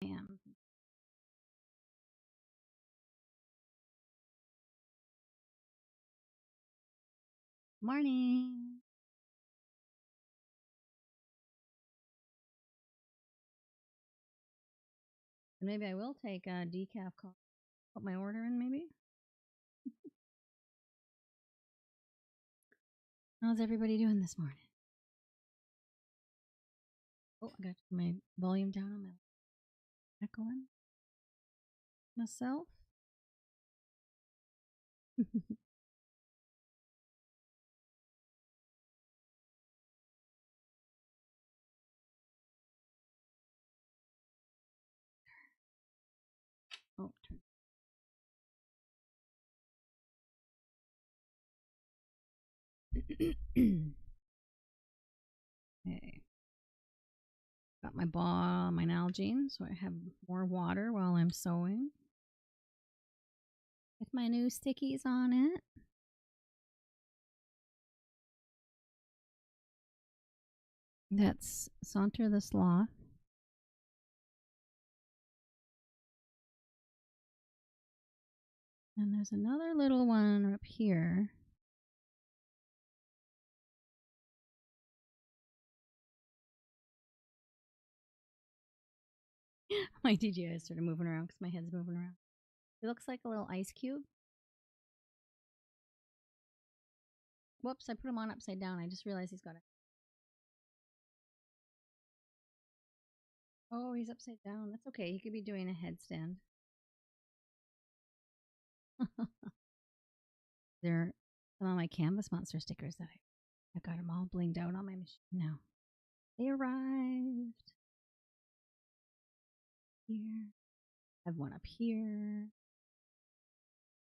cam. Morning. And maybe I will take a decaf coffee. Put my order in, maybe. How's everybody doing this morning? Oh, I got my volume down on my echoing myself. Oh, turn. Okay. Got my ball, my Nalgene, so I have more water while I'm sewing. With my new stickies on it. That's Saunter the Sloth. And there's another little one up here. My DJI started moving around because my head's moving around. It looks like a little ice cube. Whoops, I put him on upside down. I just realized he's got it. Oh, he's upside down. That's okay. He could be doing a headstand. They're some of my Canvas Monster stickers that I got them all blinged out on my machine now. They arrived here. I have one up here.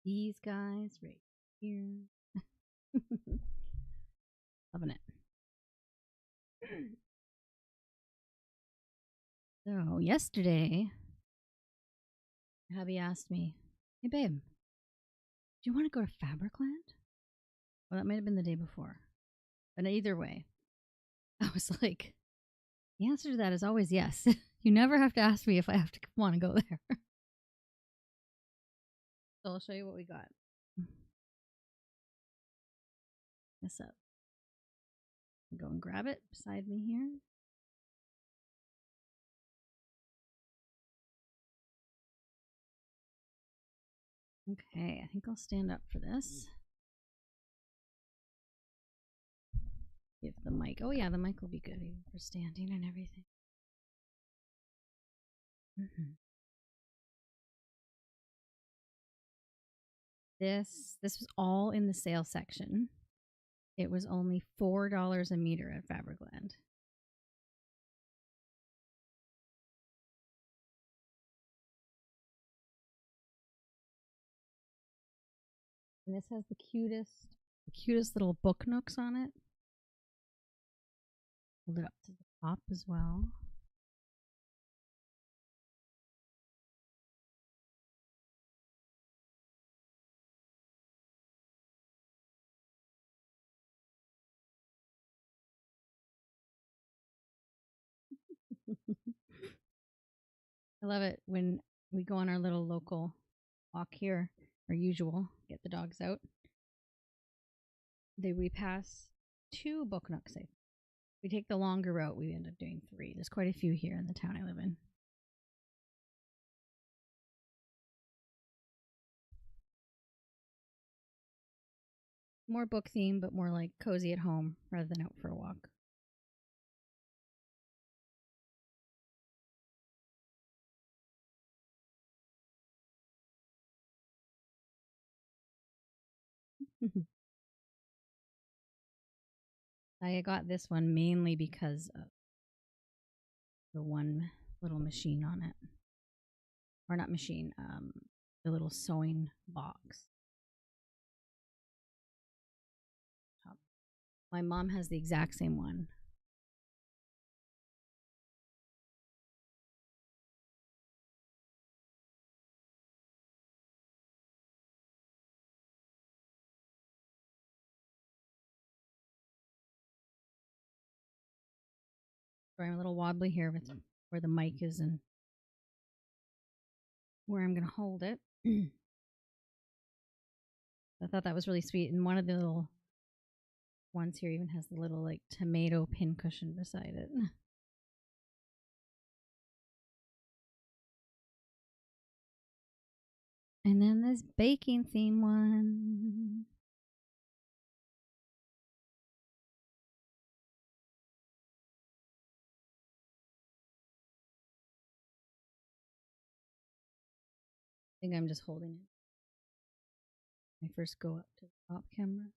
These guys right here. Loving it. So yesterday, hubby asked me, "Hey babe, do you want to go to Fabricland?" Well, that might have been the day before, but either way, I was like, the answer to that is always yes. You never have to ask me if I have to want to go there. So I'll show you what we got. This up. Go and grab it beside me here. Okay, I think I'll stand up for this. Give the mic. Oh yeah, the mic will be good even for standing and everything. This was all in the sale section. It was only $4 a meter at Fabricland. And this has the cutest little book nooks on it. Hold it up to the top as well. I love it when we go on our little local walk here, our usual, get the dogs out. We pass 2 book nooks. We take the longer route, we end up doing 3. There's quite a few here in the town I live in. More book theme, but more like cozy at home rather than out for a walk. I got this one mainly because of the one little machine on it. Or not machine, the little sewing box. My mom has the exact same one. Sorry, I'm a little wobbly here with where the mic is and where I'm going to hold it. I thought that was really sweet. And one of the little ones here even has the little like tomato pincushion beside it. And then this baking theme one. I think I'm just holding it. I first go up to the top camera.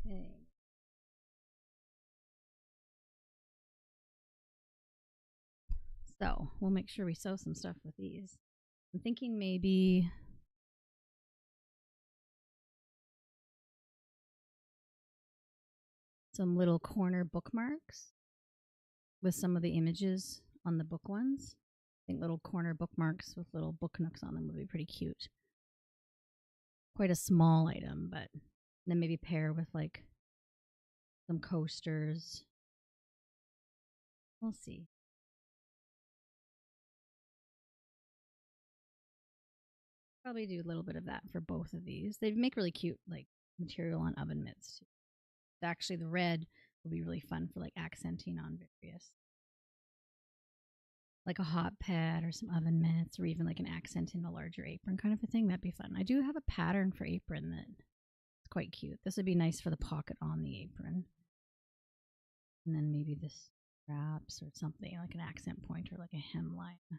Okay. So we'll make sure we sew some stuff with these. I'm thinking maybe some little corner bookmarks with some of the images on the book ones. I think little corner bookmarks with little book nooks on them would be pretty cute. Quite a small item, but then maybe pair with like some coasters. We'll see. Probably do a little bit of that for both of these. They make really cute like material on oven mitts too. Actually, the red will be really fun for like accenting on various, like a hot pad or some oven mitts, or even like an accent in a larger apron kind of a thing. That'd be fun. I do have a pattern for apron that's quite cute. This would be nice for the pocket on the apron. And then maybe this straps or something like an accent point or like a hemline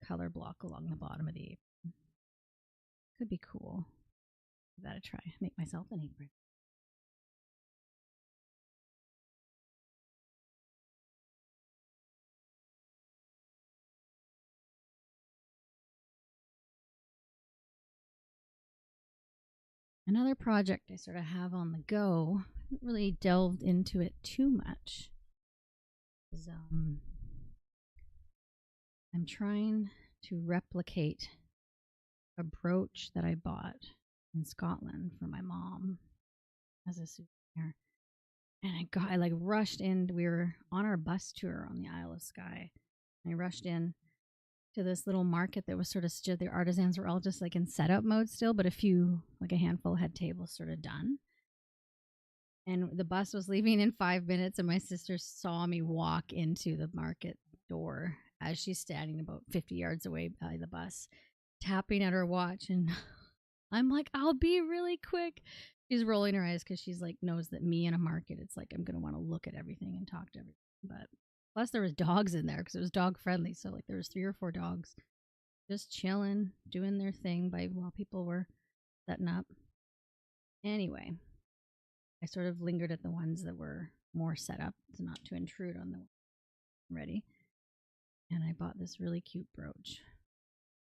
color block along the bottom of the apron. Could be cool. Give that a try. Make myself an apron. Another project I sort of have on the go, I haven't really delved into it too much, is I'm trying to replicate a brooch that I bought in Scotland for my mom as a souvenir. And I like rushed in. We were on our bus tour on the Isle of Skye. I rushed in to this little market that was sort of still, the artisans were all just like in setup mode still, but a few, like a handful, had tables sort of done. And the bus was leaving in 5 minutes, and my sister saw me walk into the market door as she's standing about 50 yards away by the bus, tapping at her watch. And I'm like, I'll be really quick. She's rolling her eyes because she's like, knows that me in a market, it's like, I'm going to want to look at everything and talk to everything. But plus, there was dogs in there because it was dog friendly. So, like, there was 3 or 4 dogs just chilling, doing their thing while people were setting up. Anyway, I sort of lingered at the ones that were more set up to not to intrude on the ready. And I bought this really cute brooch.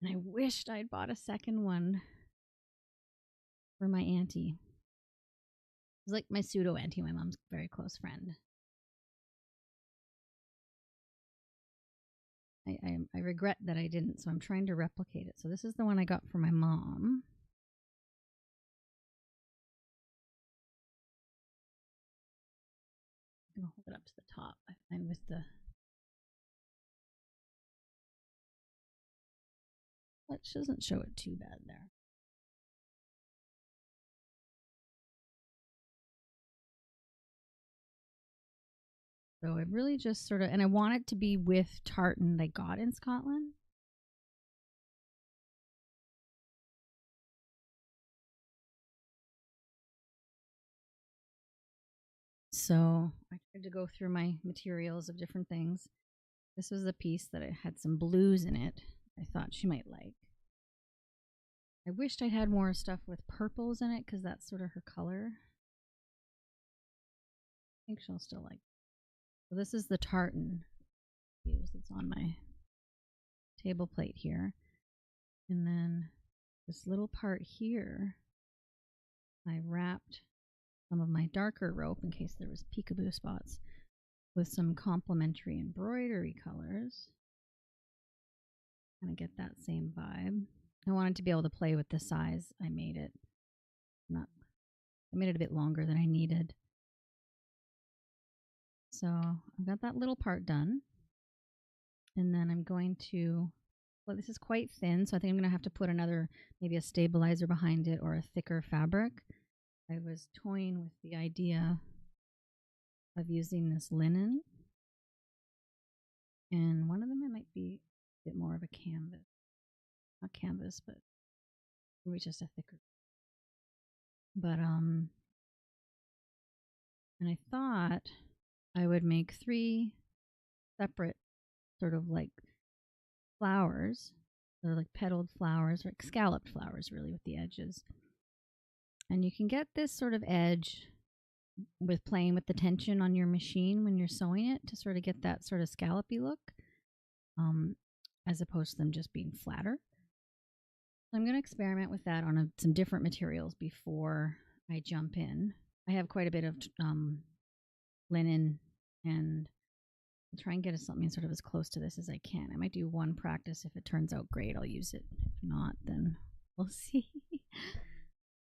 And I wished I'd bought a second one for my auntie. It's like my pseudo auntie, my mom's very close friend. I regret that I didn't, so I'm trying to replicate it. So this is the one I got for my mom. I'm gonna hold it up to the top. I find with the which doesn't show it too bad there. So I really just sort of, and I want it to be with tartan I got in Scotland. So I tried to go through my materials of different things. This was a piece that it had some blues in it. I thought she might like. I wished I had more stuff with purples in it because that's sort of her color. I think she'll still like. So this is the tartan it's on my table plate here. And then this little part here, I wrapped some of my darker rope in case there was peekaboo spots with some complementary embroidery colors. Kind of get that same vibe. I wanted to be able to play with the size I made it. Not, I made it a bit longer than I needed. So I've got that little part done. And then I'm going to, well, this is quite thin, so I think I'm going to have to put another, maybe a stabilizer behind it or a thicker fabric. I was toying with the idea of using this linen. And one of them, it might be a bit more of a canvas. Not canvas, but maybe just a thicker. But, and I thought I would make 3 separate sort of like flowers. They're like petaled flowers, or like scalloped flowers, really, with the edges. And you can get this sort of edge with playing with the tension on your machine when you're sewing it to sort of get that sort of scallopy look, as opposed to them just being flatter. So I'm going to experiment with that on some different materials before I jump in. I have quite a bit of linen, and I'll try and get something sort of as close to this as I can. I might do one practice. If it turns out great, I'll use it. If not, then we'll see.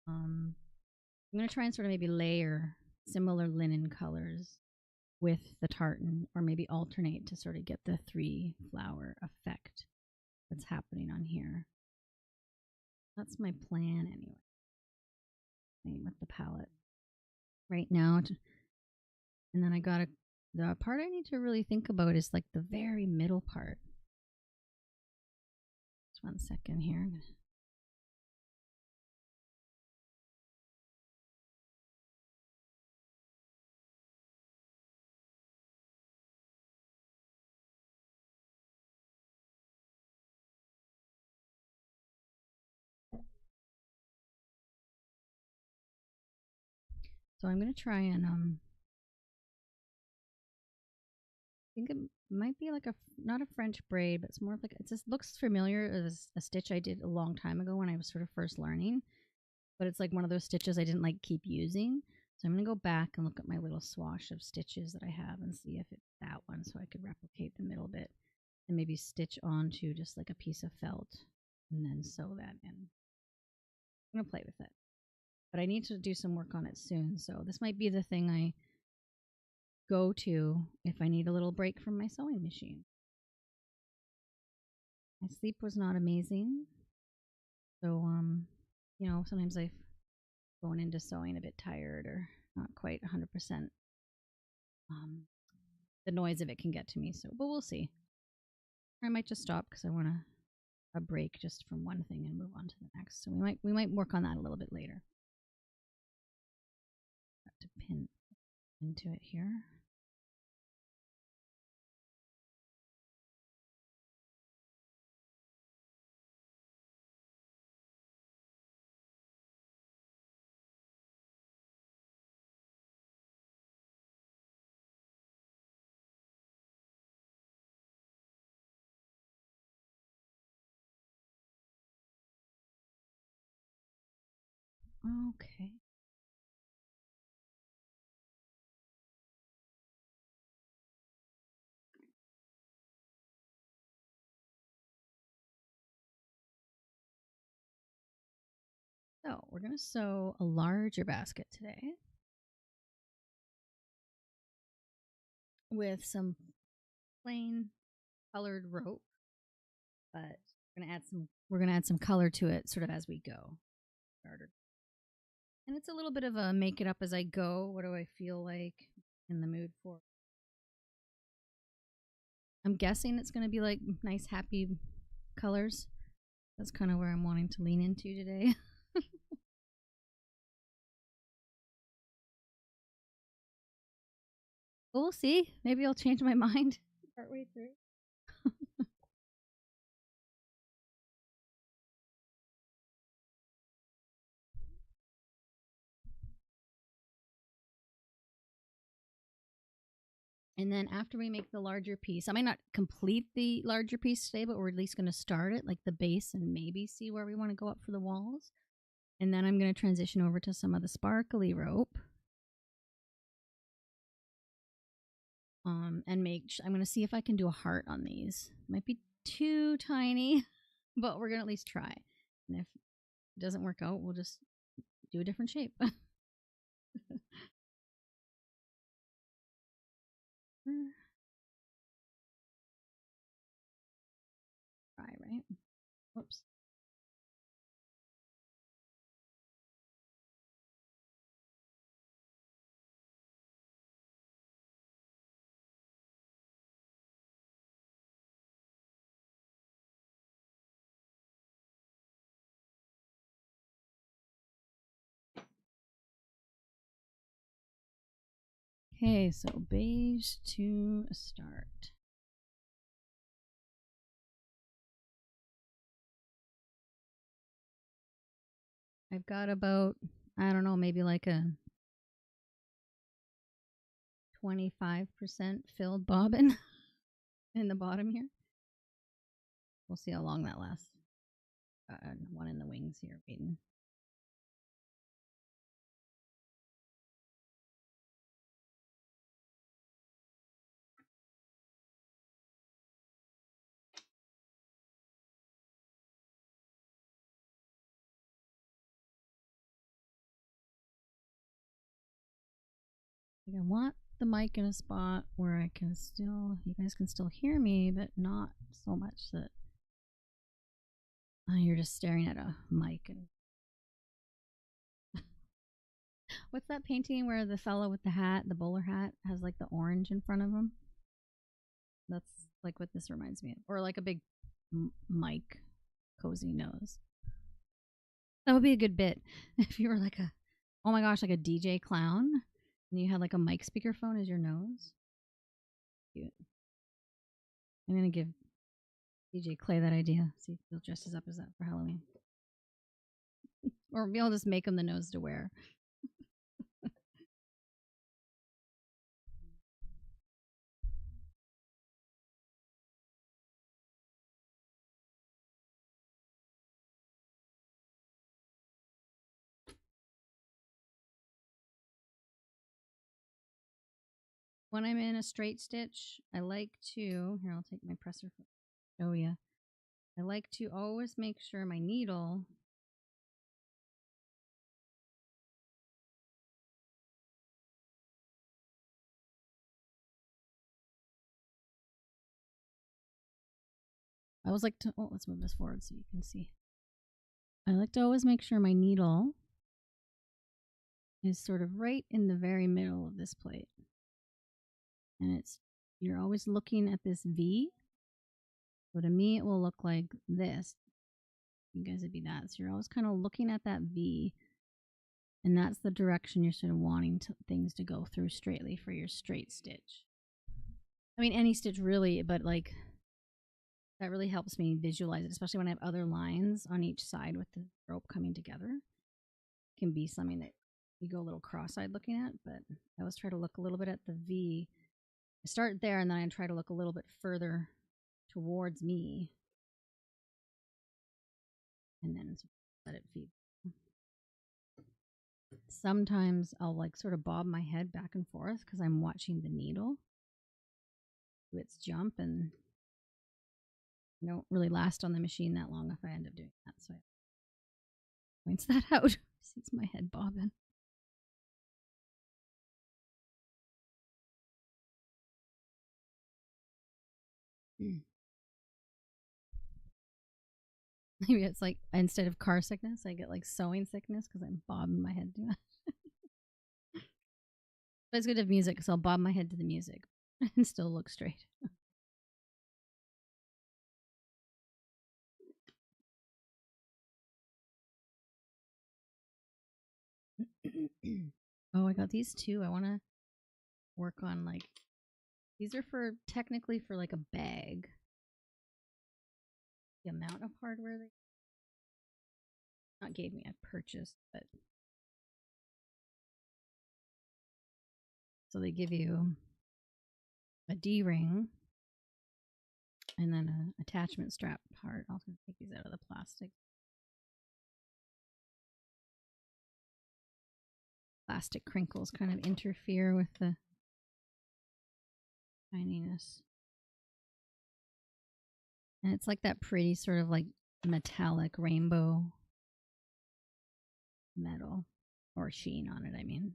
I'm going to try and sort of maybe layer similar linen colors with the tartan, or maybe alternate to sort of get the 3 flower effect that's happening on here. That's my plan anyway. Same with the palette right now. And then I got the part I need to really think about is like the very middle part. Just 1 second here. So I'm going to try and I think it might be like not a French braid, but it's more of like, it just looks familiar as a stitch I did a long time ago when I was sort of first learning. But it's like one of those stitches I didn't like keep using. So I'm going to go back and look at my little swash of stitches that I have and see if it's that one, so I could replicate the middle bit and maybe stitch onto just like a piece of felt and then sew that in. I'm going to play with it. But I need to do some work on it soon, so this might be the thing I go to if I need a little break from my sewing machine. My sleep was not amazing, so you know, sometimes I going into sewing a bit tired or not quite 100%. The noise of it can get to me, so but we'll see. Or I might just stop because I want a break just from one thing and move on to the next. So we might work on that a little bit later. Got to pin into it here. Okay. So we're going to sew a larger basket today with some plain colored rope, but we're going to add some color to it sort of as we go. And it's a little bit of a make it up as I go. What do I feel like in the mood for? I'm guessing it's going to be like nice, happy colors. That's kind of where I'm wanting to lean into today. We'll see. Maybe I'll change my mind partway through. And then after we make the larger piece, I might not complete the larger piece today, but we're at least going to start it, like the base, and maybe see where we want to go up for the walls. And then I'm going to transition over to some of the sparkly rope. And I'm going to see if I can do a heart on these. Might be too tiny, but we're going to at least try. And if it doesn't work out, we'll just do a different shape. Try, right? Whoops. Okay, so beige to start. I've got about, I don't know, maybe like a 25% filled bobbin in the bottom here. We'll see how long that lasts. One in the wings here waiting. I want the mic in a spot where I can still, you guys can still hear me, but not so much that you're just staring at a mic. And what's that painting where the fellow with the hat, the bowler hat, has like the orange in front of him? That's like what this reminds me of, or like a big mic, cozy nose. That would be a good bit if you were like a, oh my gosh, like a DJ clown, and you had like a mic speakerphone as your nose. Cute. I'm gonna give DJ Clay that idea. See if he'll dress up as that for Halloween. Or maybe I'll just make him the nose to wear. When I'm in a straight stitch, I like to, here, I'll take my presser to show you. I like to always make sure my needle I always like to, oh, let's move this forward so you can see. I like to always make sure my needle is sort of right in the very middle of this plate. And it's, you're always looking at this V. So to me, it will look like this. You guys would be that. So you're always kind of looking at that V. And that's the direction you're sort of wanting things to go through straightly for your straight stitch. I mean, any stitch really, but like that really helps me visualize it, especially when I have other lines on each side with the rope coming together. It can be something that you go a little cross-eyed looking at, but I always try to look a little bit at the V. I start there and then I try to look a little bit further towards me and then let it feed. Sometimes I'll like sort of bob my head back and forth because I'm watching the needle do its jump, and I don't really last on the machine that long if I end up doing that. So I points that out. Sees my head bobbing. Maybe it's like instead of car sickness, I get like sewing sickness because I'm bobbing my head too much. But it's good to have music, so I'll bob my head to the music and still look straight. Oh, I got these two. I want to work on like, these are for technically for like a bag. The amount of hardware they not gave me, I purchased, but so they give you a D-ring and then an attachment strap part. I'll take these out of the plastic. Plastic crinkles kind of interfere with the shininess. And it's like that pretty sort of like metallic rainbow metal. or sheen on it, I mean.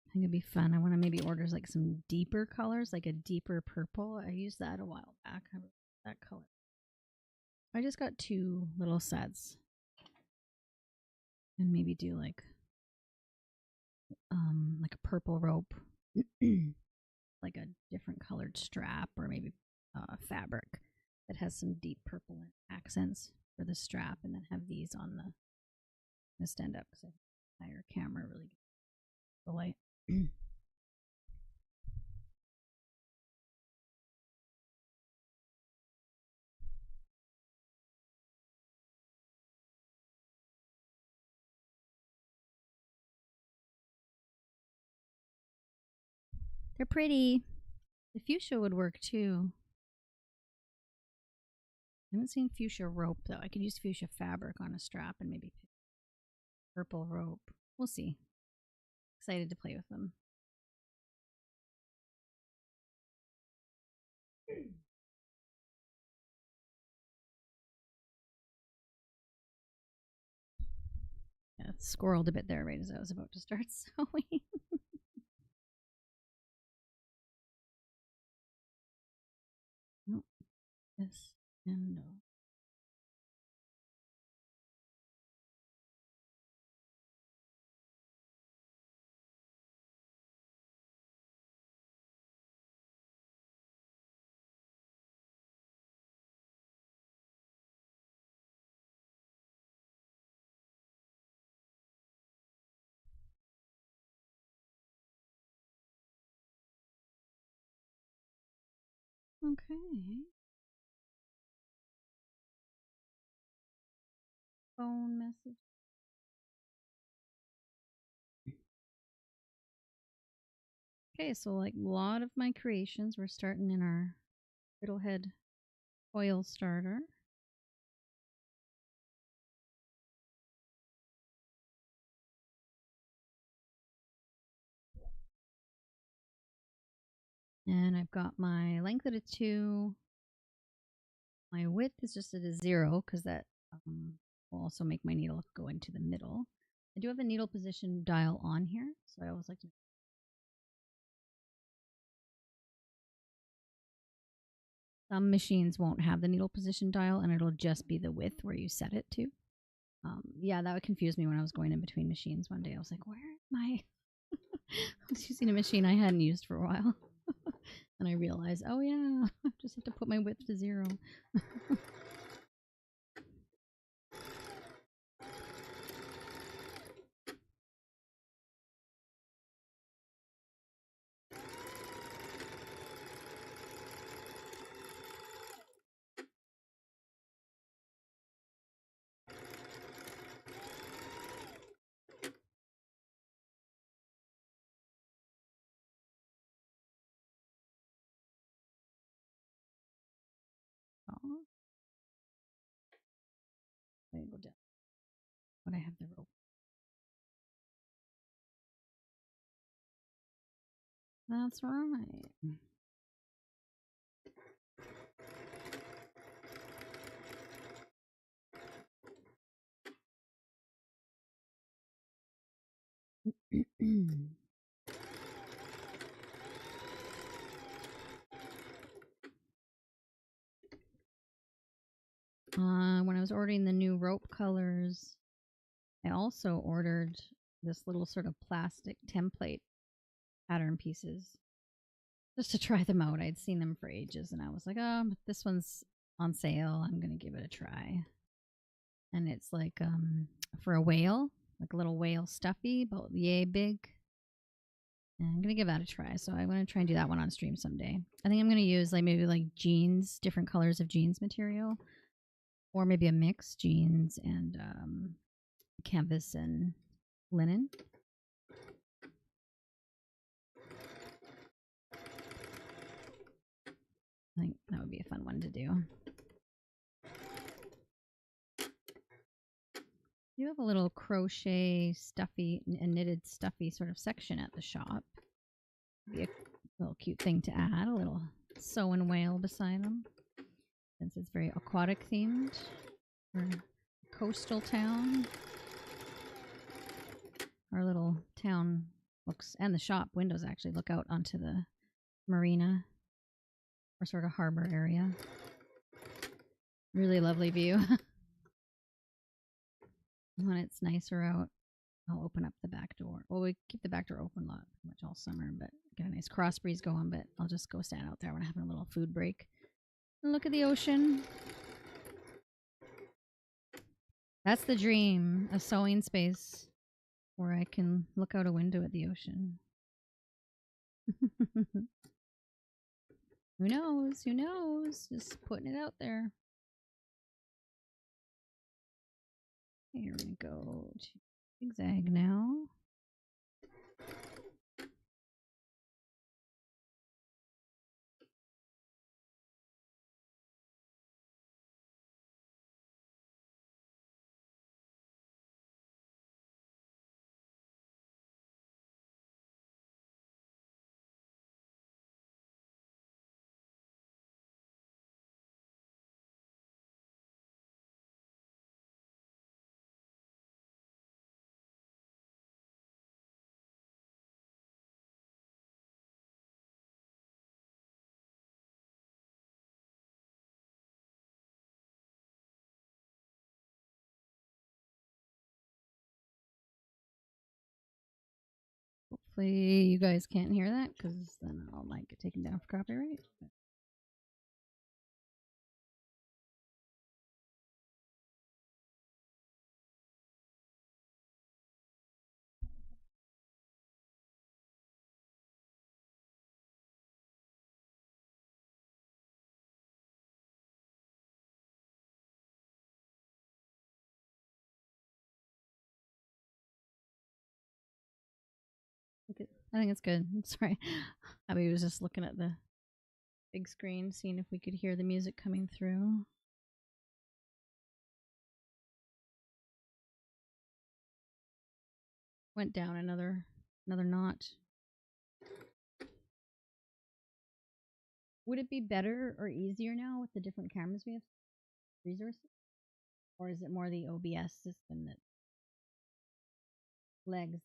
I think it'd be fun. I want to maybe order like some deeper colors, like a deeper purple. I used that a while back. I really like that color. I just got 2 little sets. And maybe do like a purple rope, like a different colored strap, or maybe fabric that has some deep purple accents for the strap, and then have these on the stand up because a higher camera really gets the light. They're pretty. The fuchsia would work too. I haven't seen fuchsia rope though. I could use fuchsia fabric on a strap and maybe pick purple rope. We'll see. Excited to play with them. Yeah, it squirreled a bit there right as I was about to start sewing. Nope. This and no. Okay. Phone message. Okay, so like a lot of my creations, we're starting in our fiddlehead oil starter. And I've got my length at a 2. My width is just at a 0 because that will also make my needle go into the middle. I do have a needle position dial on here, so I always like to. Some machines won't have the needle position dial, and it'll just be the width where you set it to. Yeah, that would confuse me when I was going in between machines one day. I was like, where am I? I was using a machine I hadn't used for a while. And I realized, oh yeah, I just have to put my width to 0. Oh, I go down. But I have the rope. That's right. When I was ordering the new rope colors, I also ordered this little sort of plastic template pattern pieces just to try them out. I'd seen them for ages and I was like, oh, this one's on sale. I'm going to give it a try. And it's like for a whale, like a little whale stuffy, about yay big. And I'm going to give that a try. So I'm going to try and do that one on stream someday. I think I'm going to use like maybe like jeans, different colors of jeans material, or maybe a mix, jeans and canvas and linen. I think that would be a fun one to do. You have a little crochet stuffy and knitted stuffy sort of section at the shop. Be a little cute thing to add, a little sewing whale beside them, since it's very aquatic themed for a coastal town. our little town looks, and the shop windows actually look out onto the marina or sort of harbor area. Really lovely view. When it's nicer out, I'll open up the back door. Well, we keep the back door open a lot, pretty much all summer, but get a nice cross breeze going. But I'll just go stand out there when I'm having a little food break and look at the ocean. That's the dream, a sewing space where I can look out a window at the ocean. Who knows? Who knows? Just putting it out there. Here we go to zigzag now. Hopefully you guys can't hear that because then I'll might get taken down for copyright. I think it's good. Sorry. Abby was just looking at the big screen, seeing if we could hear the music coming through. Went down another notch. Would it be better or easier now with the different cameras we have resources? Or is it more the OBS system that legs?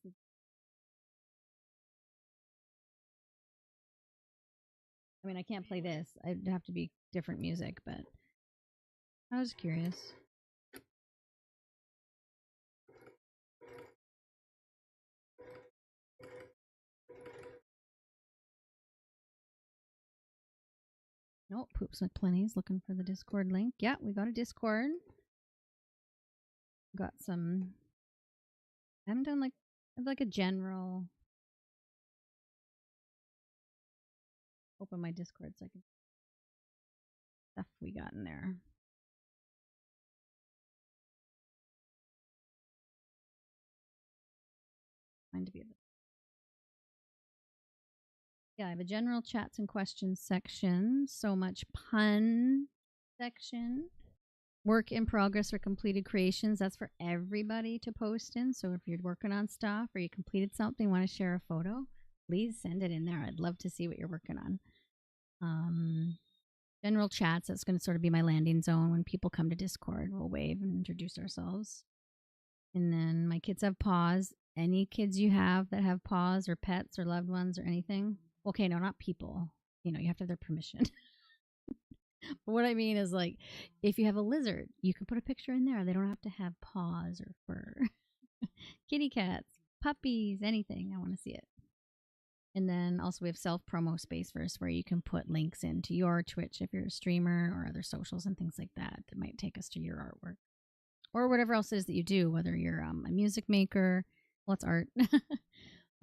I mean, I can't play this. I'd have to be different music, but I was curious. Nope, Poops with Plenty's looking for the Discord link. Yeah, we got a Discord. Got some. I haven't done like a general. Open my Discord so I can stuff we got in there. Trying to be a bit. Yeah, I have a general chats and questions section. So much pun section. Work in progress or completed creations. That's for everybody to post in. So if you're working on stuff or you completed something, want to share a photo, please send it in there. I'd love to see what you're working on. General chats, that's going to sort of be my landing zone. When people come to Discord, we'll wave and introduce ourselves. And then my kids have paws. Any kids you have that have paws or pets or loved ones or anything? Okay, no, not people. You know, you have to have their permission. But what I mean is, like, if you have a lizard, you can put a picture in there. They don't have to have paws or fur. Kitty cats, puppies, anything. I want to see it. And then also we have self-promo space first where you can put links into your Twitch if you're a streamer or other socials and things like that that might take us to your artwork. Or whatever else it is that you do, whether you're a music maker, well, it's art,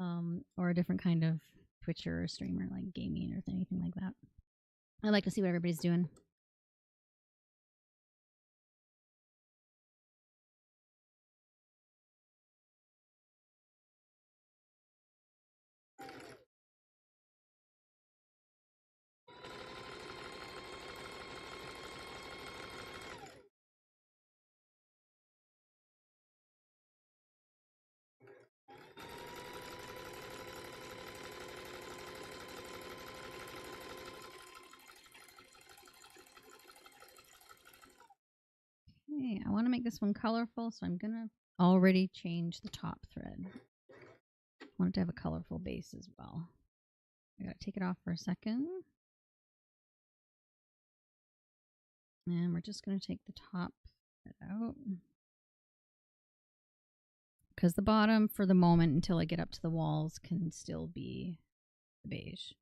or a different kind of Twitcher or streamer like gaming or anything like that. I like to see what everybody's doing. Okay, I want to make this one colorful, so I'm going to already change the top thread. want it to have a colorful base as well. I gotta take it off for a second. And we're just gonna take the top out. Because the bottom, for the moment, until I get up to the walls, can still be beige.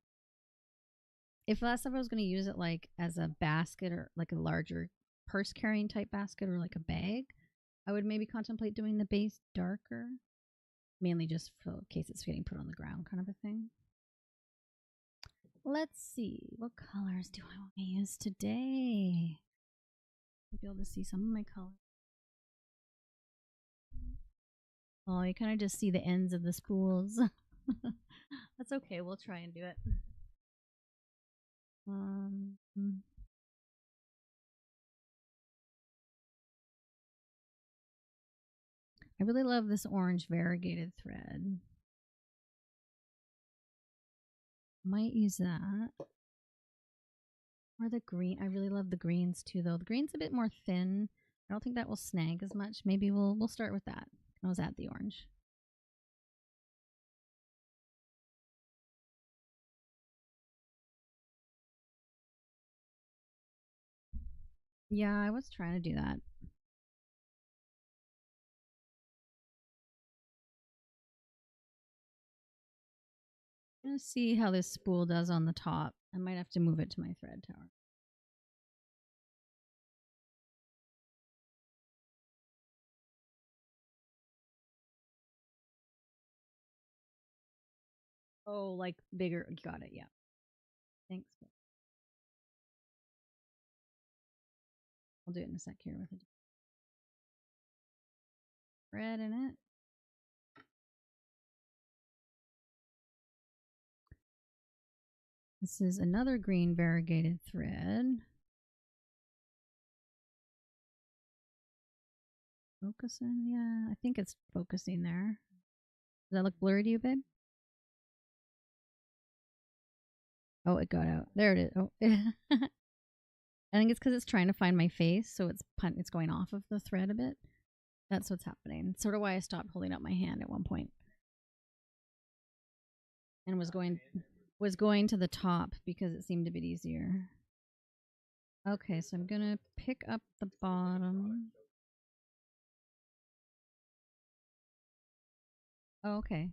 If last time I was going to use it like as a basket or like a larger purse carrying type basket or like a bag, I would maybe contemplate doing the base darker, mainly just for in case it's getting put on the ground kind of a thing. Let's see, what colors do I want to use today? I'll be able to see some of my colors. Oh, you kind of just see the ends of the spools. That's okay, we'll try and do it. I really love this orange variegated thread. Might use that. Or the green. I really love the greens too, though. The green's a bit more thin. I don't think that will snag as much. Maybe we'll start with that. I was at the orange. Yeah, I was trying to do that. I'm gonna see how this spool does on the top. I might have to move it to my thread tower. Oh, like bigger. Got it. Yeah. Thanks. I'll do it in a sec here with a thread in it. This is another green variegated thread. Focusing, yeah, I think it's focusing there. Does that look blurry to you, babe? Oh, it got out. There it is. Oh, I think it's because it's trying to find my face, so it's going off of the thread a bit. That's what's happening. It's sort of why I stopped holding up my hand at one point, and was going to the top because it seemed a bit easier. Okay, so I'm gonna pick up the bottom. Oh, okay.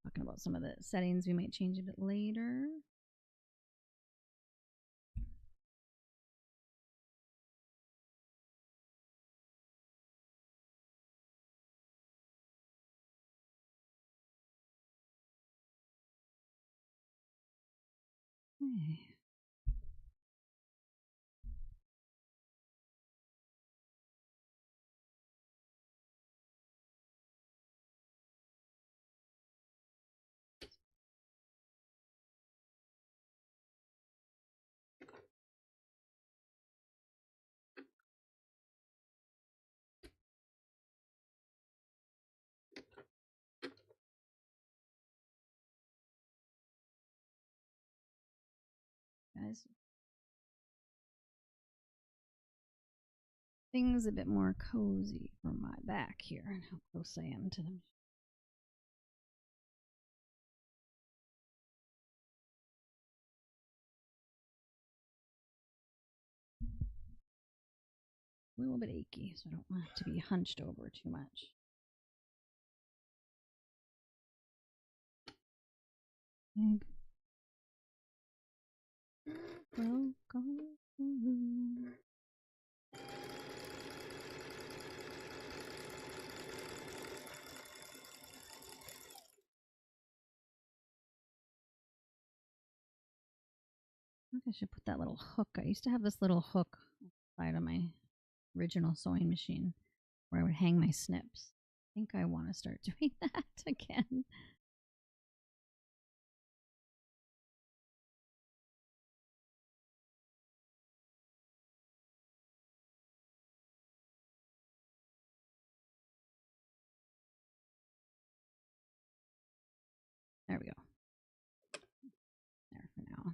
Talking about some of the settings we might change a bit later. Okay. Guys, things a bit more cozy for my back here and how close I am to them. A little bit achy, so I don't want it to be hunched over too much. Egg. I think I should put that little hook. I used to have this little hook side of my original sewing machine where I would hang my snips. I think I want to start doing that again. There we go. There for now.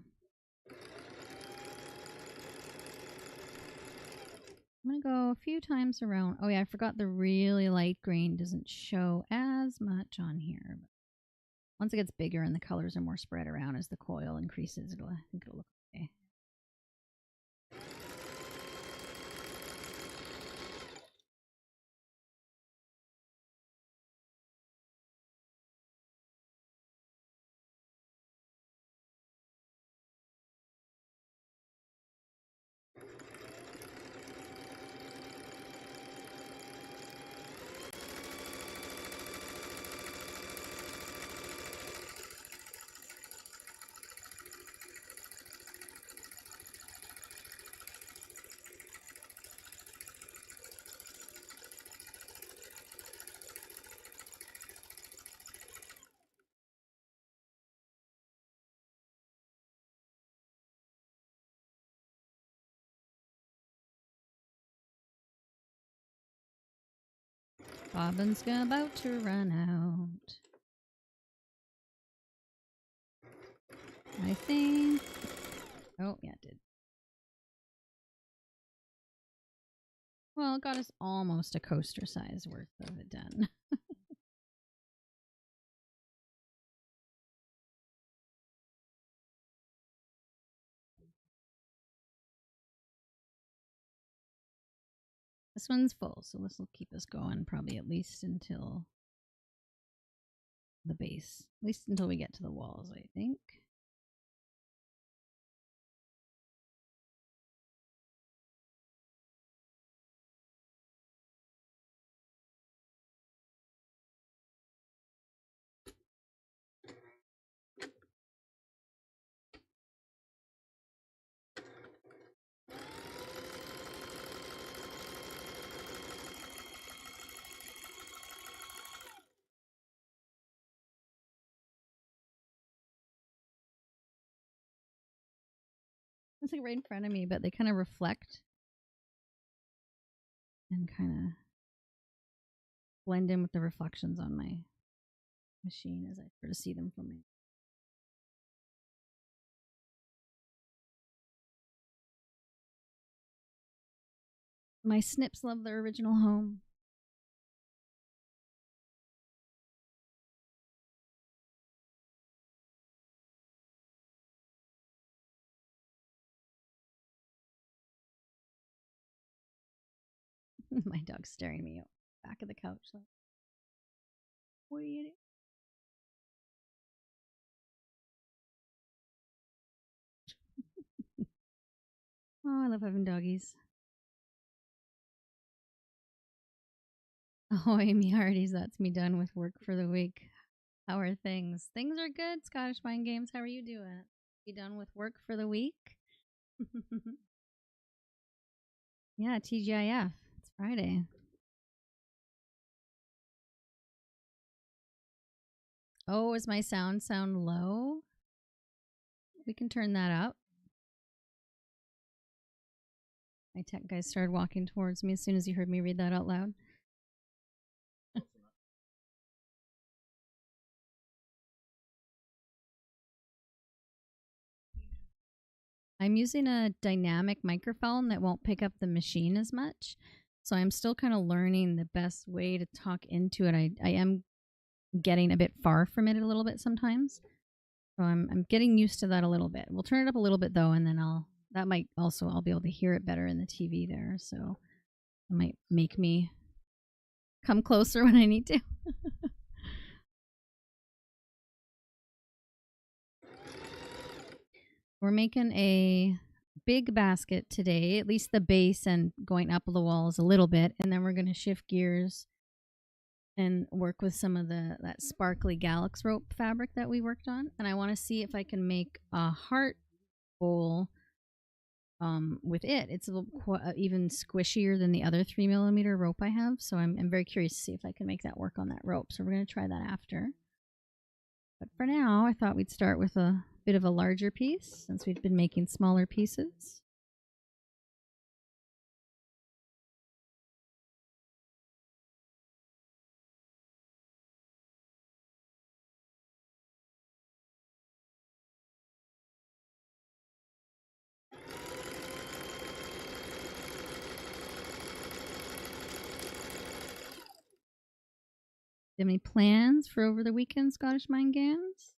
I'm going to go a few times around. Oh, yeah, I forgot the really light green doesn't show as much on here. But once it gets bigger and the colors are more spread around as the coil increases, I think it'll look okay. Bobbin's about to run out. I think. Oh, yeah, it did. Well, it got us almost a coaster size worth of it done. This one's full, so this will keep us going probably at least until the base. At least until we get to the walls, I think. It's like right in front of me, but they kind of reflect and kind of blend in with the reflections on my machine as I sort of see them from me. My snips love their original home. My dog's staring at me back of the couch like, what are you doing? Oh, I love having doggies. Oh, Amy Hardy's, that's me done with work for the week. How are things? Things are good, Scottish Mind Games. How are you doing? You done with work for the week? Yeah, TGIF. It's Friday. Oh, is my sound low? We can turn that up. My tech guy started walking towards me as soon as he heard me read that out loud. I'm using a dynamic microphone that won't pick up the machine as much. So I'm still kind of learning the best way to talk into it. I am getting a bit far from it a little bit sometimes. So I'm getting used to that a little bit. We'll turn it up a little bit though, and then I'll be able to hear it better in the TV there. So it might make me come closer when I need to. We're making a big basket today, at least the base and going up the walls a little bit, and then we're going to shift gears and work with some of that sparkly Galax rope fabric that we worked on. And I want to see if I can make a heart bowl with it. It's a little even squishier than the other 3mm rope I have, so I'm very curious to see if I can make that work on that rope. So we're going to try that after. But for now, I thought we'd start with a bit of a larger piece since we've been making smaller pieces. you have any plans for over the weekend, Scottish Mind Gans?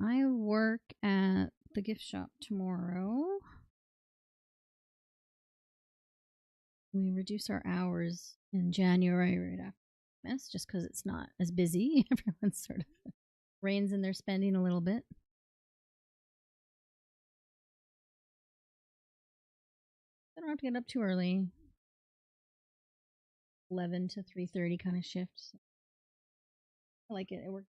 I work at the gift shop tomorrow. We reduce our hours in January right after Christmas just because it's not as busy. Everyone's sort of reins in their spending a little bit. I don't have to get up too early. 11 to 3:30 kind of shifts. I like it. It works.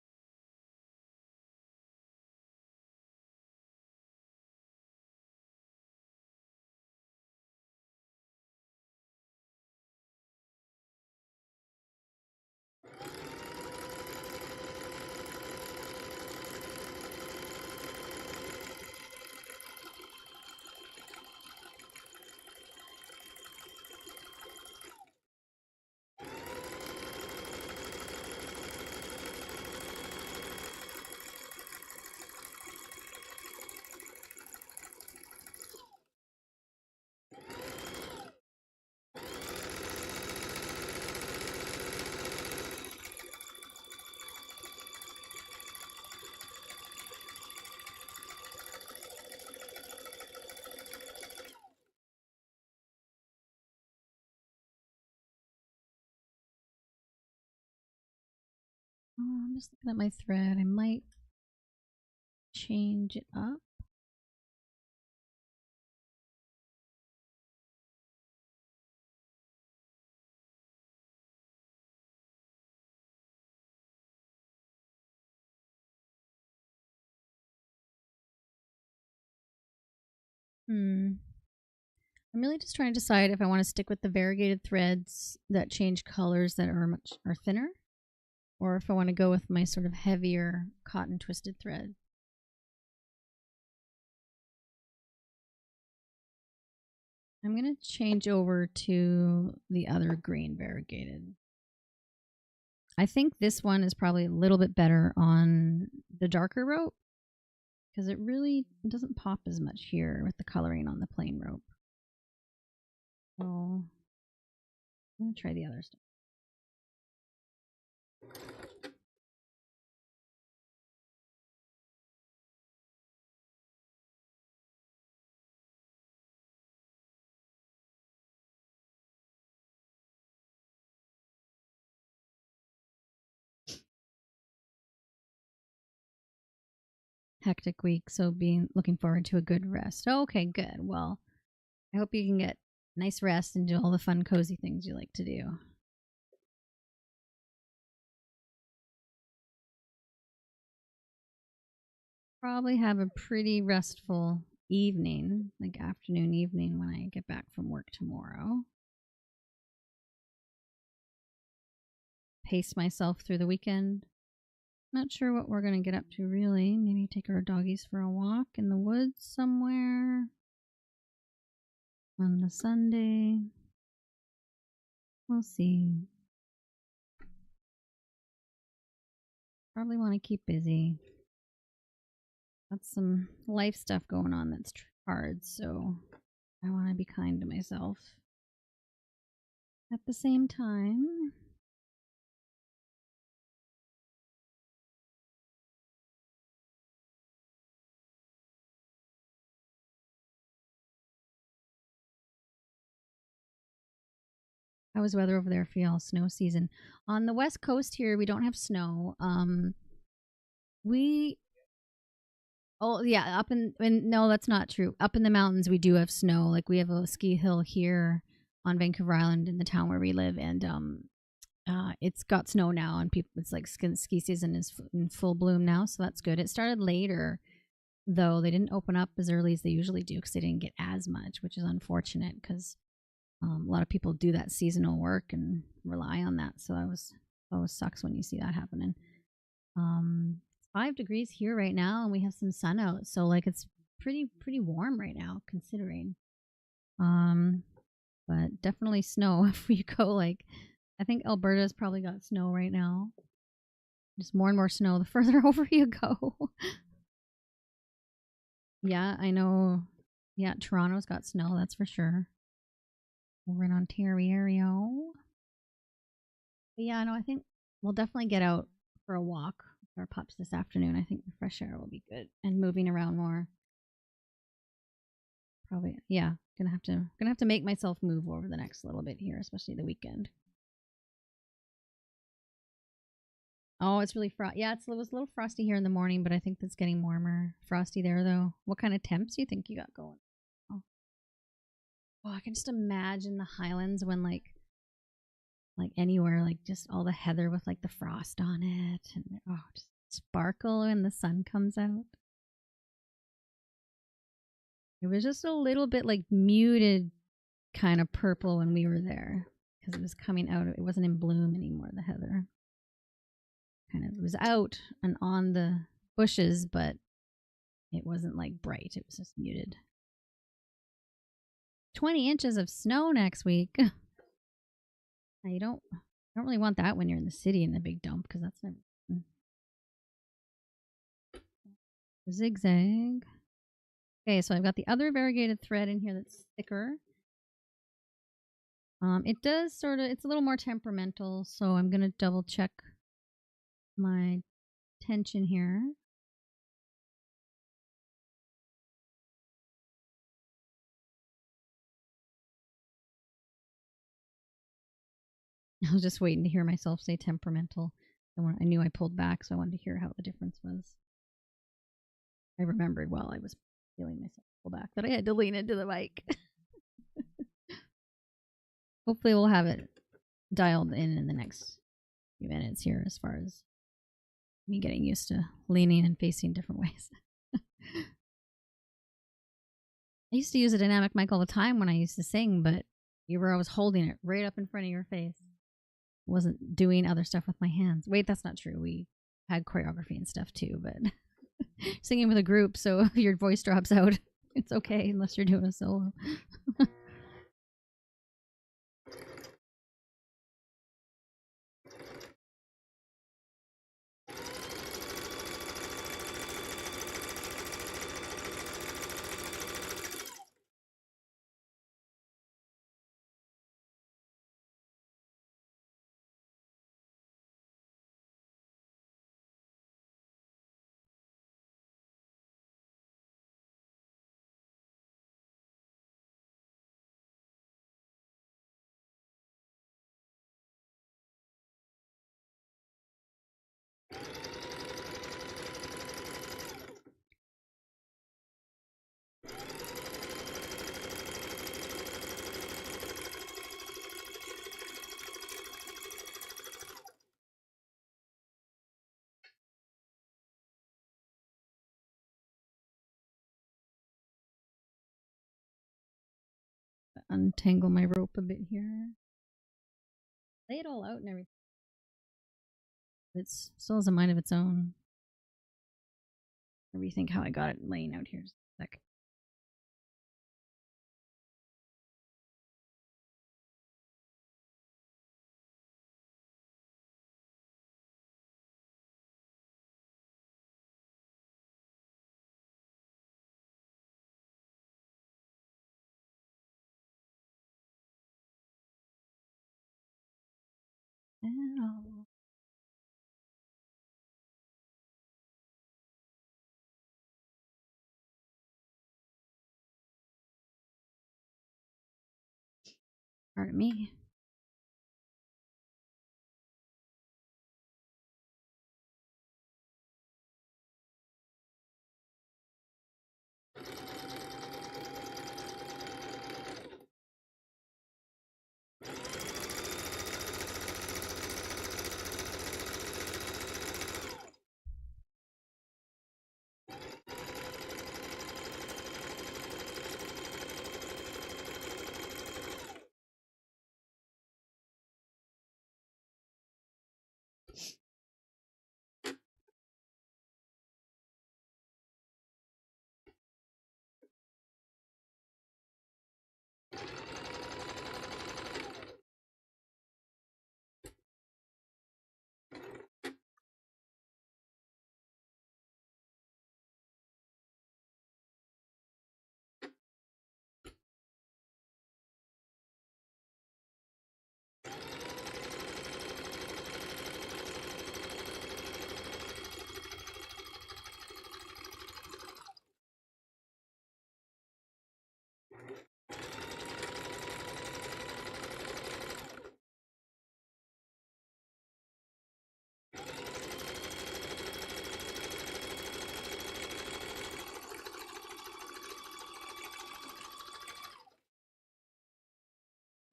Oh, I'm just looking at my thread. I might change it up. I'm really just trying to decide if I want to stick with the variegated threads that change colors that are thinner, or if I want to go with my sort of heavier cotton twisted thread. I'm going to change over to the other green variegated. I think this one is probably a little bit better on the darker rope because it really doesn't pop as much here with the coloring on the plain rope. So I'm going to try the other stuff. Hectic week, so looking forward to a good rest. Okay, good. Well, I hope you can get nice rest and do all the fun, cozy things you like to do. Probably have a pretty restful evening, like afternoon, evening when I get back from work tomorrow. Pace myself through the weekend. Not sure what we're going to get up to really. Maybe take our doggies for a walk in the woods somewhere on the Sunday. We'll see. Probably want to keep busy. Got some life stuff going on that's hard, so I want to be kind to myself. At the same time, how was weather over there for y'all? Snow season on the West Coast here. We don't have snow. We Oh yeah, no, that's not true. Up in the mountains, we do have snow. Like we have a ski hill here on Vancouver Island in the town where we live, and it's got snow now, and people, it's like ski season is in full bloom now, so that's good. It started later, though. They didn't open up as early as they usually do because they didn't get as much, which is unfortunate because a lot of people do that seasonal work and rely on that. So that always sucks when you see that happening. It's 5 degrees here right now, and we have some sun out. So like it's pretty warm right now considering. Um, but definitely snow if we go like I think Alberta's probably got snow right now. Just more and more snow the further over you go. Yeah, I know. Yeah, Toronto's got snow, that's for sure. Over in Ontario. But yeah, no, I think we'll definitely get out for a walk with our pups this afternoon. I think the fresh air will be good and moving around more. Probably, yeah. Gonna have to make myself move over the next little bit here, especially the weekend. Oh, it's really frosty. Yeah, it was a little frosty here in the morning, but I think that's getting warmer. Frosty there though. What kind of temps do you think you got going? Oh, oh I can just imagine the Highlands when like anywhere, like just all the heather with like the frost on it, and oh, just sparkle when the sun comes out. It was just a little bit like muted kind of purple when we were there because it was coming out. It wasn't in bloom anymore, the heather. Kind of was out and on the bushes, but it wasn't like bright. It was just muted. 20 inches of snow next week. Now you don't really want that when you're in the city in a big dump because that's never zigzag. Okay, so I've got the other variegated thread in here that's thicker. It does it's a little more temperamental, so I'm gonna double check my tension here. I was just waiting to hear myself say temperamental. I knew I pulled back, so I wanted to hear how the difference was. I remembered while I was feeling myself pull back that I had to lean into the mic. Hopefully we'll have it dialed in the next few minutes here as far as me getting used to leaning and facing different ways. I used to use a dynamic mic all the time when I used to sing, but you were always holding it right up in front of your face. I wasn't doing other stuff with my hands. Wait, that's not true. We had choreography and stuff too, but singing with a group, so if your voice drops out, it's okay unless you're doing a solo. Untangle my rope a bit here. Lay it all out and everything. It still has a mind of its own. I rethink how I got it laying out here. Just a sec. Pardon me.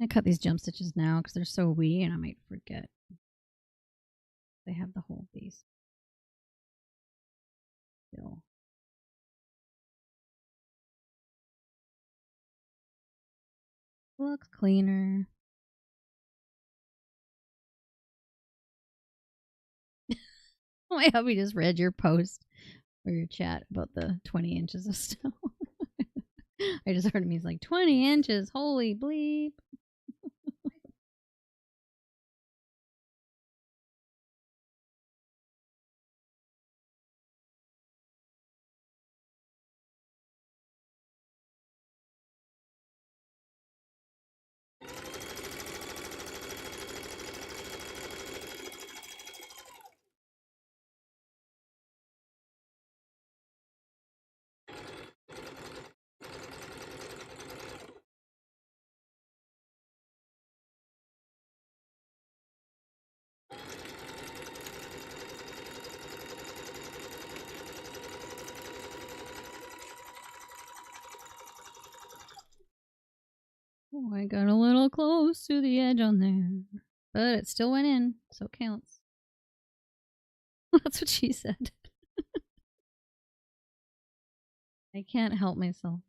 I cut these jump stitches now because they're so wee and I might forget. They have the whole base. Still. Looks cleaner. My hubby just read your post or your chat about the 20 inches of snow. I just heard him. He's like, 20 inches. Holy bleep. Oh, I got a little close to the edge on there. But it still went in, so it counts. That's what she said. I can't help myself.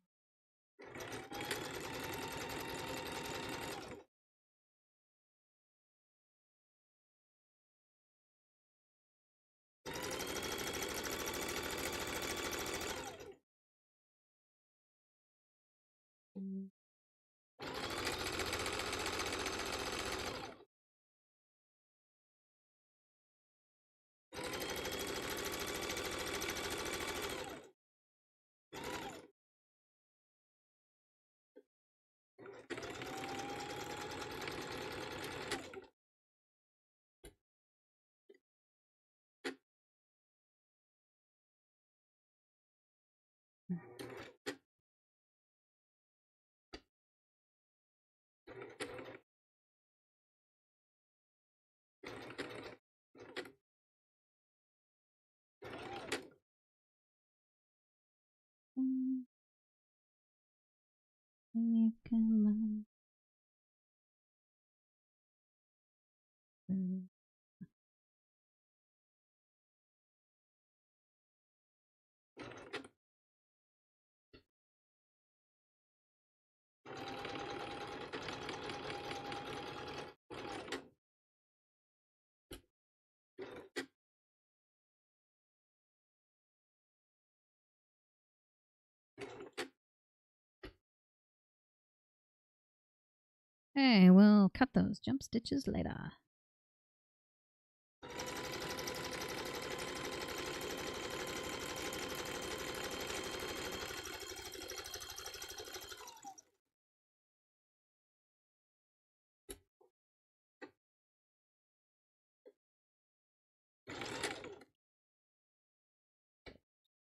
Hey, we'll cut those jump stitches later.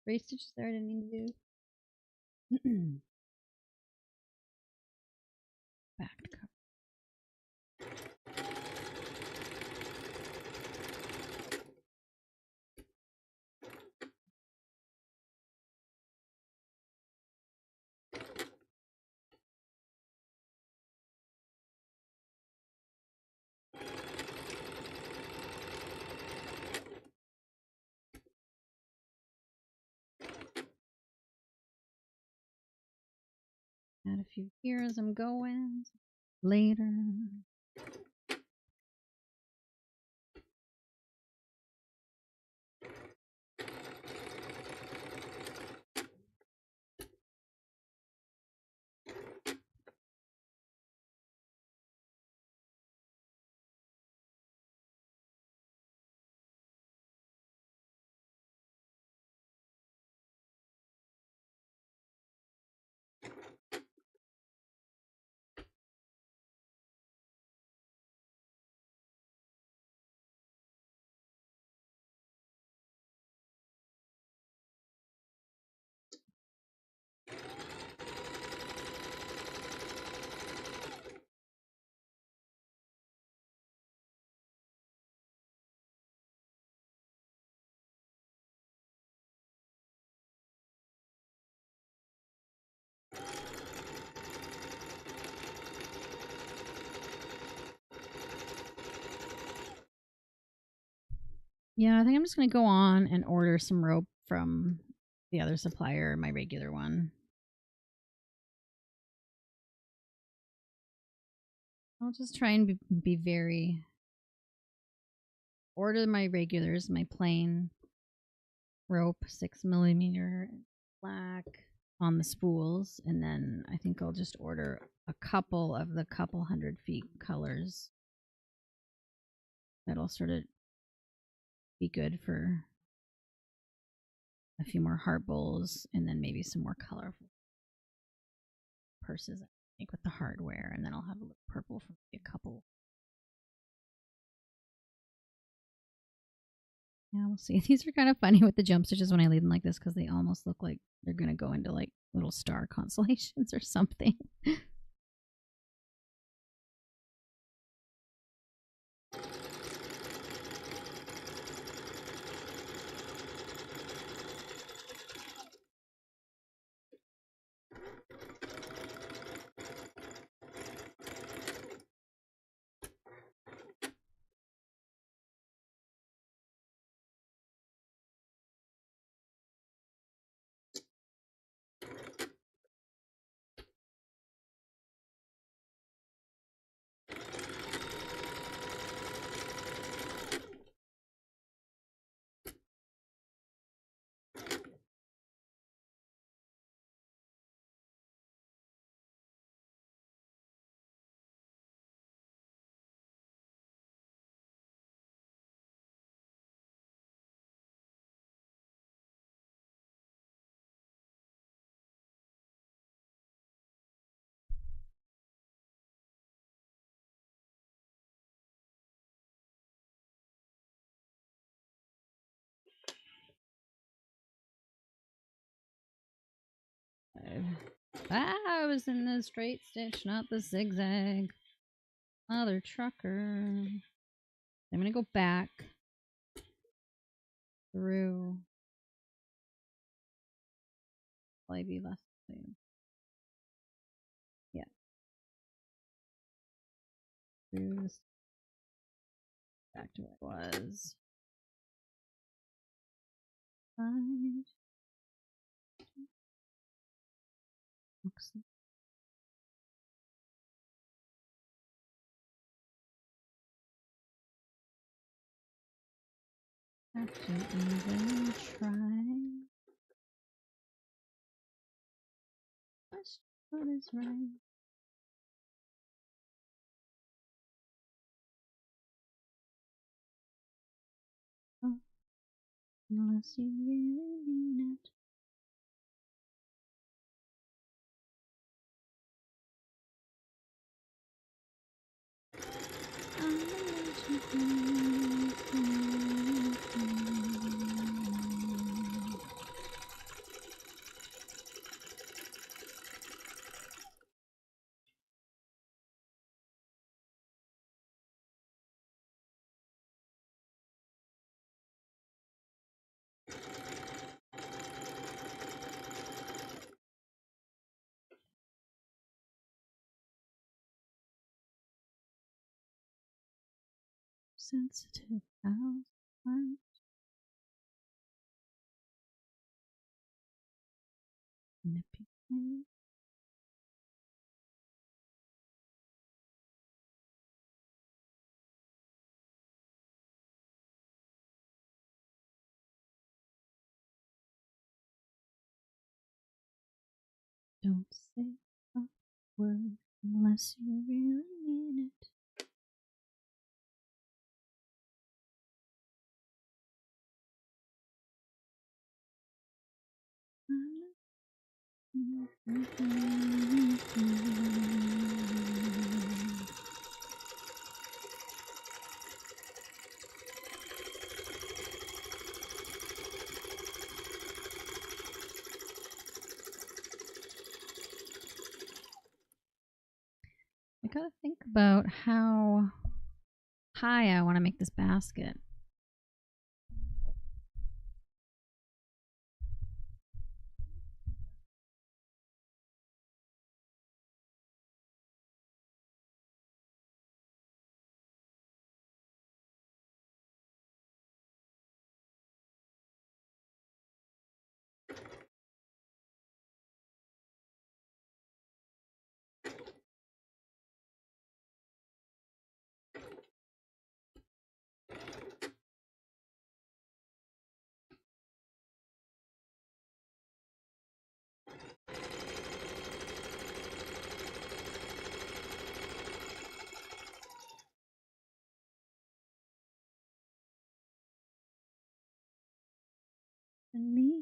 Three stitches there I didn't mean to do. Back cover. Add a few here as I'm going. Later. Yeah, I think I'm just gonna go on and order some rope from the other supplier, my regular one. I'll just try and be very order my regulars, my plain rope, 6 millimeter black on the spools, and then I think I'll just order a couple of the couple 100 feet colors. That'll sort of be good for a few more heart bowls, and then maybe some more colorful purses I make with the hardware, and then I'll have a little purple for a couple. Yeah, we'll see. These are kind of funny with the jump stitches when I leave them like this because they almost look like they're gonna go into like little star constellations or something. I was in the straight stitch, not the zigzag. Mother trucker. I'm gonna go back through. Probably be less soon. Yeah. Through this back to where it was. Find. Have to even try. What is right? Oh, unless you really mean it. Sensitive house. Manipulate. Don't say a word unless you really mean it. I gotta think about how high I want to make this basket.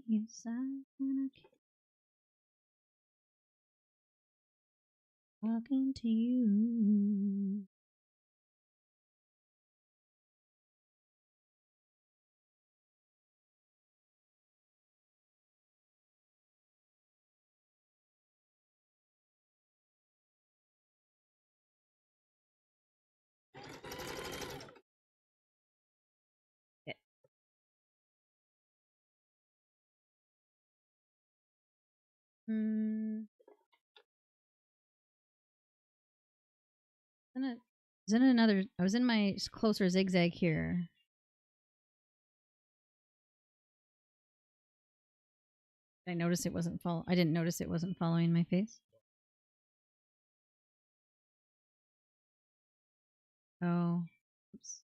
Yes, I'm gonna keep talking to you. Okay. Hmm. Isn't it another? I was in my closer zigzag here. I noticed it wasn't follow. I didn't notice it wasn't following my face. Oh, oops.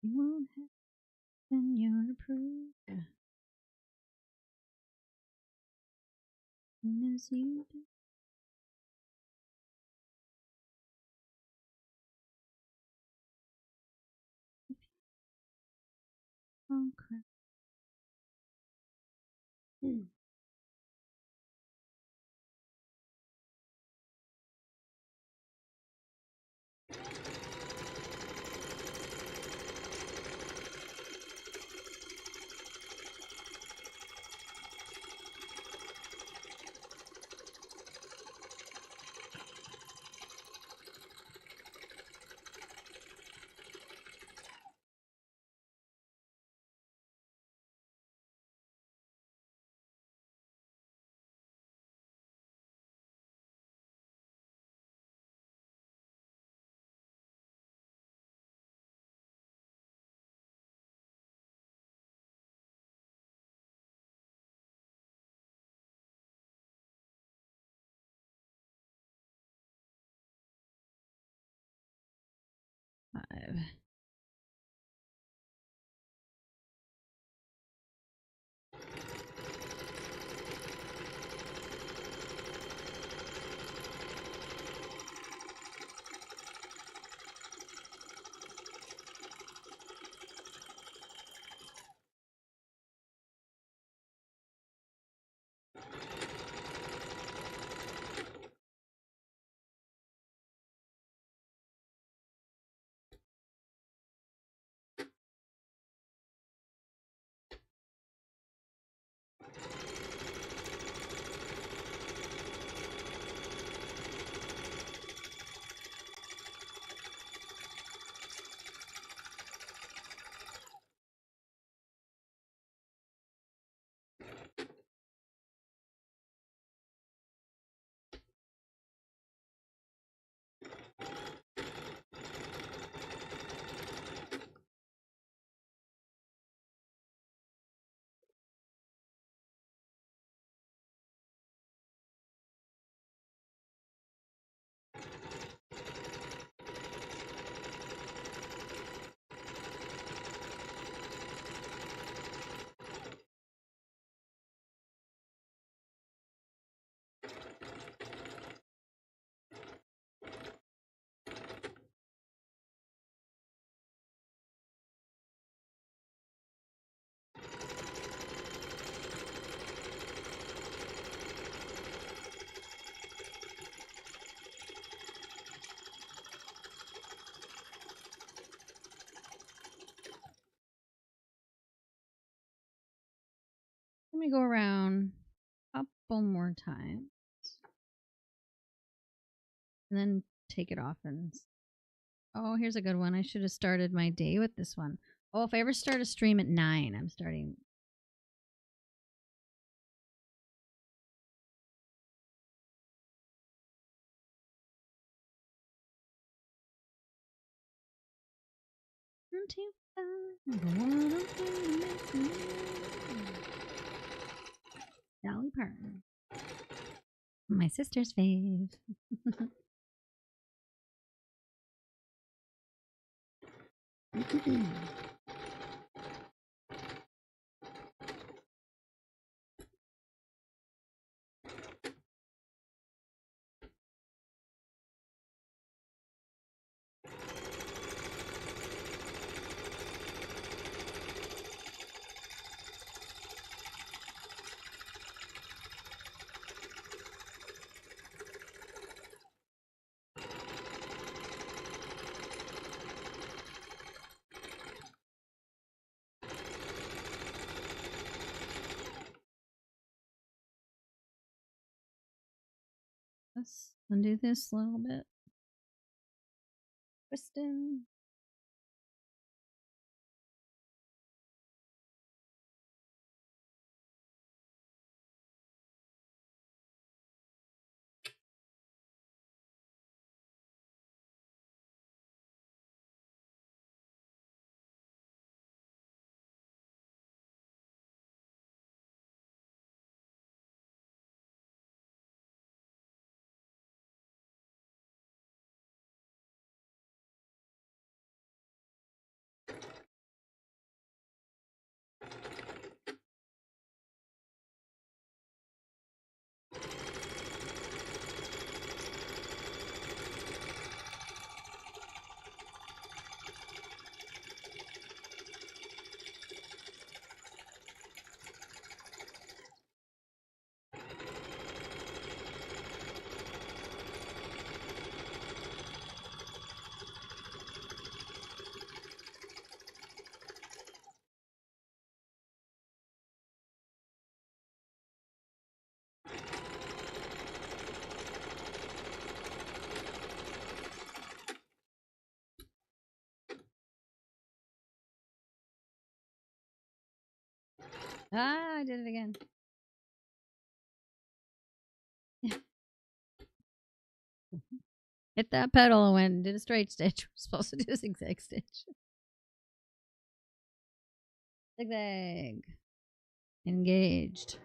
You won't have when you're approved. Soon as you do. Oh crap. Five. go around a couple more times. And then take it off and... Oh, here's a good one. I should have started my day with this one. Oh, if I ever start a stream at 9, I'm starting... Dolly Parton. My sister's fave. Let's undo this a little bit. Twisting. Ah, I did it again. Hit that pedal and went and did a straight stitch. We're supposed to do a zigzag stitch. Zigzag. Engaged.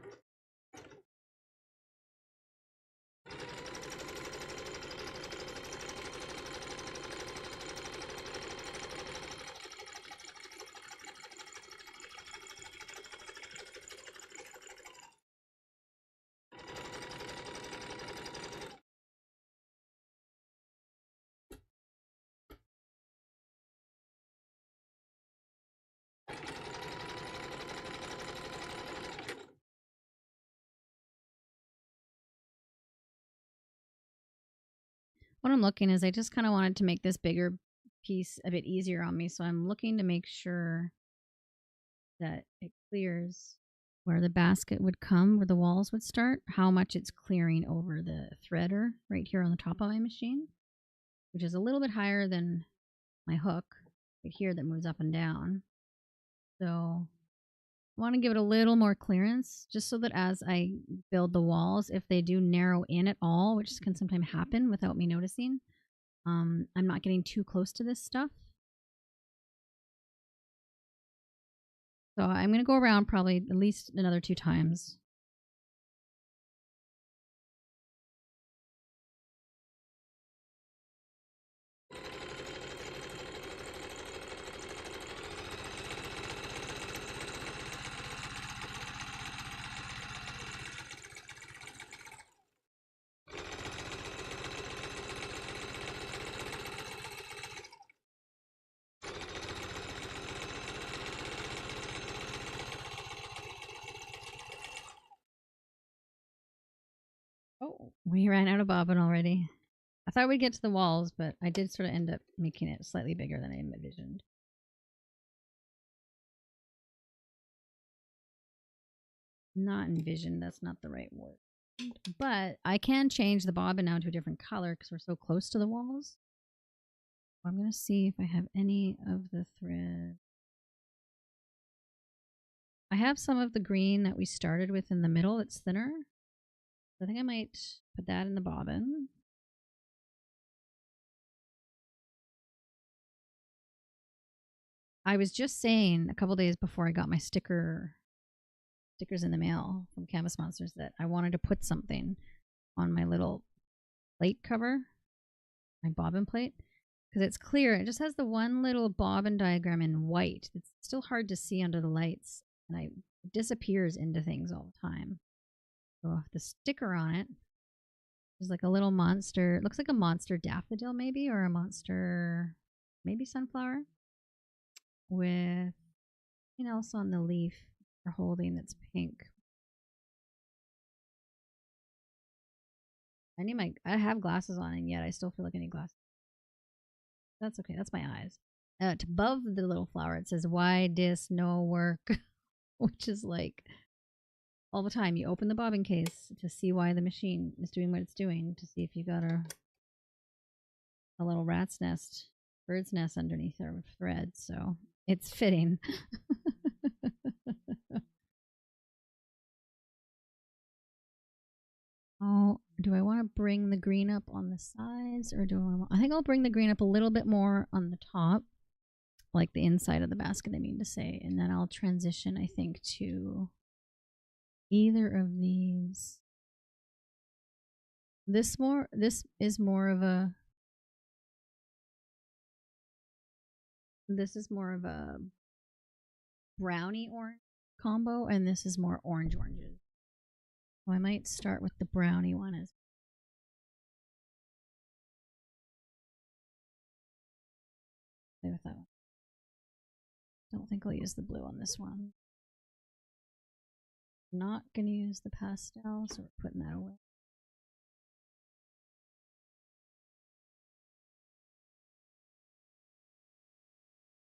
What I'm looking is I just kind of wanted to make this bigger piece a bit easier on me. So I'm looking to make sure that it clears where the basket would come, where the walls would start, how much it's clearing over the threader right here on the top of my machine, which is a little bit higher than my hook right here that moves up and down. So I want to give it a little more clearance just so that as I build the walls, if they do narrow in at all, which can sometimes happen without me noticing, I'm not getting too close to this stuff. So I'm going to go around probably at least another 2 times. Oh, we ran out of bobbin already. I thought we'd get to the walls, but I did sort of end up making it slightly bigger than I envisioned. not envisioned. That's not the right word. But I can change the bobbin now to a different color because we're so close to the walls. I'm going to see if I have any of the thread. I have some of the green that we started with in the middle. It's thinner. I think I might put that in the bobbin. I was just saying a couple days before I got my stickers in the mail from Canvas Monsters that I wanted to put something on my little plate cover, my bobbin plate, because it's clear. It just has the one little bobbin diagram in white. It's still hard to see under the lights, and it disappears into things all the time. So the sticker on it is like a little monster. It looks like a monster daffodil maybe, or a monster maybe sunflower with something else on the leaf they're holding that's pink. I have glasses on, and yet I still feel like I need glasses. That's okay. That's my eyes. Above the little flower, it says, "Why dis no work?" Which is like all the time. You open the bobbin case to see why the machine is doing what it's doing, to see if you got a little rat's nest, bird's nest underneath our thread. So it's fitting. Oh, do I want to bring the green up on the sides, or I think I'll bring the green up a little bit more on the top, like the inside of the basket, I mean to say, and then I'll transition, I think, to either of these. This is more of a brownie orange combo, and this is more oranges. So I might start with the brownie one as play with that one. Don't think I'll use the blue on this one. Not gonna use the pastel, so we're putting that away.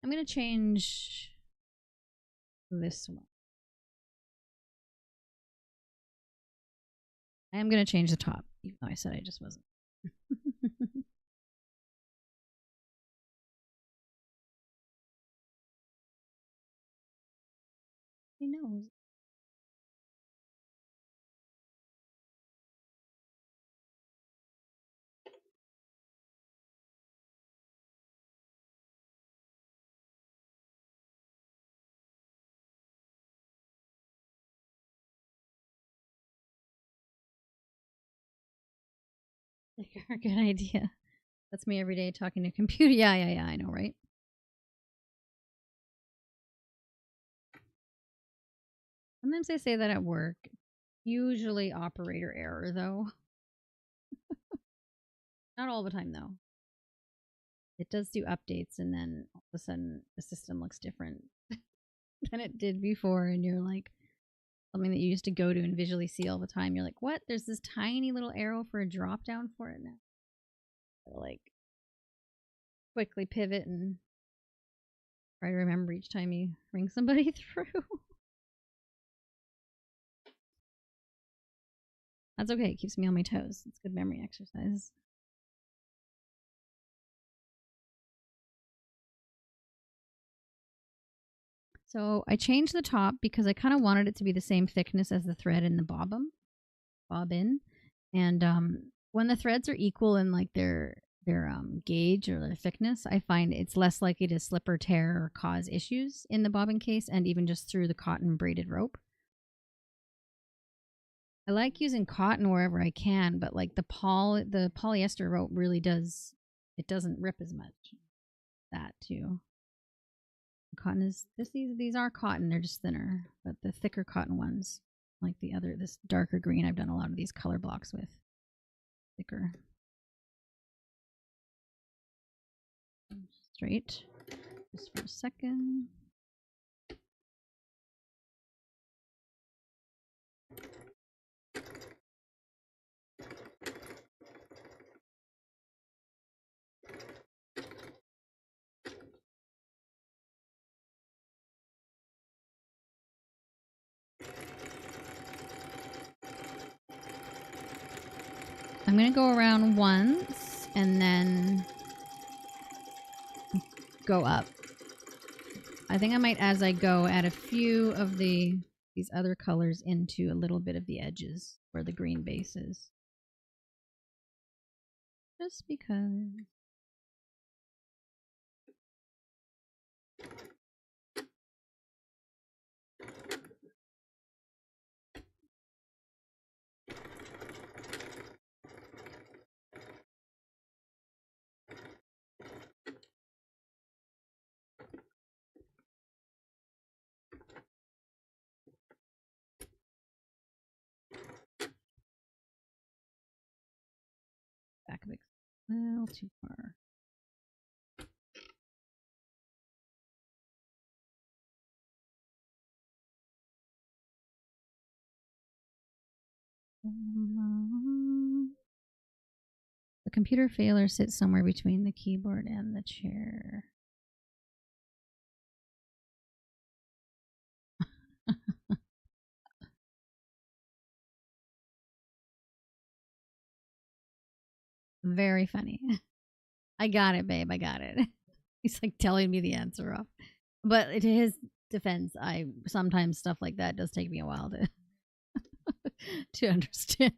I'm gonna change this one. I am gonna change the top, even though I said I just wasn't. He knows. Good idea. That's me every day talking to a computer. Yeah, I know, right? Sometimes I say that at work. Usually operator error, though. Not all the time, though. It does do updates, and then all of a sudden the system looks different than it did before, and you're like, something that you used to go to and visually see all the time. You're like, what? There's this tiny little arrow for a drop down for it now. So like, quickly pivot and try to remember each time you ring somebody through. That's okay. It keeps me on my toes. It's good memory exercise. So I changed the top because I kind of wanted it to be the same thickness as the thread in the bobbin. And when the threads are equal in like their gauge or their thickness, I find it's less likely to slip or tear or cause issues in the bobbin case, and even just through the cotton braided rope. I like using cotton wherever I can, but like the polyester rope really doesn't rip as much. That too. Cotton is these are cotton, they're just thinner, but the thicker cotton ones, like this darker green, I've done a lot of these color blocks with. Thicker. Straight. Just for a second. I'm going to go around once and then go up. I think I might, as I go, add a few of these other colors into a little bit of the edges where the green base is. Just because. Back of it a little too far. The computer failure sits somewhere between the keyboard and the chair. Very funny. I got it, babe. I got it. He's like telling me the answer off. But to his defense, I sometimes stuff like that does take me a while to to understand.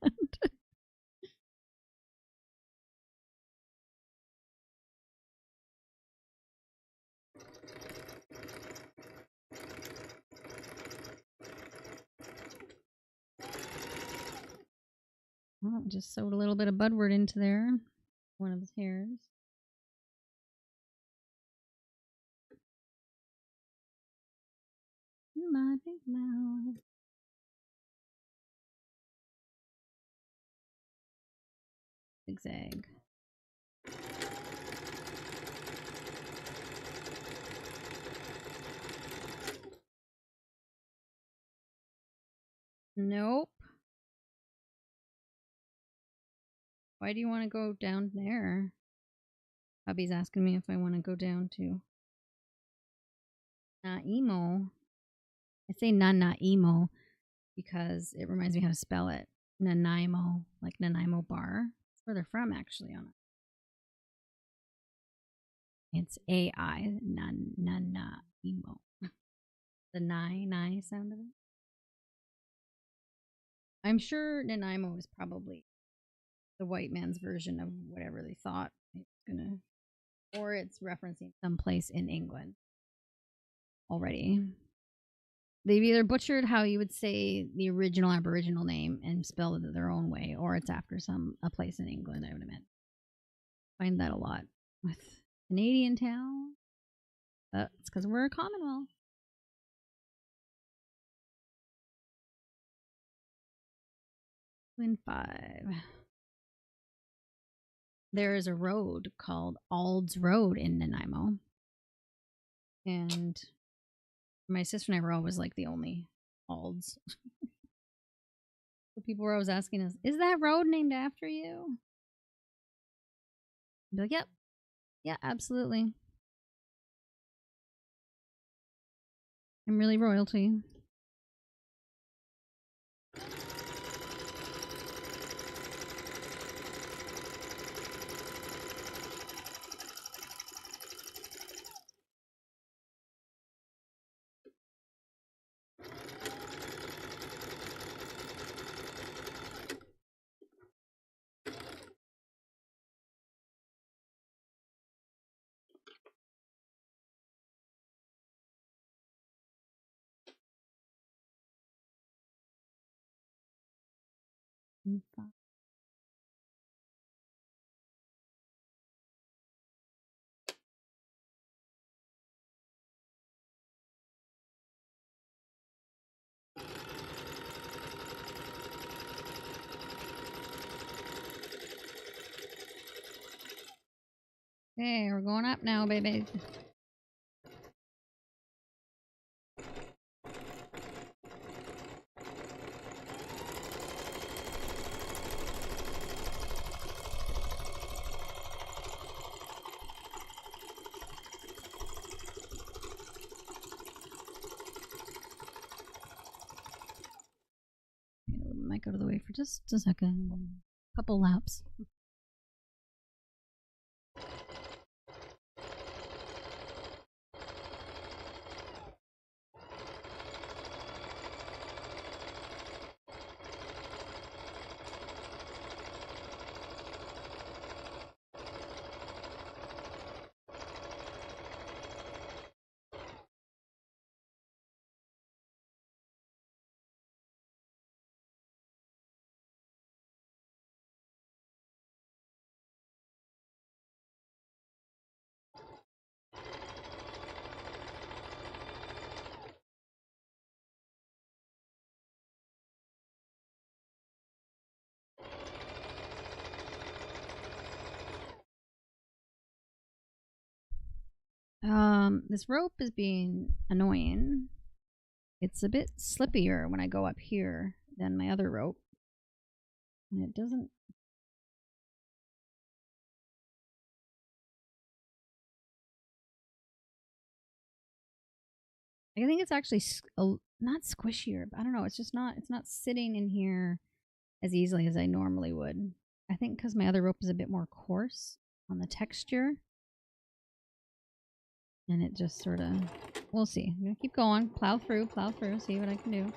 Well, just sewed a little bit of budward into there. One of his hairs. My big mouth. Zigzag. Nope. Why do you want to go down there? Hubby's asking me if I want to go down to Nanaimo. I say Nanaimo because it reminds me how to spell it. Nanaimo, like Nanaimo Bar. That's where they're from, actually, on it. It's AI, Nanaimo. The nine sound of it. I'm sure Nanaimo is probably the white man's version of whatever they thought it's gonna, or it's referencing someplace in England already. They've either butchered how you would say the original Aboriginal name and spelled it their own way, or it's after a place in England, I would admit. Find that a lot with Canadian town. It's because we're a Commonwealth. Twin 5. There is a road called Ald's Road in Nanaimo. And my sister and I were always like the only Alds. So people were always asking us, is that road named after you? I'd be like, yep. Yeah, absolutely. I'm really royalty. Okay, we're going up now, baby. Might go to the way for just a second. Couple laps. This rope is being annoying. It's a bit slippier when I go up here than my other rope. And it doesn't. I think it's actually not squishier, but I don't know. It's just not. It's not sitting in here as easily as I normally would. I think because my other rope is a bit more coarse on the texture. And it just sort of, we'll see. I'm going to keep going. Plow through, see what I can do.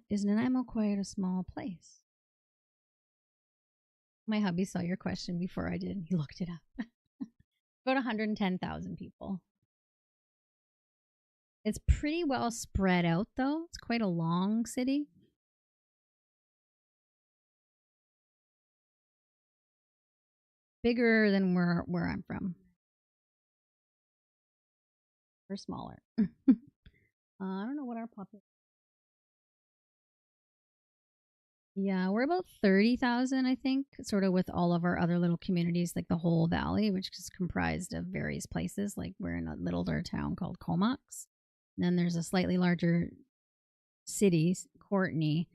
Is Nanaimo quite a small place? My hubby saw your question before I did. He looked it up. About 110,000 people. It's pretty well spread out, though. It's quite a long city. Bigger than where I'm from. Or smaller. I don't know what our population. Yeah, we're about 30,000, I think, sort of with all of our other little communities, like the whole valley, which is comprised of various places. Like we're in a little town called Comox. And then there's a slightly larger city, Courtenay.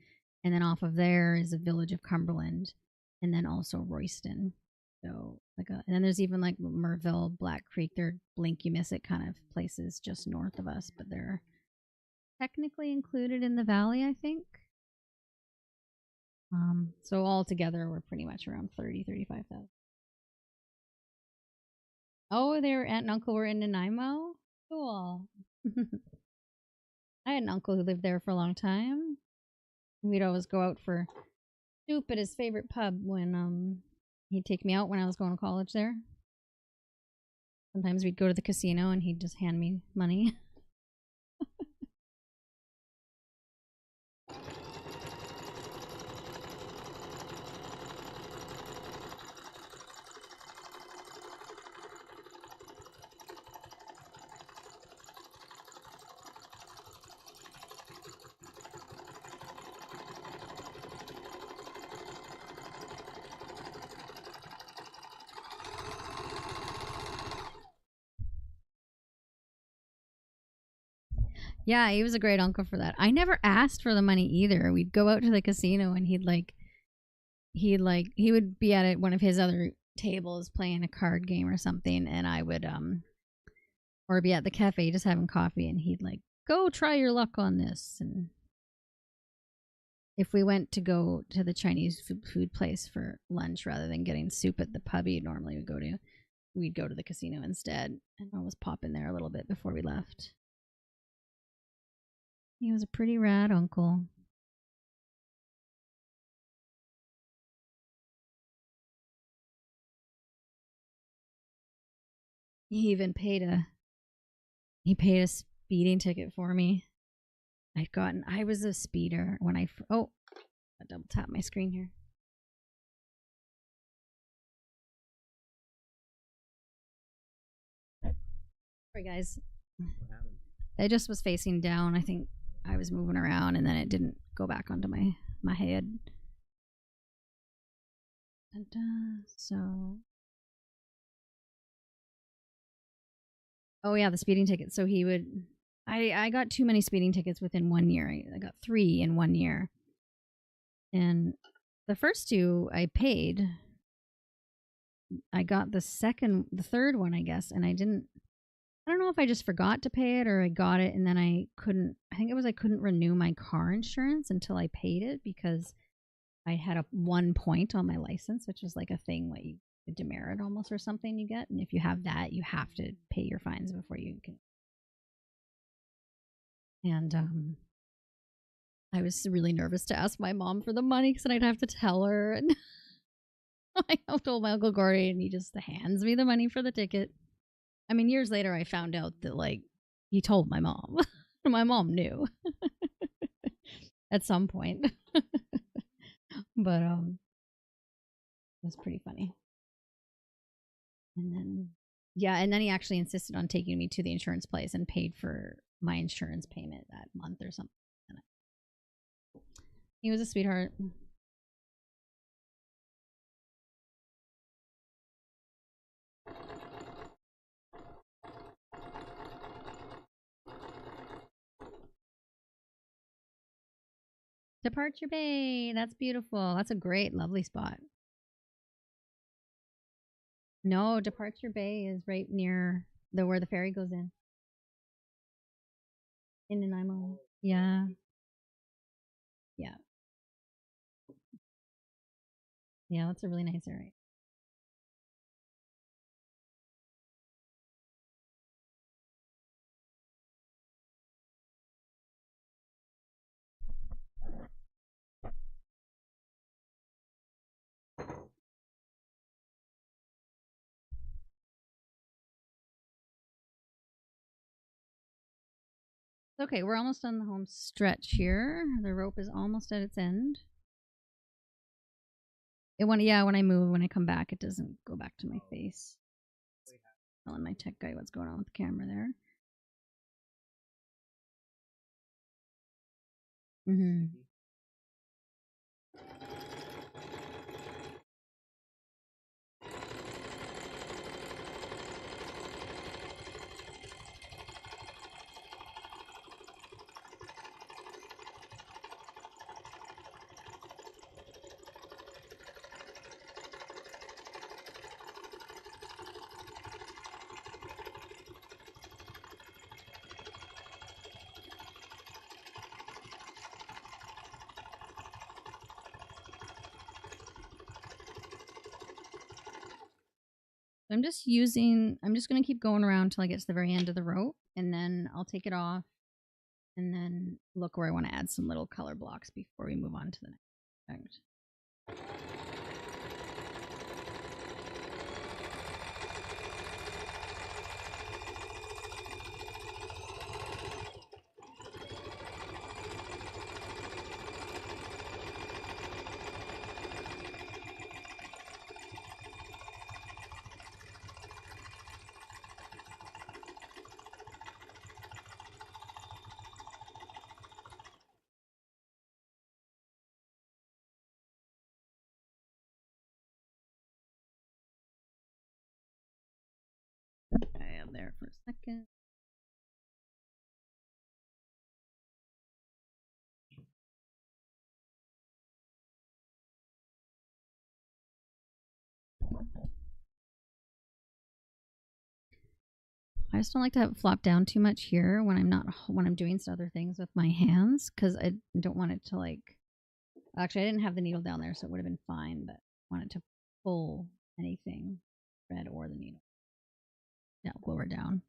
And then off of there is a village of Cumberland. And then also Royston. So, and then there's even like Merville, Black Creek. They're blink, you miss it kind of places just north of us, but they're technically included in the valley, I think. So all together, we're pretty much around 35,000. Oh, their aunt and uncle were in Nanaimo? Cool. I had an uncle who lived there for a long time. We'd always go out for soup at his favorite pub when he'd take me out when I was going to college there. Sometimes we'd go to the casino and he'd just hand me money. Yeah, he was a great uncle for that. I never asked for the money either. We'd go out to the casino and he would be at one of his other tables playing a card game or something, and I would or be at the cafe just having coffee, and he'd like, go try your luck on this. And if we went to go to the Chinese food place for lunch rather than getting soup at the pub he normally would go to, we'd go to the casino instead and always pop in there a little bit before we left. He was a pretty rad uncle. He even paid a speeding ticket for me. I was a speeder when I double tap my screen here. Sorry, guys. What happened? It just was facing down. I think I was moving around, and then it didn't go back onto my head. So, oh yeah, the speeding ticket. So he would. I got too many speeding tickets within 1 year. I got 3 in 1 year, and the first 2 I paid. I got the third one, I guess, and I didn't. I don't know if I just forgot to pay it or I got it and then I couldn't. I think it was I couldn't renew my car insurance until I paid it because I had a 1 point on my license, which is like a thing, like a demerit almost or something you get, and if you have that, you have to pay your fines before you can. And I was really nervous to ask my mom for the money because then I'd have to tell her, and I told my Uncle Gordy, and he just hands me the money for the ticket. I mean, years later, I found out that like he told my mom. My mom knew at some point, but it was pretty funny. And then and then he actually insisted on taking me to the insurance place and paid for my insurance payment that month or something. He was a sweetheart. Departure Bay. That's beautiful. That's a great, lovely spot. No, Departure Bay is right near where the ferry goes in. In Nanaimo. Yeah. Yeah. Yeah, that's a really nice area. Okay, we're almost on the home stretch here. The rope is almost at its end. When I come back, it doesn't go back to my face. Telling my tech guy what's going on with the camera there. Mm-hmm. I'm just going to keep going around until I get to the very end of the rope, and then I'll take it off and then look where I want to add some little color blocks before we move on to the next. I am there for a second. I just don't like to have it flop down too much here when I'm doing other things with my hands because I don't want it to like. Actually, I didn't have the needle down there, so it would have been fine. But I wanted to pull anything, thread or the needle. Yeah, lower down.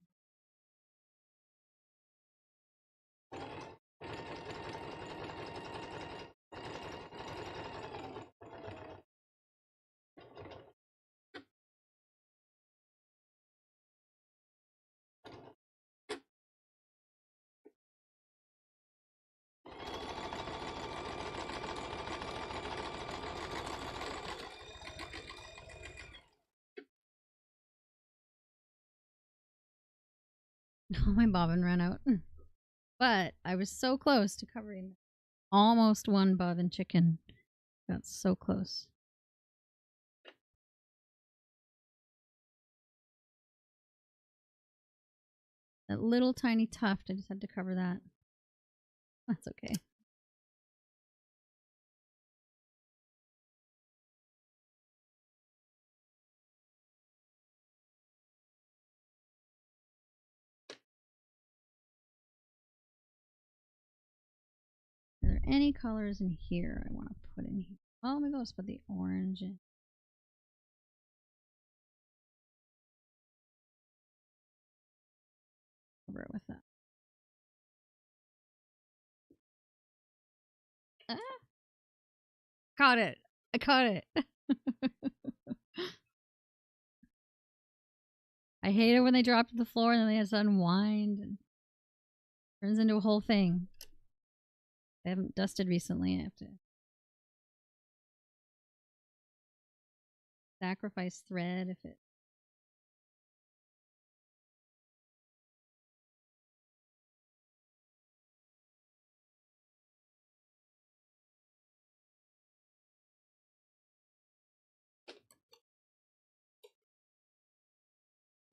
Oh, my bobbin ran out. But I was so close to covering almost one bobbin chicken. Got so close. That little tiny tuft, I just had to cover that. That's okay. Are there any colors in here I want to put in here? Oh, maybe I'll just put the orange in. Cover it with that. Ah, caught it. I caught it. I hate it when they drop to the floor and then they have to unwind and turns into a whole thing. I haven't dusted recently. I have to sacrifice thread if it.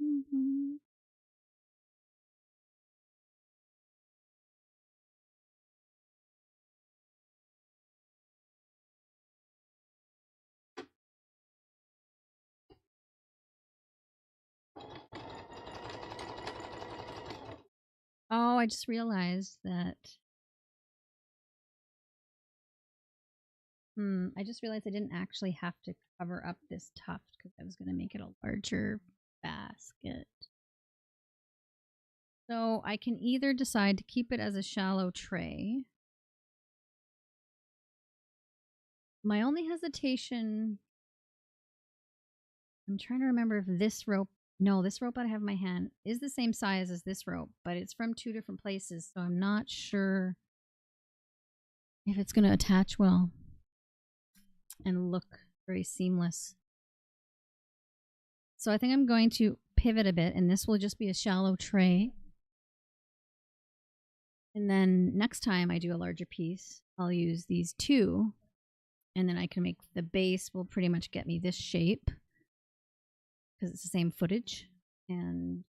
Mm-hmm. Oh, I just realized that. I just realized I didn't actually have to cover up this tuft because I was going to make it a larger basket. So I can either decide to keep it as a shallow tray. My only hesitation, I'm trying to remember if this rope, no, this rope I have in my hand is the same size as this rope, but it's from two different places. So I'm not sure if it's going to attach well and look very seamless. So I think I'm going to pivot a bit, and this will just be a shallow tray. And then next time I do a larger piece, I'll use these two, and then I can make the base will pretty much get me this shape because it's the same footage, and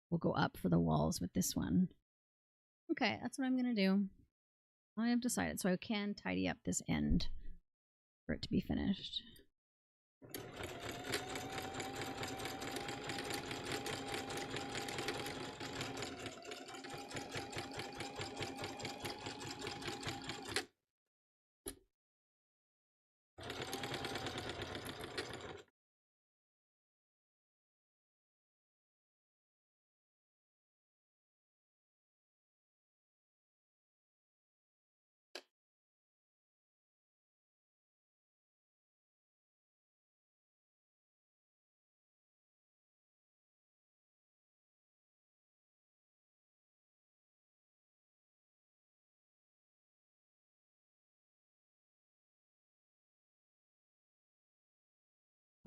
we'll go up for the walls with this one. Okay, that's what I'm going to do. I have decided, so I can tidy up this end for it to be finished.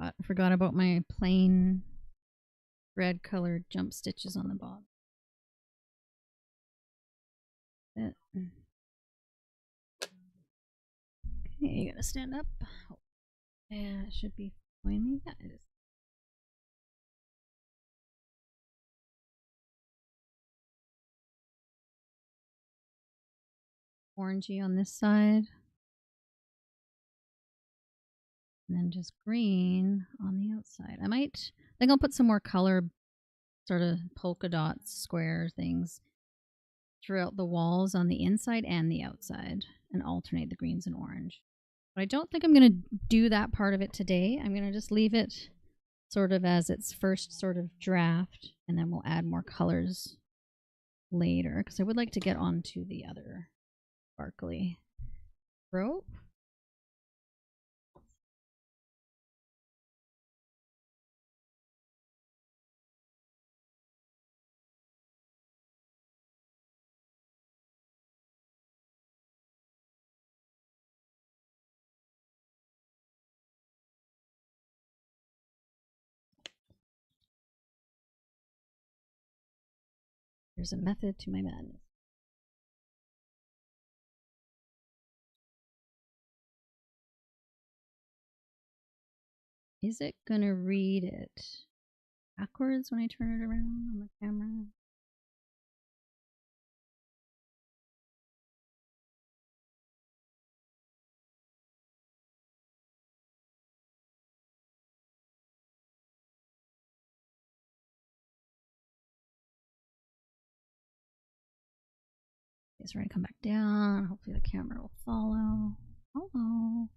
I forgot about my plain red colored jump stitches on the bottom. Okay, you gotta stand up. Yeah, it should be following me. Yeah, it is. Orangey on this side. And then just green on the outside. I think I'll put some more color, sort of polka dots, square things throughout the walls on the inside and the outside and alternate the greens and orange. But I don't think I'm going to do that part of it today. I'm going to just leave it sort of as its first sort of draft, and then we'll add more colors later because I would like to get onto the other sparkly rope. There's a method to my madness. Is it gonna read it backwards when I turn it around on the camera? Okay, so we're gonna come back down. Hopefully the camera will follow. Hello.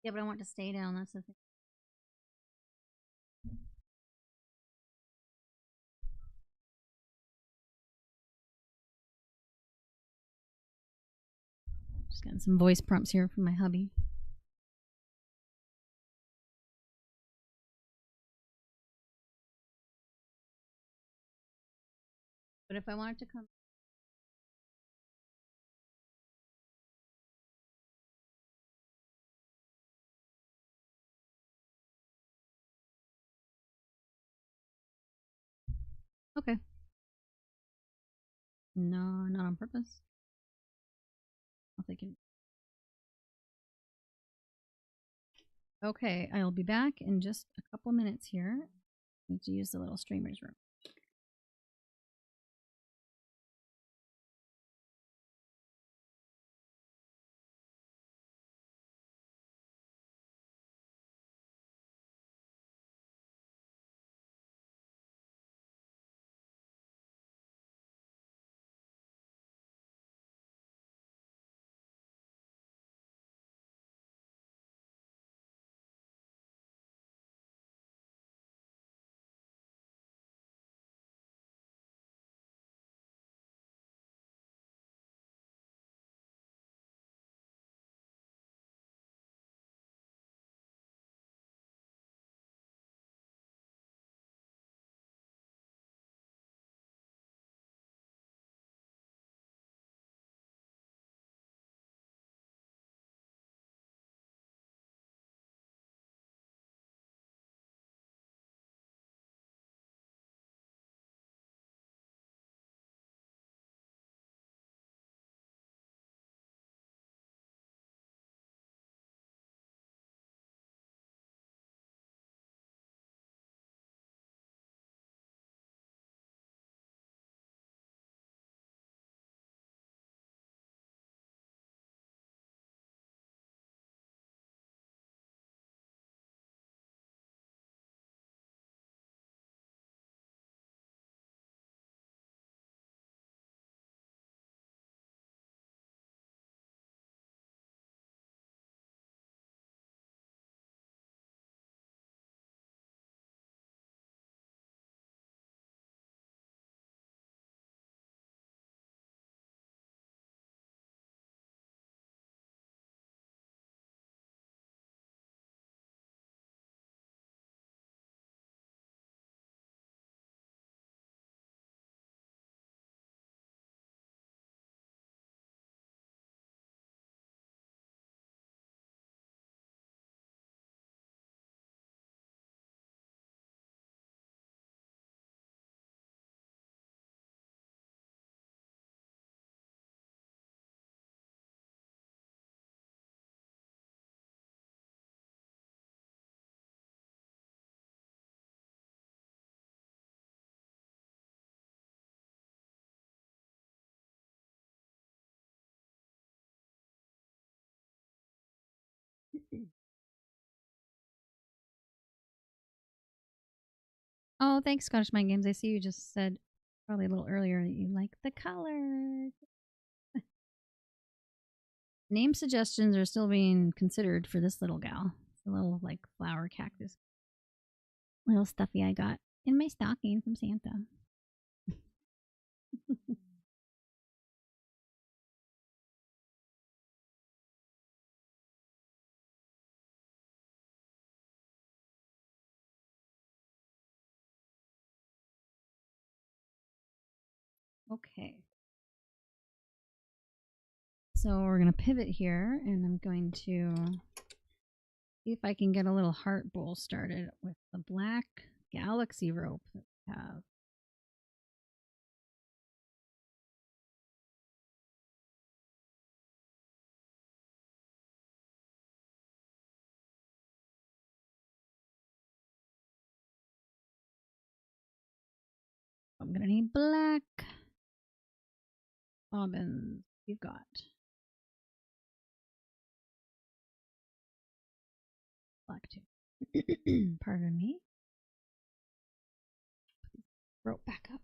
Yeah, but I want to stay down. That's the thing. Just getting some voice prompts here from my hubby. But if I wanted to come. Okay. No, not on purpose. I'll take it. Okay, I'll be back in just a couple minutes here. I need to use the little streamer's room. Oh, thanks, Scottish Mind Games. I see you just said probably a little earlier that you like the color. Name suggestions are still being considered for this little gal. It's a little like flower cactus. Little stuffy I got in my stocking from Santa. Okay. So we're going to pivot here, and I'm going to see if I can get a little heart bowl started with the black galaxy rope that we have. I'm going to need black bobbins. You've got black too. Pardon me. Rope back up.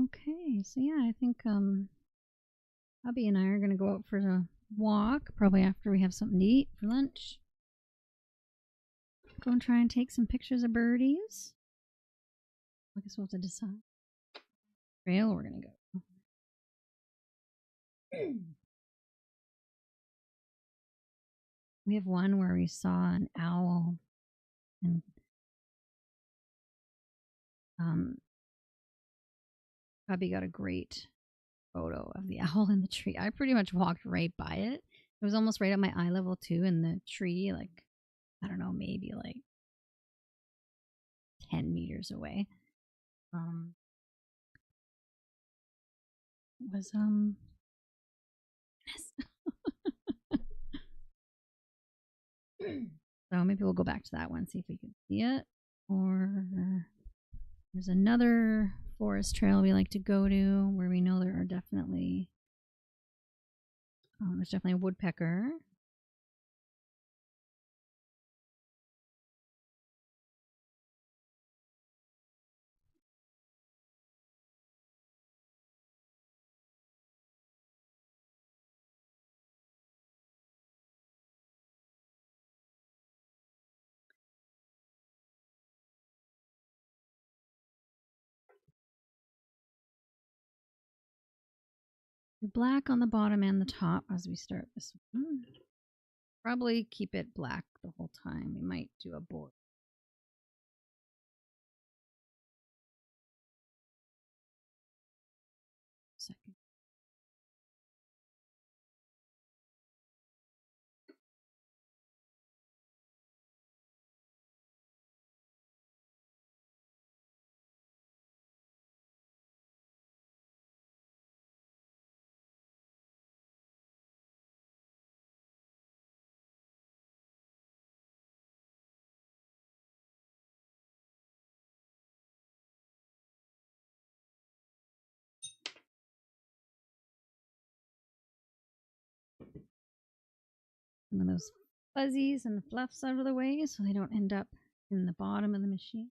Okay, so yeah, I think hubby and I are gonna go out for a walk, probably after we have something to eat for lunch. Go and try and take some pictures of birdies. I guess we'll have to decide. Trail we're gonna go. We have one where we saw an owl, and hubby got a great photo of the owl in the tree. I pretty much walked right by it. It was almost right at my eye level too, in the tree, like I don't know, maybe like 10 meters away. Was so maybe we'll go back to that one, see if we can see it. Or there's another forest trail we like to go to where we know there are definitely there's definitely a woodpecker. Black on the bottom and the top as we start this one. Probably keep it black the whole time. We might do a board. Second. Some of those fuzzies and the fluffs out of the way so they don't end up in the bottom of the machine.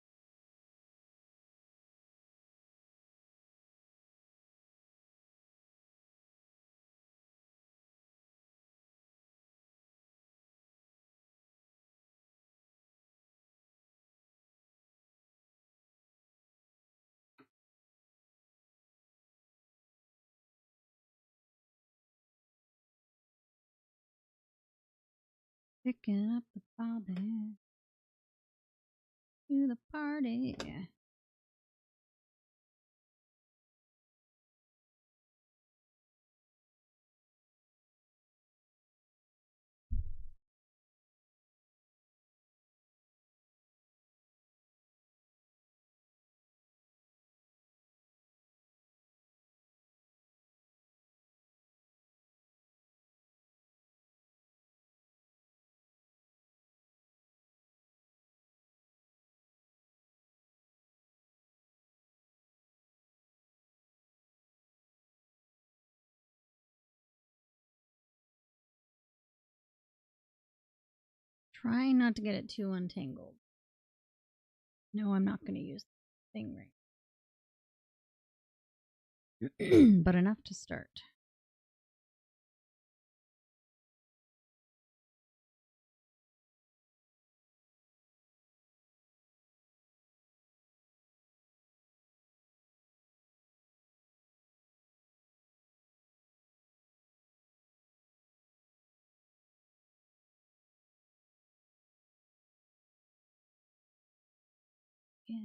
Picking up the bobbin to the party. Try not to get it too untangled. No, I'm not going to use the thing right. But enough to start. Yeah.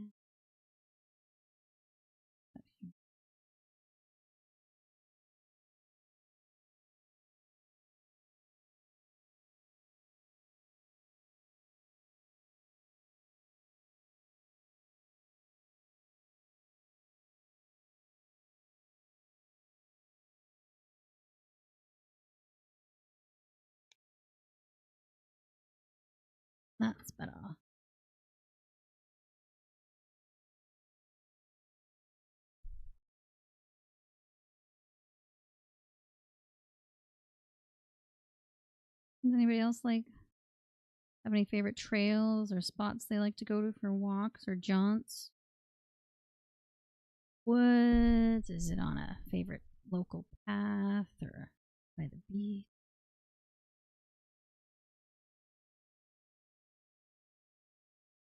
That's better. Does anybody else have any favorite trails or spots they like to go to for walks or jaunts? Woods? Is it on a favorite local path or by the beach?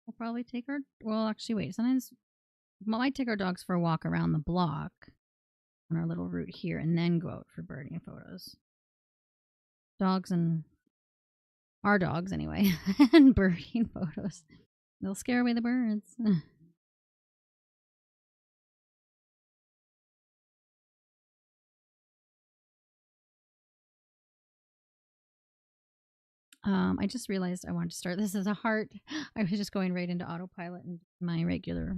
We'll probably take our. Well, actually, wait. Sometimes we might take our dogs for a walk around the block on our little route here, and then go out for birding photos. Dogs and our dogs, anyway, and birding photos. They'll scare away the birds. I just realized I wanted to start this as a heart. I was just going right into autopilot and my regular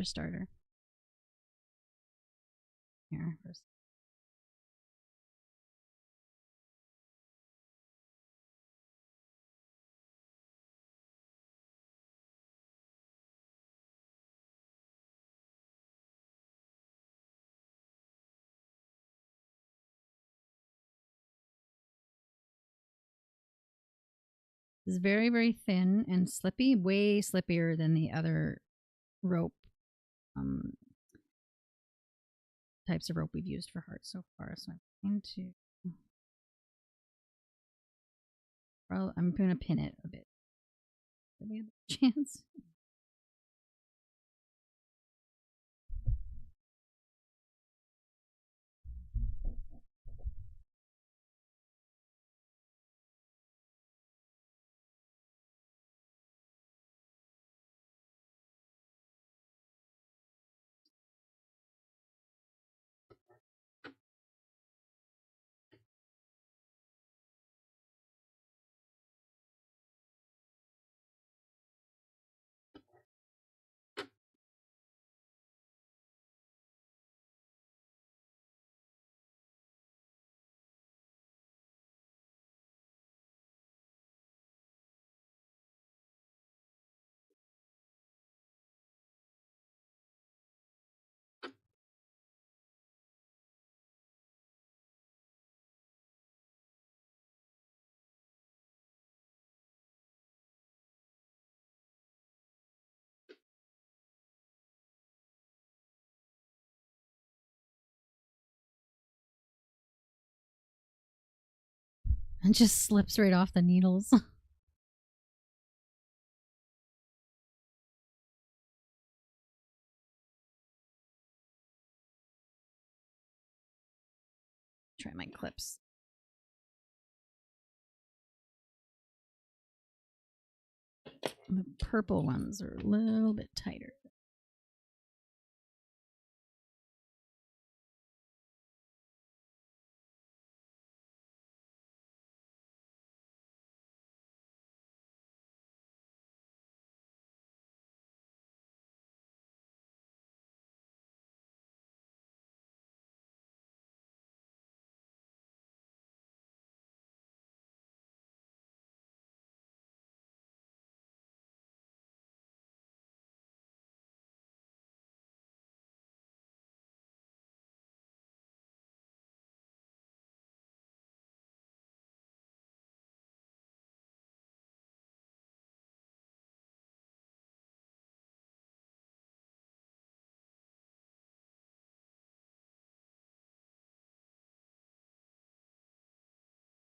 starter. Here, first. It's very, very thin and slippy, way slippier than the other rope um, types of rope we've used for hearts so far. So I'm going to pin it a bit. Do we have a chance? It just slips right off the needles. Try my clips. The purple ones are a little bit tighter.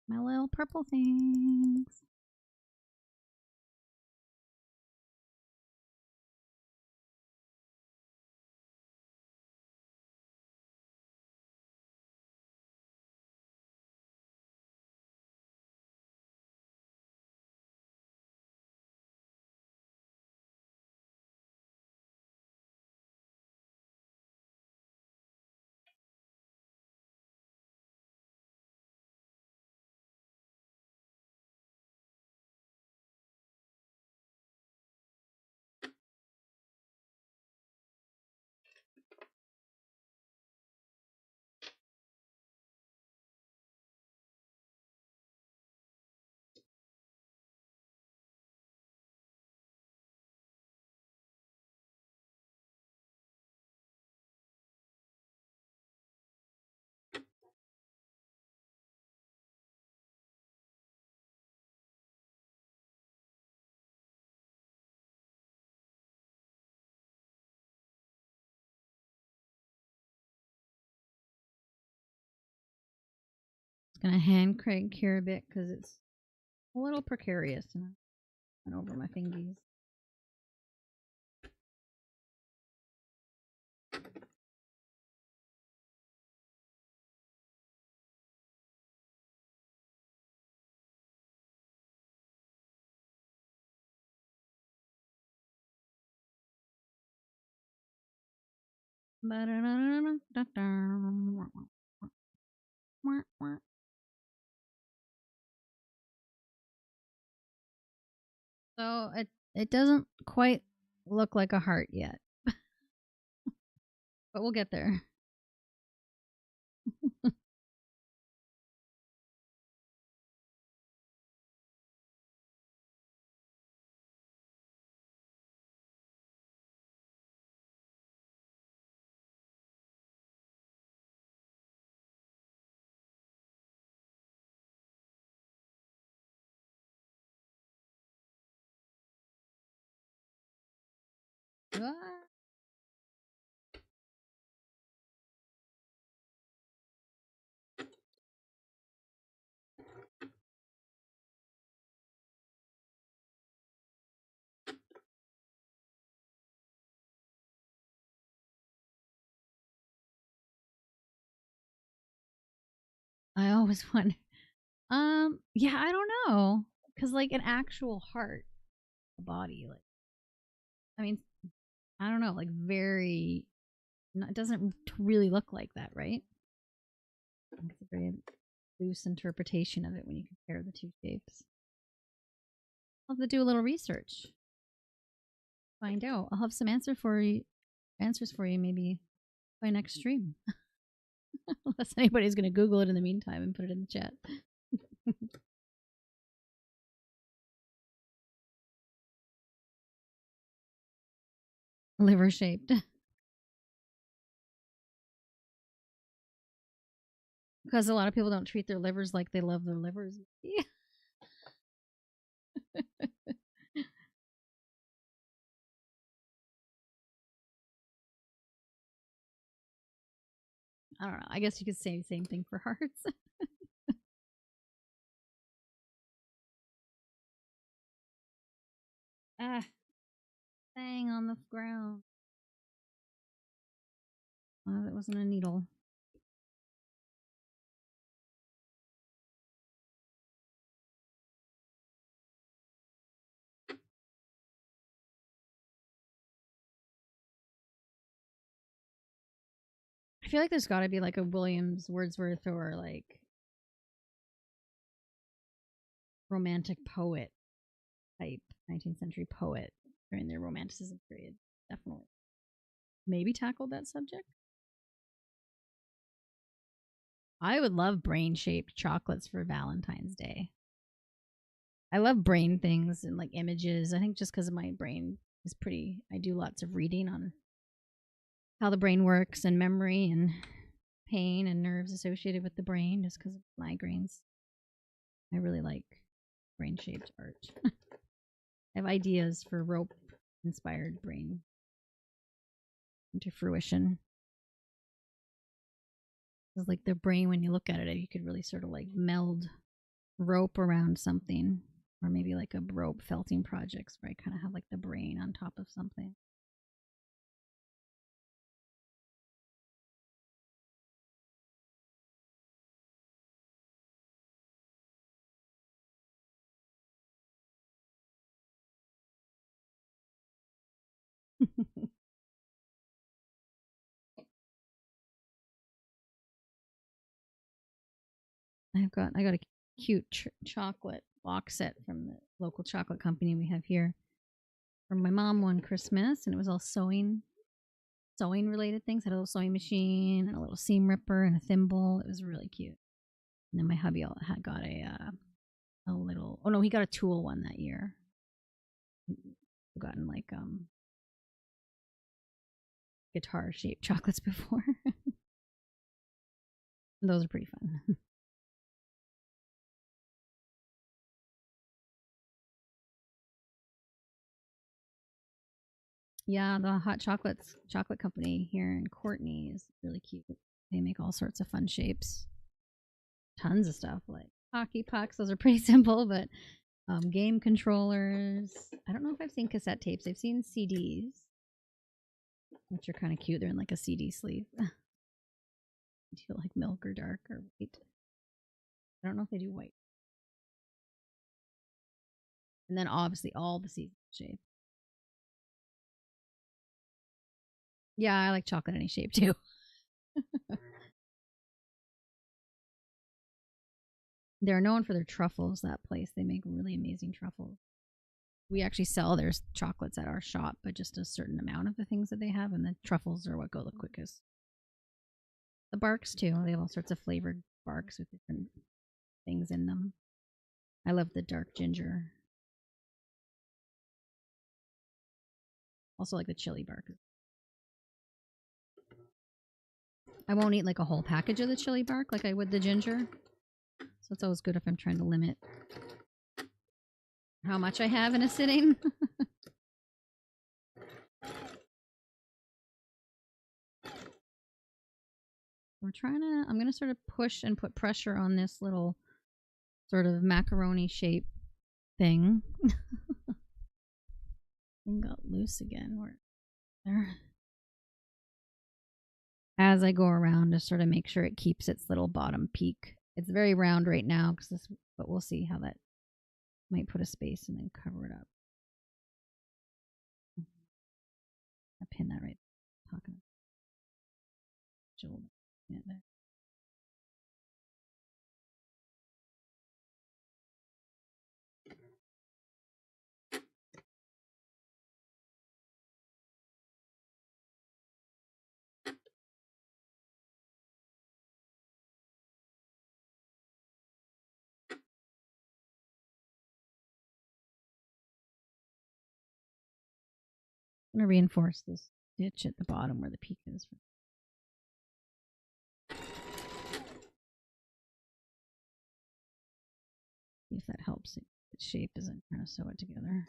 My little purple things. Gonna hand crank here a bit because it's a little precarious and over my fingies. So it doesn't quite look like a heart yet, but we'll get there. Ah. I always wonder. Yeah, I don't know, cause like an actual heart, a body, like I mean, I don't know, like very. It doesn't really look like that, right? It's a very loose interpretation of it when you compare the two shapes. I'll have to do a little research, find out. I'll have some answers for you maybe by next stream. Unless anybody's going to Google it in the meantime and put it in the chat. Liver shaped. Because a lot of people don't treat their livers like they love their livers. Yeah. I don't know. I guess you could say the same thing for hearts. Ah, bang on the ground. Oh, that wasn't a needle. I feel like there's got to be like a Williams Wordsworth or like romantic poet type 19th century poet during their romanticism period. Definitely. Maybe tackled that subject. I would love brain shaped chocolates for Valentine's Day. I love brain things and like images. I think just because my brain is pretty, I do lots of reading on how the brain works and memory and pain and nerves associated with the brain just because of migraines. I really like brain shaped art. I have ideas for rope inspired brain into fruition. It's like the brain, when you look at it, you could really sort of like meld rope around something, or maybe like a rope felting projects where I kind of have like the brain on top of something. I got a cute chocolate box set from the local chocolate company we have here from my mom one Christmas, and it was all sewing related things. Had a little sewing machine and a little seam ripper and a thimble. It was really cute. And then my hubby had got a little. Oh no, he got a tool one that year. I've gotten like guitar shaped chocolates before. Those are pretty fun. Yeah, the hot chocolates chocolate company here in Courtney is really cute. They make all sorts of fun shapes. tons of stuff like hockey pucks. Those are pretty simple, but game controllers. I don't know if I've seen cassette tapes. I've seen CDs, which are kind of cute. They're in like a CD sleeve. Do you like milk or dark or white? I don't know if they do white. And then obviously all the seasonal shape. Yeah, I like chocolate any shape too. They're known for their truffles, that place. They make really amazing truffles. We actually sell their chocolates at our shop, but just a certain amount of the things that they have, and the truffles are what go the quickest. The barks too. They have all sorts of flavored barks with different things in them. I love the dark ginger. Also like the chili bark. I won't eat like a whole package of the chili bark like I would the ginger. So it's always good if I'm trying to limit how much I have in a sitting. I'm going to sort of push and put pressure on this little sort of macaroni shape thing. Thing got loose again. Where there. As I go around to sort of make sure it keeps its little bottom peak. It's very round right now, but we'll see how that might put a space and then cover it up. I pin that right. Talking. Yeah, there. I'm going to reinforce this stitch at the bottom where the peak is. See if that helps. The shape isn't trying to sew it together.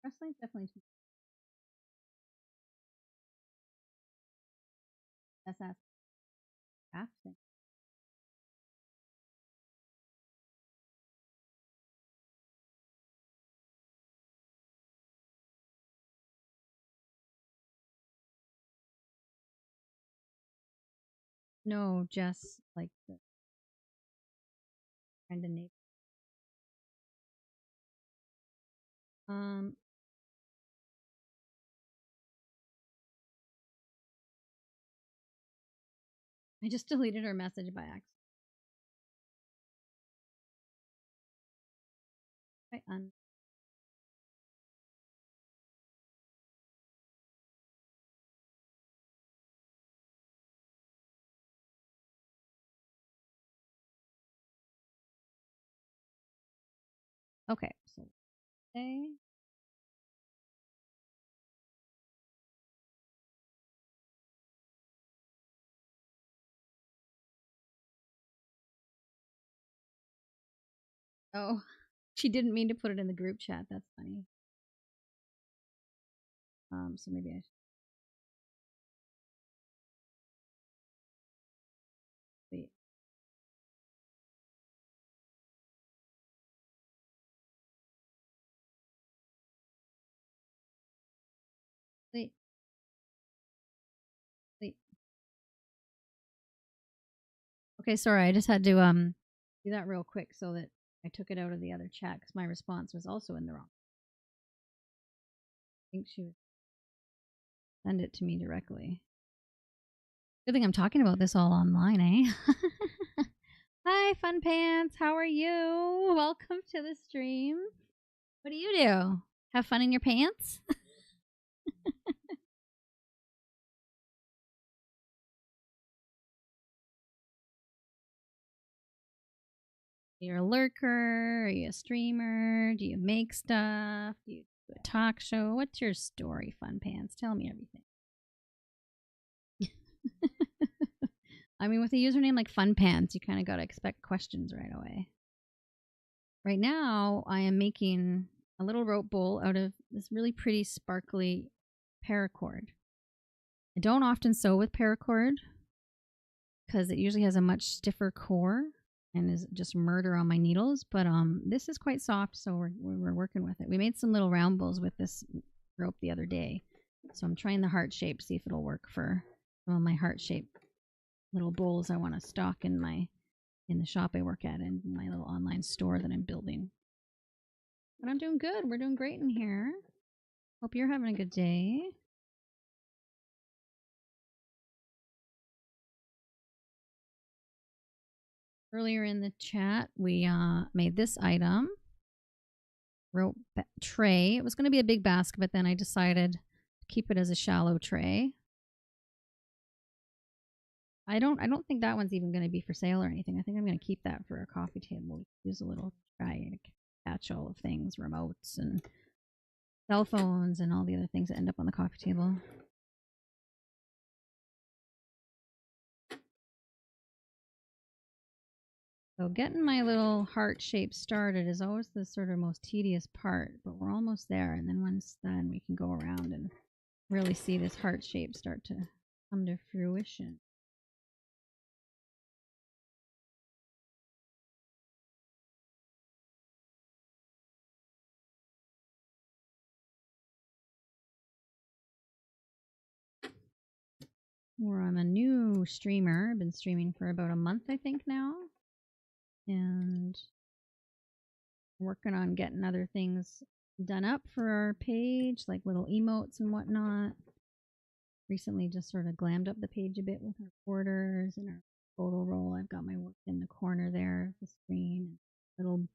Wrestling's definitely too. That's half thing. No, Jess, like the kind of nape. Um, I just deleted her message by accident. Okay, so A. Oh, she didn't mean to put it in the group chat. That's funny. So maybe I should. Wait. Wait. Wait. Okay, sorry. I just had to do that real quick so that I took it out of the other chat because my response was also in the wrong. I think she would send it to me directly. Good thing I'm talking about this all online, eh? Hi, Fun Pants. How are you? Welcome to the stream. What do you do? Have fun in your pants? You're a lurker? Are you a streamer? Do you make stuff? Do you do a talk show? What's your story, Fun Pants? Tell me everything. I mean, with a username like Fun Pants, you kind of got to expect questions right away. Right now, I am making a little rope bowl out of this really pretty sparkly paracord. I don't often sew with paracord because it usually has a much stiffer core and is just murder on my needles. But this is quite soft, so we're working with it. We made some little round bowls with this rope the other day, so I'm trying the heart shape, see if it'll work for some of my heart shape little bowls I want to stock in the shop I work at and my little online store that I'm building. But I'm doing good. We're doing great in here. Hope you're having a good day. Earlier in the chat, we made this item, rope tray. It was going to be a big basket, but then I decided to keep it as a shallow tray. I don't think that one's even going to be for sale or anything. I think I'm going to keep that for a coffee table. Use a little tray to catch all of things, remotes and cell phones and all the other things that end up on the coffee table. So getting my little heart shape started is always the sort of most tedious part, but we're almost there. And then once then we can go around and really see this heart shape start to come to fruition. We're on a new streamer. I've been streaming for about a month, I think, now. And working on getting other things done up for our page, like little emotes and whatnot. Recently just sort of glammed up the page a bit with our borders and our photo roll. I've got my work in the corner there of the screen. Little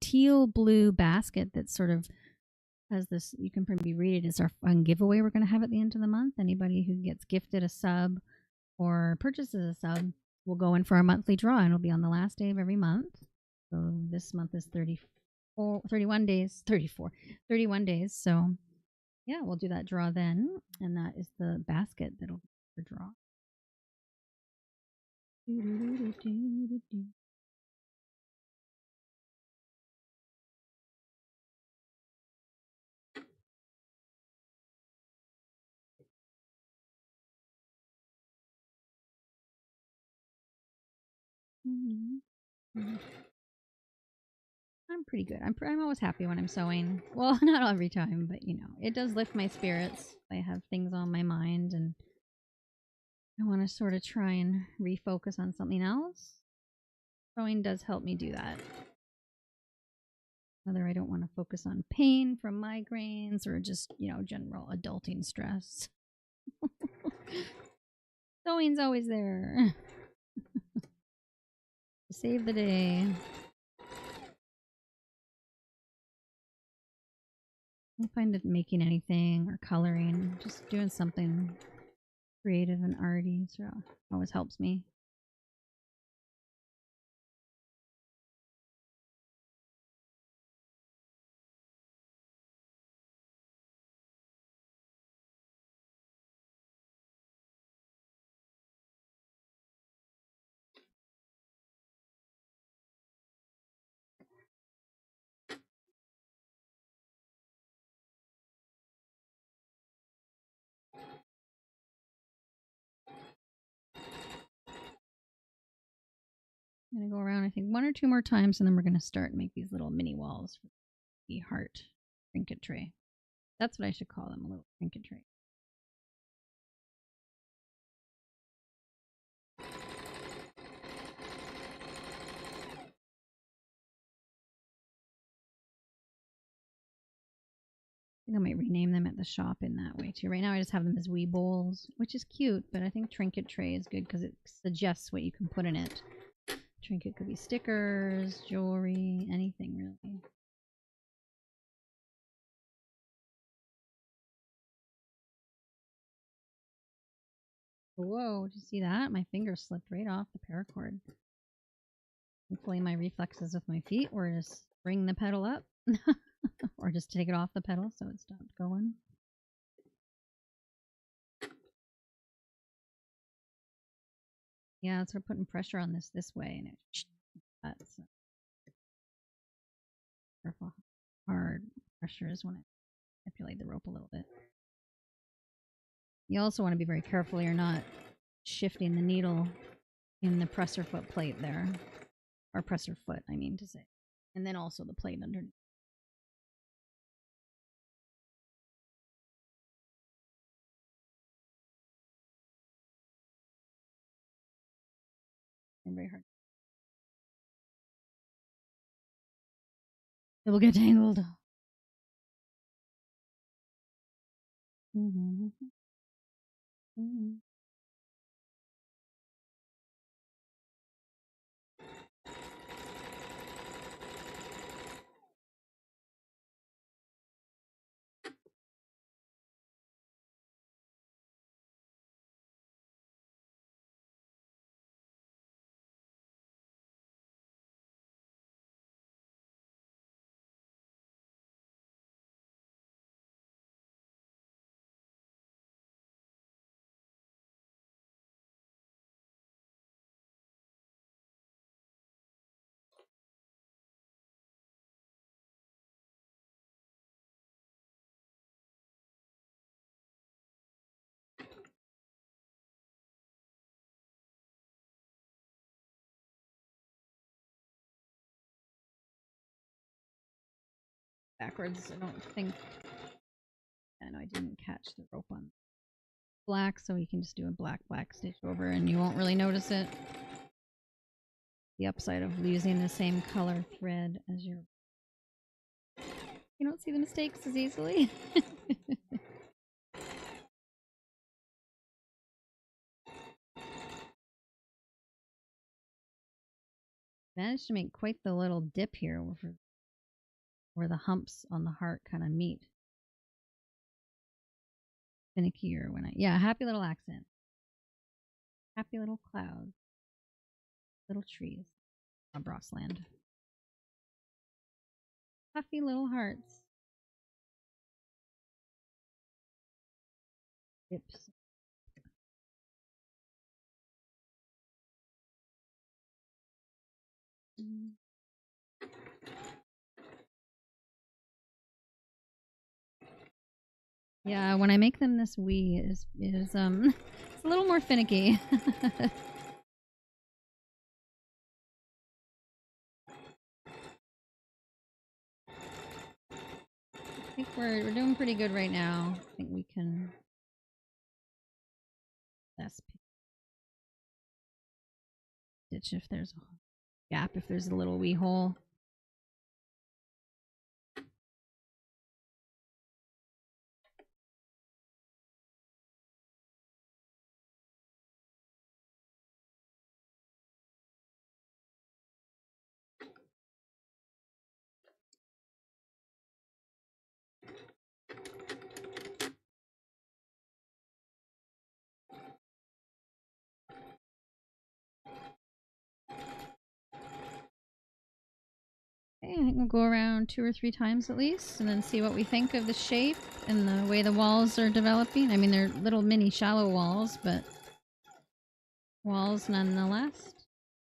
teal blue basket that sort of has this, you can probably read it, is our fun giveaway we're going to have at the end of the month. Anybody who gets gifted a sub or purchases a sub will go in for our monthly draw, and it'll be on the last day of every month. So this month is 31 days. So yeah, we'll do that draw then, and that is the basket that'll be for draw. I'm pretty good. I'm always happy when I'm sewing. Well, not every time, but you know, it does lift my spirits. I have things on my mind and I want to sort of try and refocus on something else. Sewing does help me do that. Whether I don't want to focus on pain from migraines or just, you know, general adulting stress. Sewing's always there. To save the day. I find it making anything or coloring, just doing something creative and arty, so always helps me. I'm going to go around, I think, 1 or 2 more times, and then we're going to start and make these little mini walls for the heart trinket tray. That's what I should call them, a little trinket tray. I think I might rename them at the shop in that way too. Right now I just have them as wee bowls, which is cute, but I think trinket tray is good because it suggests what you can put in it. Trinket could be stickers, jewelry, anything really. Whoa, did you see that? My finger slipped right off the paracord. Hopefully my reflexes with my feet were just bring the pedal up or just take it off the pedal so it stopped going. Yeah, it's sort of putting pressure on this way, and it cuts. Careful how hard pressure is when I manipulate the rope a little bit. You also want to be very careful you're not shifting the needle in the presser foot plate there. Or presser foot, I mean to say. And then also the plate underneath. And very hard. It will get tangled. Mm-hmm. Mm-hmm. Backwards, I don't think. I know I didn't catch the rope on black, so you can just do a black stitch over and you won't really notice it. The upside of using the same color thread as your... You don't see the mistakes as easily. Managed to make quite the little dip here where the humps on the heart kind of meet. Finickier when yeah, happy little accent. Happy little clouds. Little trees on Brossland. Puffy little hearts. Dips. Yeah, when I make them this wee is it's a little more finicky. I think we're doing pretty good right now. I think we can stitch if there's a gap, if there's a little wee hole. Okay, I think we'll go around 2 or 3 times at least and then see what we think of the shape and the way the walls are developing. I mean, they're little mini shallow walls, but walls nonetheless.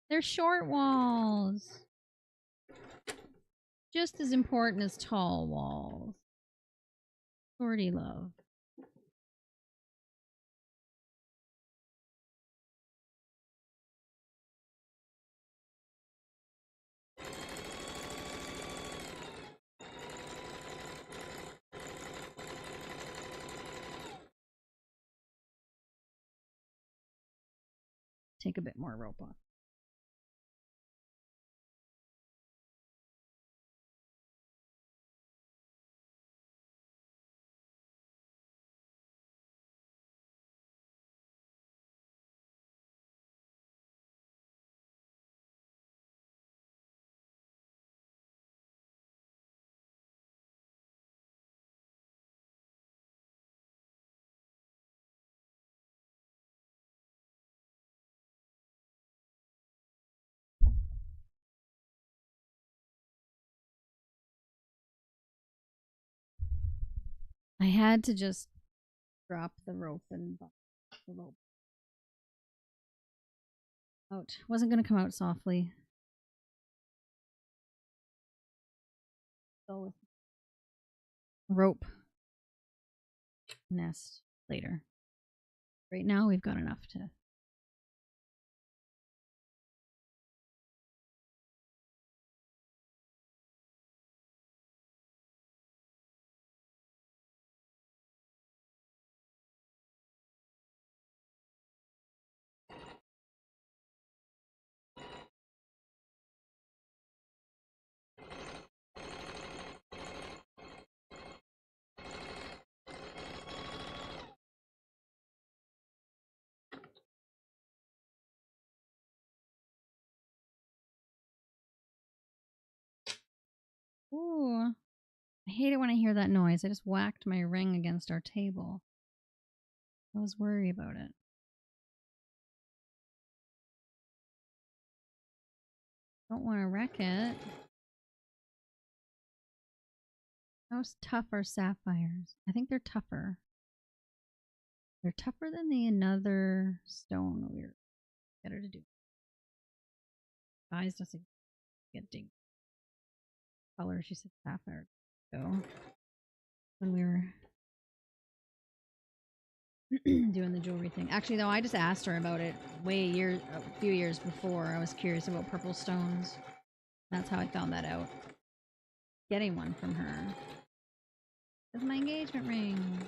They're short walls. Just as important as tall walls. Shorty love. Take a bit more rope off. I had to just drop the rope and bump the rope. Out. Wasn't gonna come out softly. Go with rope nest later. Right now we've got enough to. Ooh. I hate it when I hear that noise. I just whacked my ring against our table. I was worried about it. Don't want to wreck it. How tough are sapphires? I think they're tougher. They're tougher than the another stone we were better to do. Eyes doesn't get ding. Color, she said sapphire. So when we were doing the jewelry thing. Actually, though, I just asked her about it a few years before. I was curious about purple stones. That's how I found that out. Getting one from her. That's my engagement ring.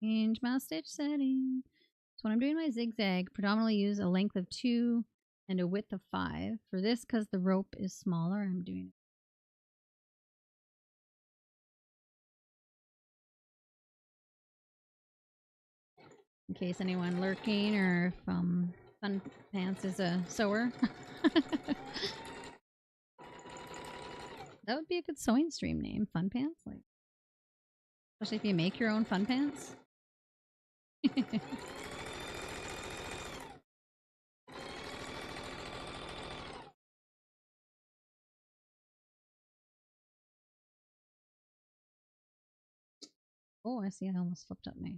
Change mouse stitch setting. So when I'm doing my zigzag, predominantly use a length of 2 and a width of 5. For this, because the rope is smaller, I'm doing in case anyone lurking or if Fun Pants is a sewer. That would be a good sewing stream name, Fun Pants. Like, especially if you make your own Fun Pants. Oh, I see. I almost flipped up my.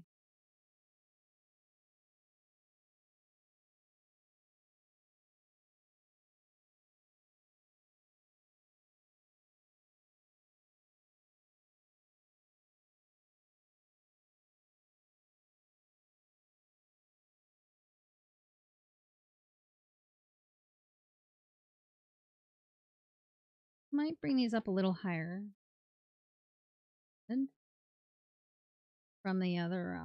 Might bring these up a little higher from the other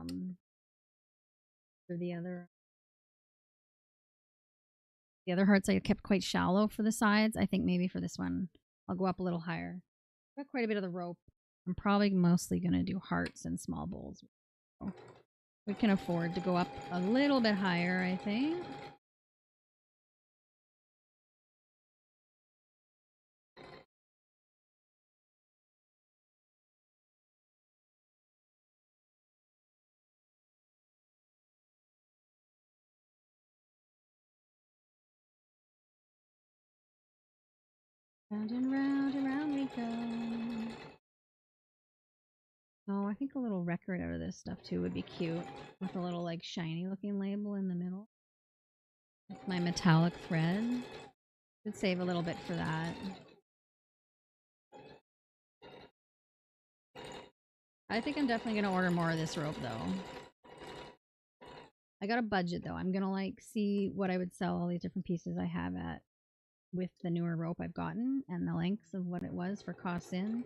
for the other hearts I kept quite shallow for the sides. I think maybe for this one I'll go up a little higher. Got quite a bit of the rope. I'm probably mostly going to do hearts and small bowls. So we can afford to go up a little bit higher, I think. Round and round we go. Oh, I think a little record out of this stuff too would be cute. With a little like shiny looking label in the middle. With my metallic thread. Could save a little bit for that. I think I'm definitely gonna order more of this rope though. I got a budget though. I'm gonna like see what I would sell all these different pieces I have at with the newer rope I've gotten and the lengths of what it was for costs in,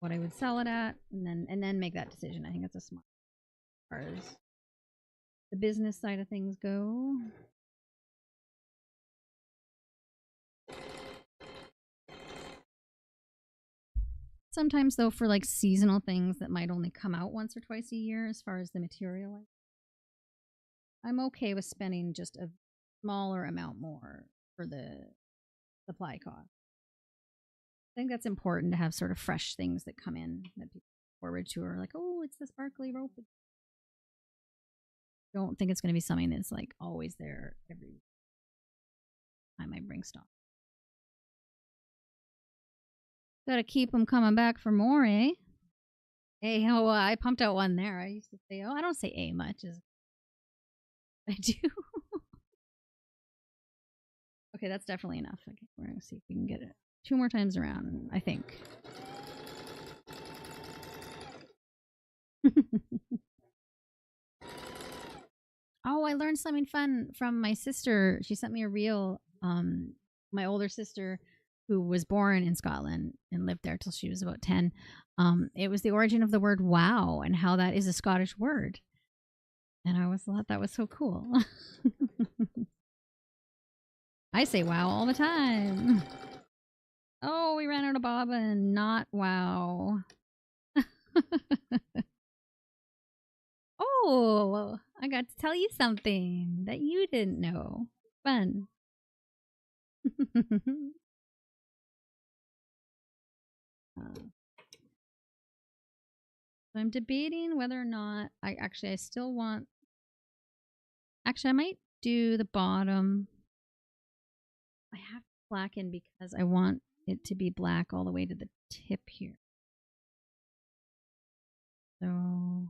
what I would sell it at, and then make that decision. I think that's a smart as far as the business side of things go. Sometimes though, for like seasonal things that might only come out once or twice a year, as far as the material, I'm okay with spending just a smaller amount more for the supply cost. I think that's important to have sort of fresh things that come in that people look forward to, are like, oh, it's the sparkly rope. Don't think it's going to be something that's like always there every time I bring stock. Gotta keep them coming back for more, eh? Hey, oh, I pumped out one there. I used to say, oh, I don't say A much. I do. Okay, that's definitely enough. Okay, we're going to see if we can get it 2 more times around, I think. Oh, I learned something fun from my sister. She sent me a reel. My older sister, who was born in Scotland and lived there till she was about 10. It was the origin of the word wow and how that is a Scottish word. And I always thought that was so cool. I say wow all the time. Oh, we ran out of bobbin. Not wow. Oh, I got to tell you something that you didn't know. Fun. I'm debating whether or not I still want. Actually, I might do the bottom. I have to blacken because I want it to be black all the way to the tip here. So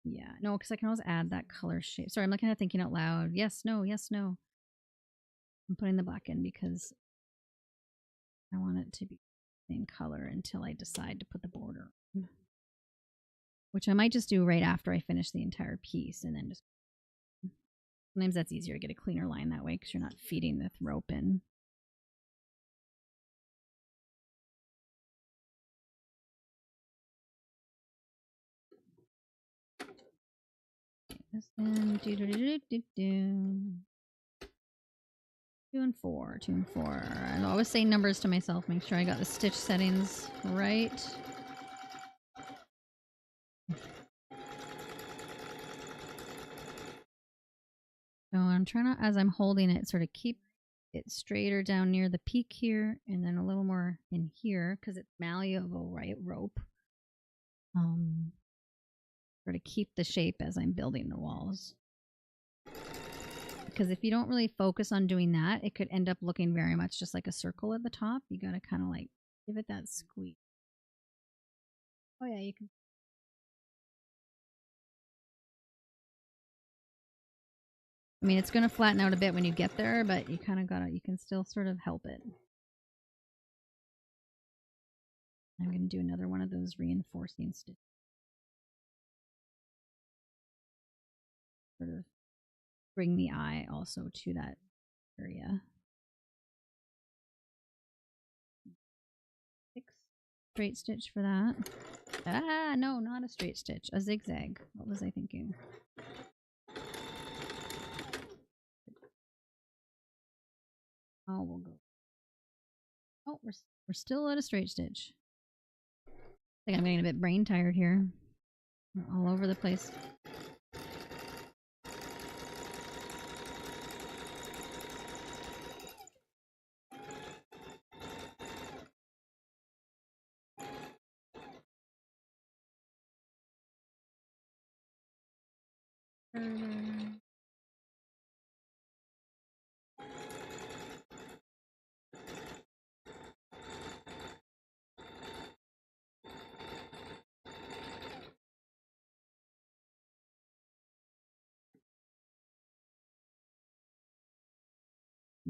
yeah, no, because I can always add that color shade. Sorry, I'm like kind of thinking out loud. Yes, no, yes, no. I'm putting the black in because I want it to be the same color until I decide to put the border on. Which I might just do right after I finish the entire piece and then just. Sometimes that's easier to get a cleaner line that way because you're not feeding the rope in. This in 2 and 4, 2 and 4. I always say numbers to myself, make sure I got the stitch settings right. So I'm trying to, as I'm holding it, sort of keep it straighter down near the peak here and then a little more in here because it's malleable, right? Rope. Sort of keep the shape as I'm building the walls. Because if you don't really focus on doing that, it could end up looking very much just like a circle at the top. You got to kind of like give it that squeeze. Oh yeah, you can. I mean, it's going to flatten out a bit when you get there, but you kind of got to, you can still sort of help it. I'm going to do another one of those reinforcing stitches. Sort of bring the eye also to that area. 6 straight stitch for that. Ah, no, not a straight stitch. A zigzag. What was I thinking? Oh, we'll go. Oh, we're still at a straight stitch. I think I'm getting a bit brain tired here. We're all over the place.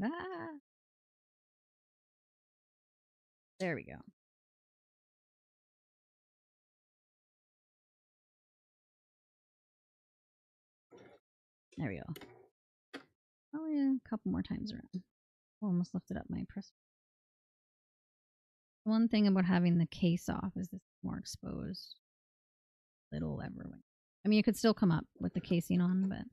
Ah. There we go. There we go. Probably a couple more times around. Almost lifted up my press. One thing about having the case off is this more exposed. It'll ever win. I mean, you could still come up with the casing on, but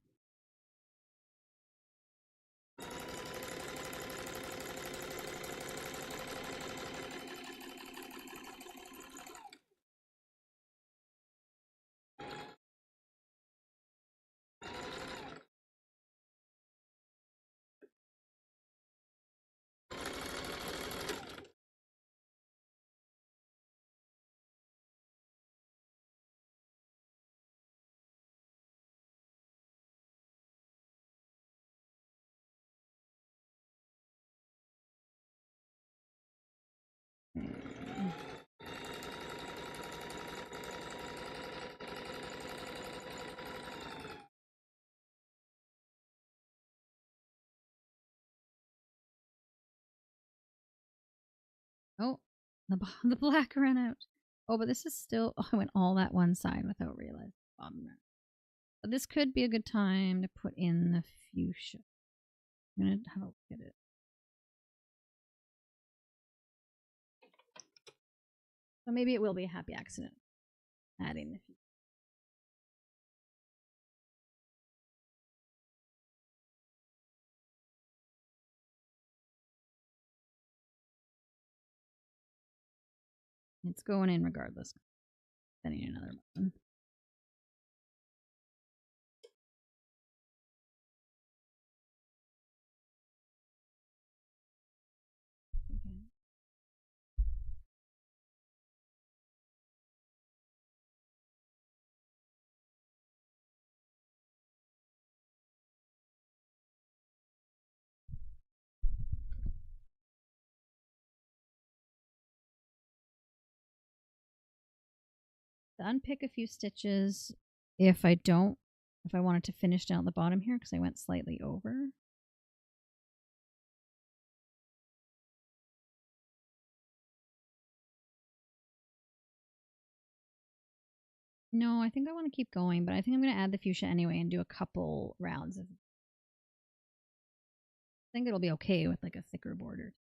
oh, the black ran out. Oh, but this is still. Oh, I went all that one side without realizing. But this could be a good time to put in the fuchsia. I'm gonna have a look at it. So maybe it will be a happy accident. Adding the fuchsia. It's going in regardless. Setting another button. Okay. To unpick a few stitches if I wanted to finish down the bottom here because I went slightly over. No, I think I want to keep going, but I think I'm going to add the fuchsia anyway and do a couple rounds of. I think it'll be okay with like a thicker border.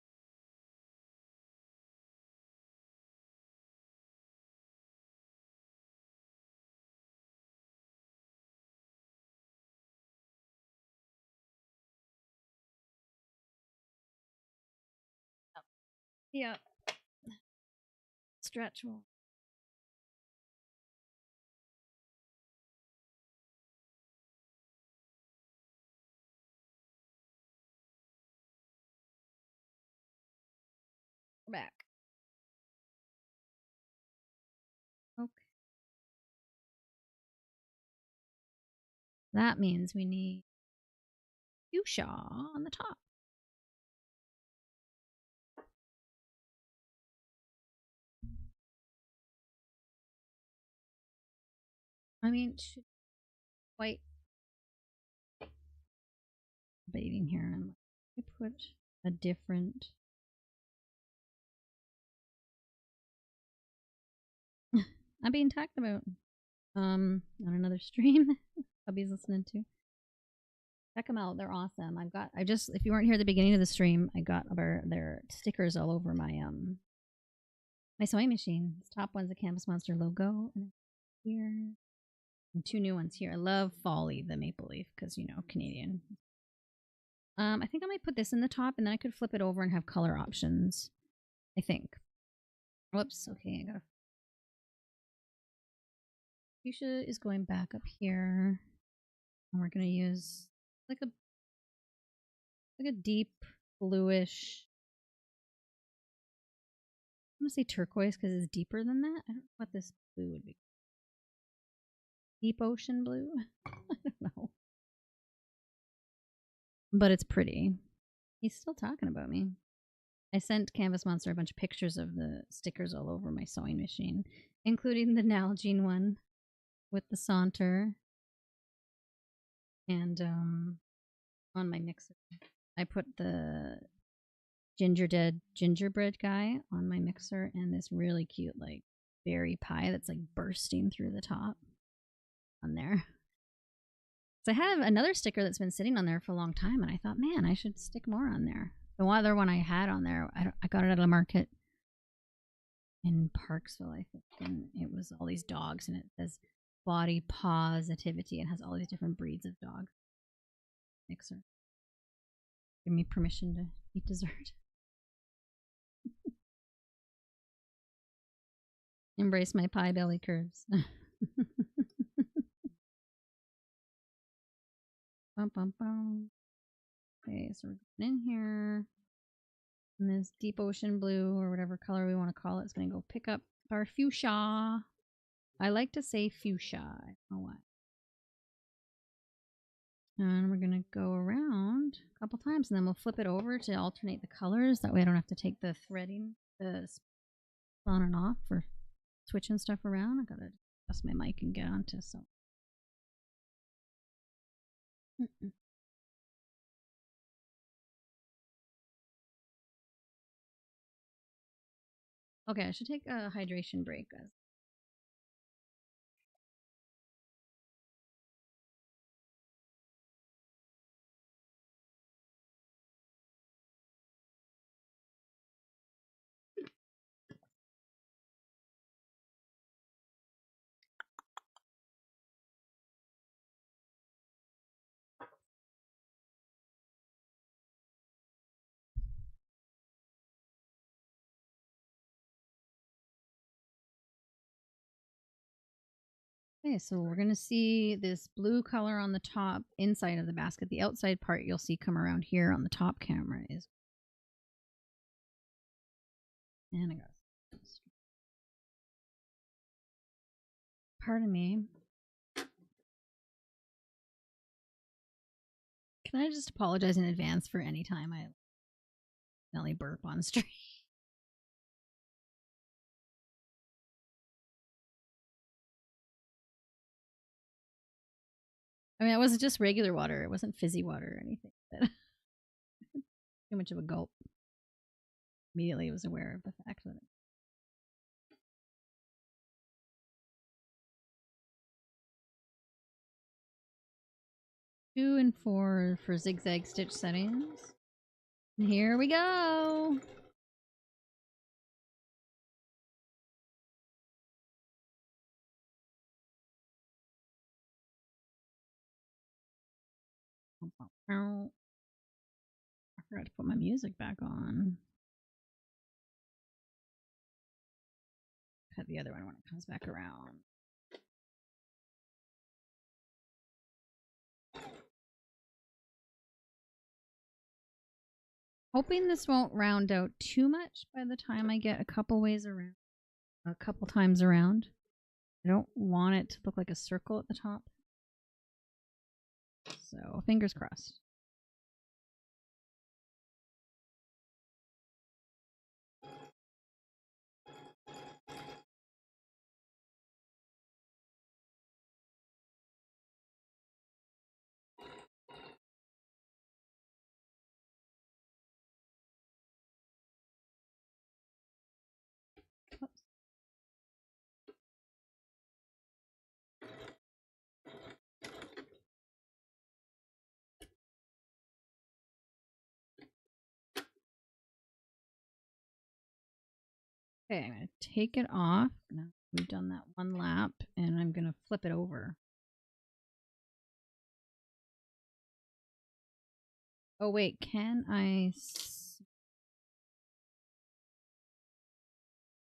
Yeah. Stretch more. We're back. Okay. That means we need fuchsia on the top. I mean, quite debating here. And I put a different. I'm being talked about on another stream hubby's listening to. Check them out. They're awesome. If you weren't here at the beginning of the stream, I got their stickers all over my sewing machine. This top one's a Canvas Monster logo, and here, and two new ones here. I love Folly, the maple leaf, because Canadian. I think I might put this in the top, and then I could flip it over and have color options. I think. Whoops. Okay, I gotta. Fuchsia is going back up here, and we're gonna use like a deep bluish. I'm gonna say turquoise because it's deeper than that. I don't know what this blue would be. Deep ocean blue? I don't know. But it's pretty. He's still talking about me. I sent Canvas Monster a bunch of pictures of the stickers all over my sewing machine, including the Nalgene one with the saunter and on my mixer. I put the gingerbread guy on my mixer and this really cute like berry pie that's like bursting through the top on there. So I have another sticker that's been sitting on there for a long time, and I thought, man, I should stick more on there. The one other one I had on there, I got it at a market in Parksville, I think, and it was all these dogs, and it says body positivity and has all these different breeds of dogs. Mixer. Give me permission to eat dessert. Embrace my pie belly curves. Bum, bum, bum. Okay, so we're going in here. And this deep ocean blue or whatever color we want to call it is going to go pick up our fuchsia. I like to say fuchsia. I don't know why. And we're going to go around a couple times and then we'll flip it over to alternate the colors. That way I don't have to take the threading, the on and off for switching stuff around. I got to adjust my mic and get onto so. Okay, I should take a hydration break, guys. Okay, so we're going to see this blue color on the top inside of the basket. The outside part you'll see come around here on the top camera is. And I got. Pardon me. Can I just apologize in advance for any time I accidentally burp on stream? I mean, it wasn't just regular water. It wasn't fizzy water or anything. But too much of a gulp. Immediately was aware of the fact that. 2 and 4 for zigzag stitch settings. And here we go. I forgot to put my music back on. Cut the other one when it comes back around. Hoping this won't round out too much by the time I get a couple times around. I don't want it to look like a circle at the top. So fingers crossed. Oops. Okay, I'm going to take it off. Now we've done that one lap, and I'm going to flip it over. Oh, wait, can I...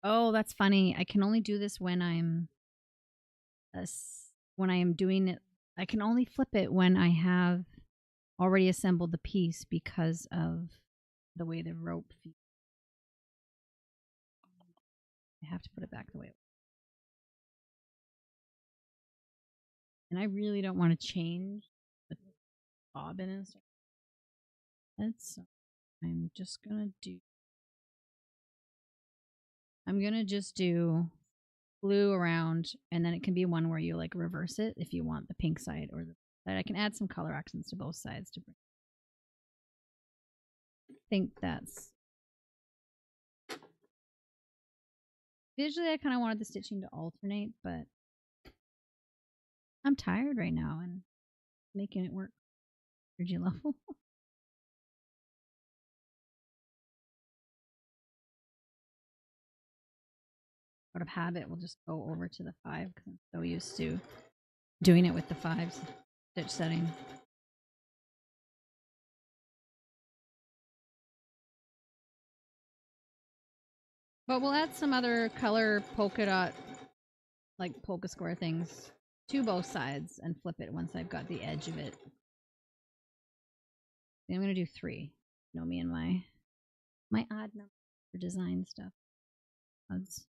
Oh, that's funny. I can only do this when I'm... when I am doing it. I can only flip it when I have already assembled the piece because of the way the rope feeds. I have to put it back the way it was. And I really don't want to change the bobbin and stuff. So I'm just going to just do blue around, and then it can be one where you like reverse it if you want the pink side or the side. I can add some color accents to both sides to bring think that's visually. I kind of wanted the stitching to alternate, but I'm tired right now and making it work. Energy level. Out of habit, we'll just go over to the 5 because I'm so used to doing it with the 5 stitch setting. But we'll add some other color polka dot, like polka square things to both sides and flip it once I've got the edge of it. I'm going to do 3. You know me and my odd number for design stuff. Odds.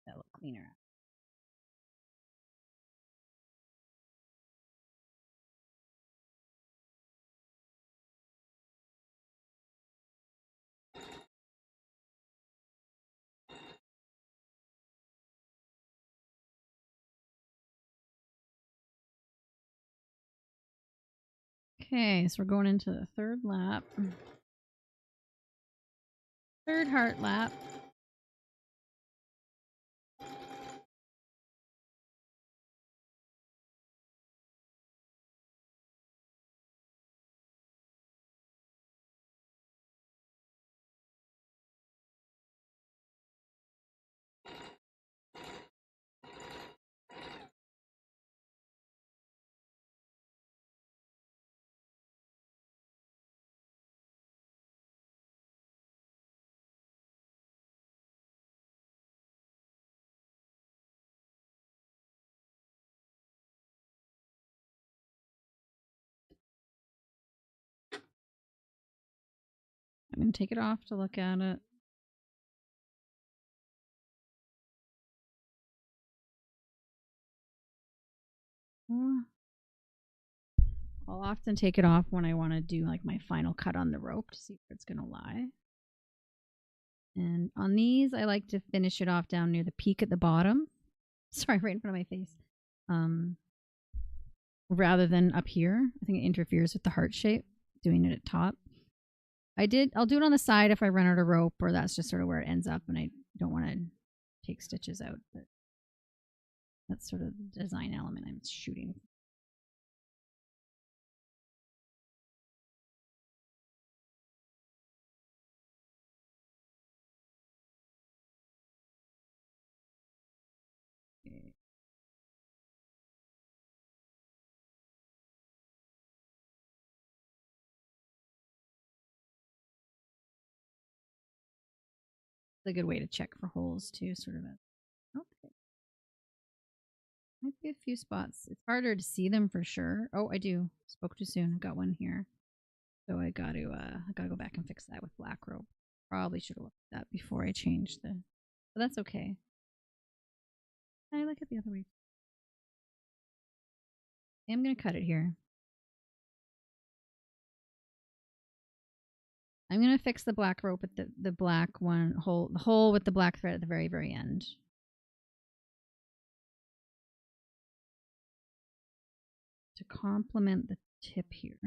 That look cleaner. Okay, so we're going into the 3rd lap. 3rd heart lap. I'm going to take it off to look at it. I'll often take it off when I want to do like my final cut on the rope to see where it's going to lie. And on these, I like to finish it off down near the peak at the bottom. Sorry, right in front of my face. Rather than up here. I think it interferes with the heart shape, doing it at top. I'll do it on the side if I run out of rope, or that's just sort of where it ends up and I don't want to take stitches out. But that's sort of the design element I'm shooting. Okay. It's a good way to check for holes too, sort of. Okay. Might be a few spots. It's harder to see them for sure. Oh, I do. Spoke too soon. Got one here. So I gotta go back and fix that with black rope. Probably should have looked at that before I changed but that's okay. I like it the other way. I'm gonna cut it here. I'm gonna fix the black rope at the black one hole, the hole with the black thread at the very, very end. To complement the tip here,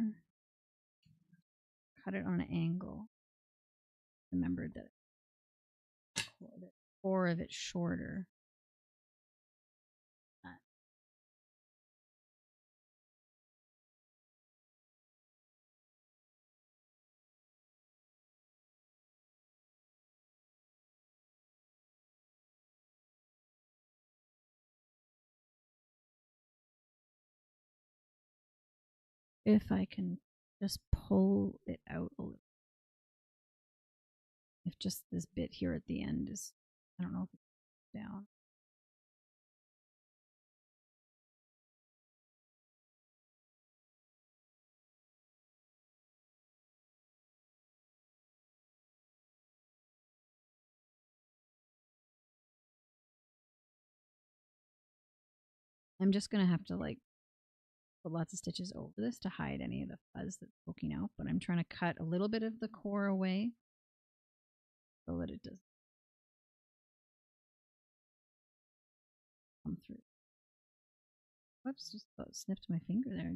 cut it on an angle. Remember that the core of it shorter. If I can just pull it out a little. If just this bit here at the end is, I don't know if it's down. I'm just going to have to like put lots of stitches over this to hide any of the fuzz that's poking out, but I'm trying to cut a little bit of the core away. so that it does come through. Whoops, just about snipped my finger there.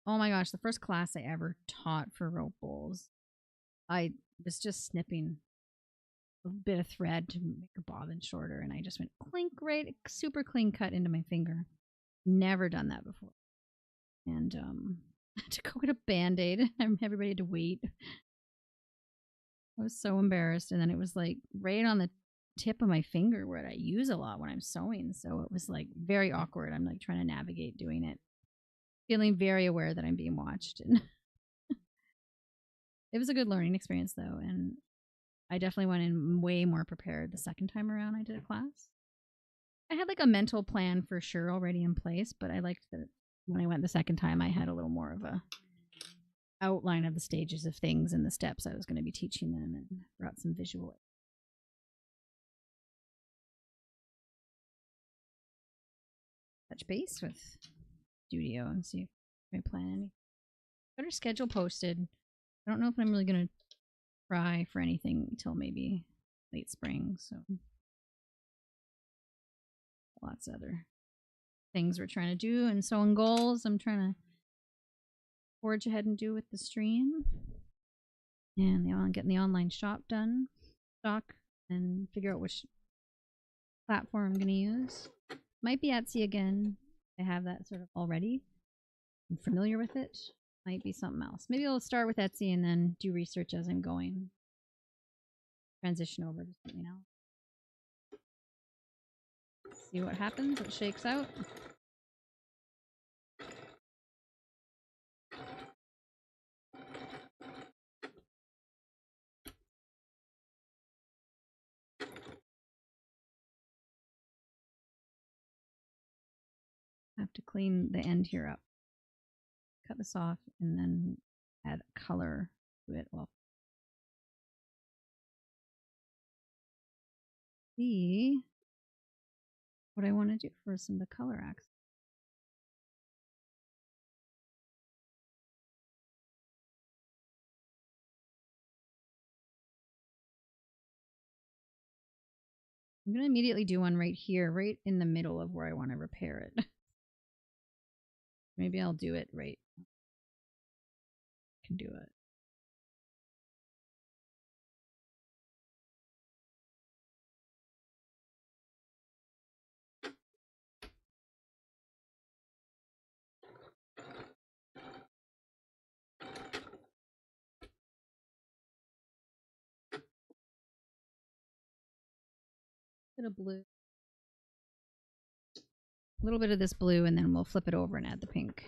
Oh my gosh, the first class I ever taught for rope bowls, I was just snipping a bit of thread to make a bobbin shorter, and I just went clink right, super clean cut into my finger. Never done that before. And I had to go get a Band-Aid. Everybody had to wait. I was so embarrassed. And then it was like right on the tip of my finger where I use a lot when I'm sewing. So it was like very awkward. I'm like trying to navigate doing it, feeling very aware that I'm being watched. And it was a good learning experience though. And I definitely went in way more prepared the second time around I did a class. I had like a mental plan for sure already in place, but I liked that when I went the second time, I had a little more of a outline of the stages of things and the steps I was going to be teaching them, and brought some visual. Touch base with studio and see if I plan any. Better schedule posted. I don't know if I'm really going to try for anything until maybe late spring. So lots of other things we're trying to do, and sewing goals I'm trying to forge ahead and do with the stream, and getting the online shop done, stock, and figure out which platform I'm going to use. Might be Etsy again. I have that sort of already. I'm familiar with it. Might be something else. Maybe I'll start with Etsy and then do research as I'm going. Transition over to something else. See what happens, what shakes out. I have to clean the end here up. Cut this off and then add color to it. Well, see what I want to do for some of the color accents. I'm going to immediately do one right here, right in the middle of where I want to repair it. Maybe I'll do it right. I can do it. Bit of blue. A little bit of this blue, and then we'll flip it over and add the pink.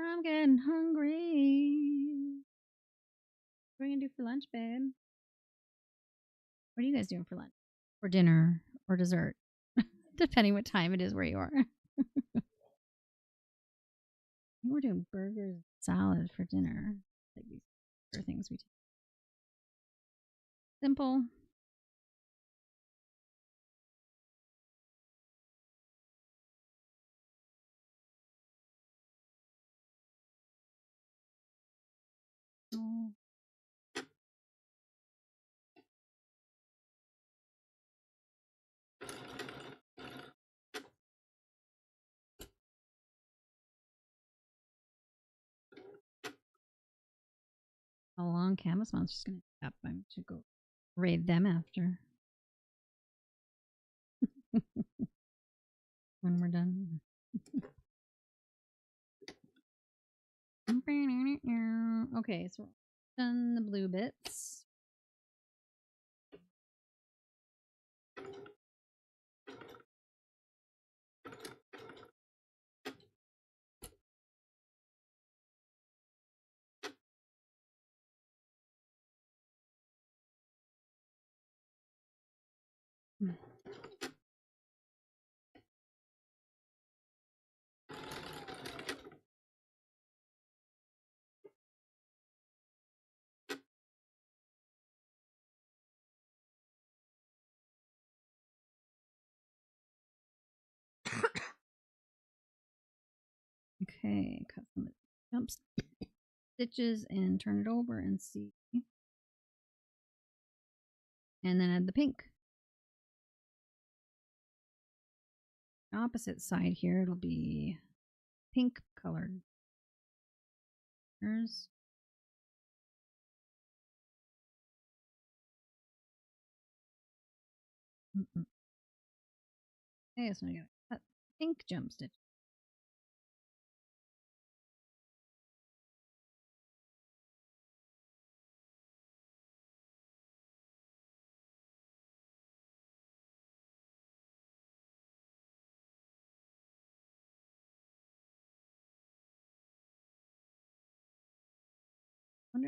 I'm getting hungry. What are you gonna do for lunch, babe? What are you guys doing for lunch? Or dinner? Or dessert? Depending what time it is where you are. I think we're doing burgers, salad for dinner. Like these are things we do. Simple. Oh. How long Canvas Monster's gonna be up? I should go raid them after. When we're done. Okay, so we're done the blue bits. Okay, cut some jump stitches and turn it over and see. And then add the pink. Opposite side here, it'll be pink colored. Here's okay, so I'm gonna cut pink jump stitch. I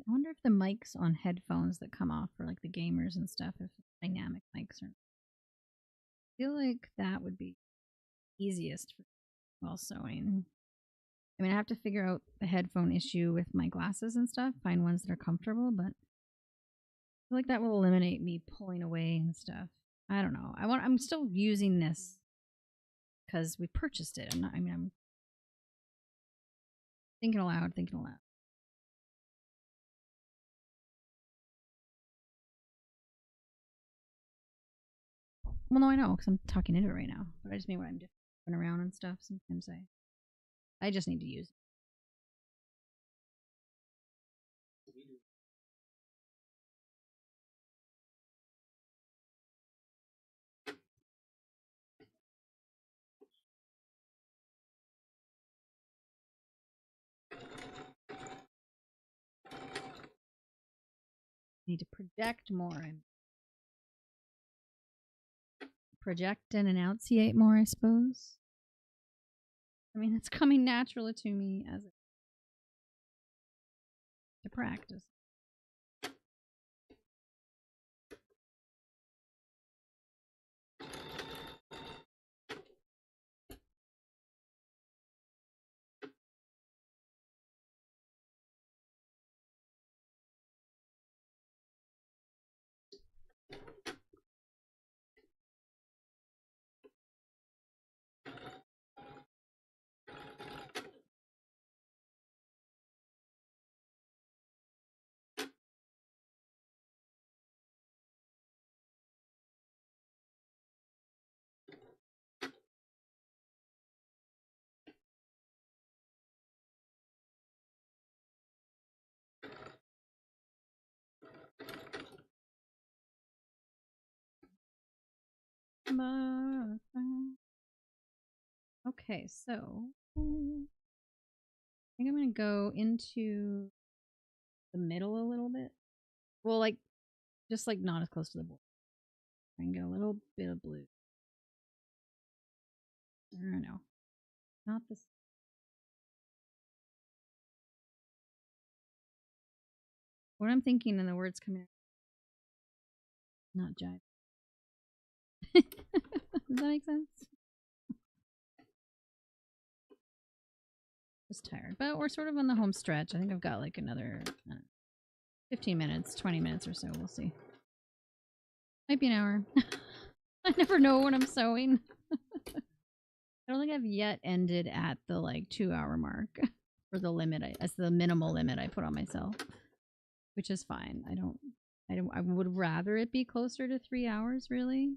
wonder if the mics on headphones that come off for like the gamers and stuff, if dynamic mics are. I feel like that would be easiest while sewing. I mean, I have to figure out the headphone issue with my glasses and stuff, find ones that are comfortable, but I feel like that will eliminate me pulling away and stuff. I don't know. I'm still using this because we purchased it. I'm thinking aloud. Well, no, I know because I'm talking into it right now. But I just mean when I'm just going around and stuff. Sometimes I just need to use it. Need to project more. Project and enunciate more, I suppose. I mean, it's coming naturally to me as to practice. Okay, so I think I'm going to go into the middle a little bit. Well, like, just like not as close to the border. Try and get a little bit of blue. I don't know. Not this. What I'm thinking and the words coming out. Not jive. Does that make sense? Just tired. But we're sort of on the home stretch. I think I've got like another 15 minutes, 20 minutes or so. We'll see. Might be an hour. I never know when I'm sewing. I don't think I've yet ended at the like 2-hour mark for the limit. That's the minimal limit I put on myself, which is fine. I would rather it be closer to 3 hours, really.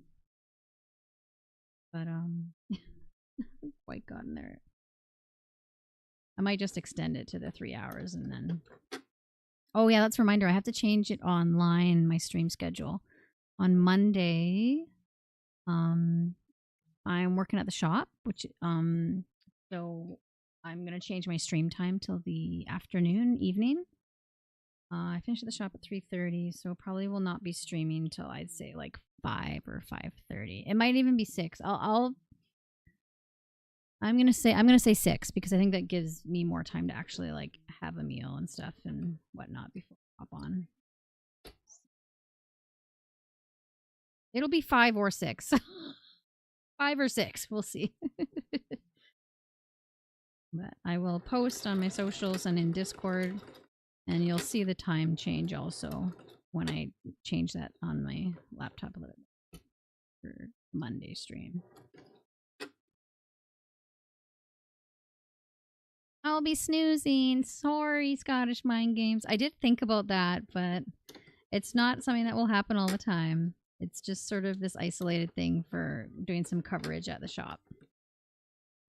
But quite gotten there. I might just extend it to the 3 hours and then. Oh yeah, that's a reminder. I have to change it online, my stream schedule. On Monday, I'm working at the shop, which so I'm gonna change my stream time till the afternoon, evening. I finish at the shop at 3:30, so probably will not be streaming till I'd say like 5 or 5:30. It might even be 6. I'm gonna say 6 because I think that gives me more time to actually like have a meal and stuff and whatnot before I hop on. It'll be 5 or 6. 5 or 6. We'll see. But I will post on my socials and in Discord, and you'll see the time change also when I change that on my laptop a little bit for Monday stream. I'll be snoozing. Sorry, Scottish Mind Games. I did think about that, but it's not something that will happen all the time. It's just sort of this isolated thing for doing some coverage at the shop.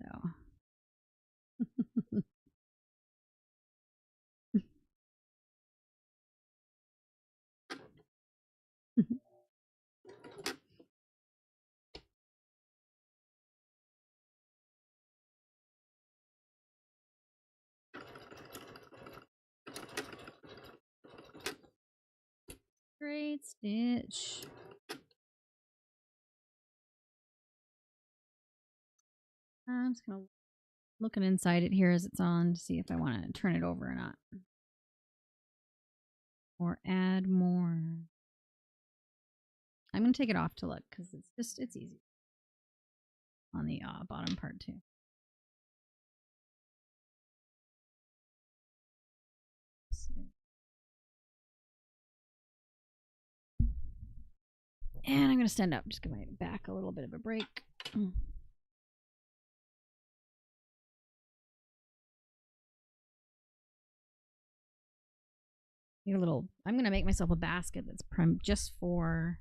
So. Great Stitch. I'm just gonna looking inside it here as it's on to see if I want to turn it over or not, or add more. I'm gonna take it off to look because it's easy on the bottom part too. And I'm gonna stand up, just give my back a little bit of a break. I'm gonna make myself a basket that's just for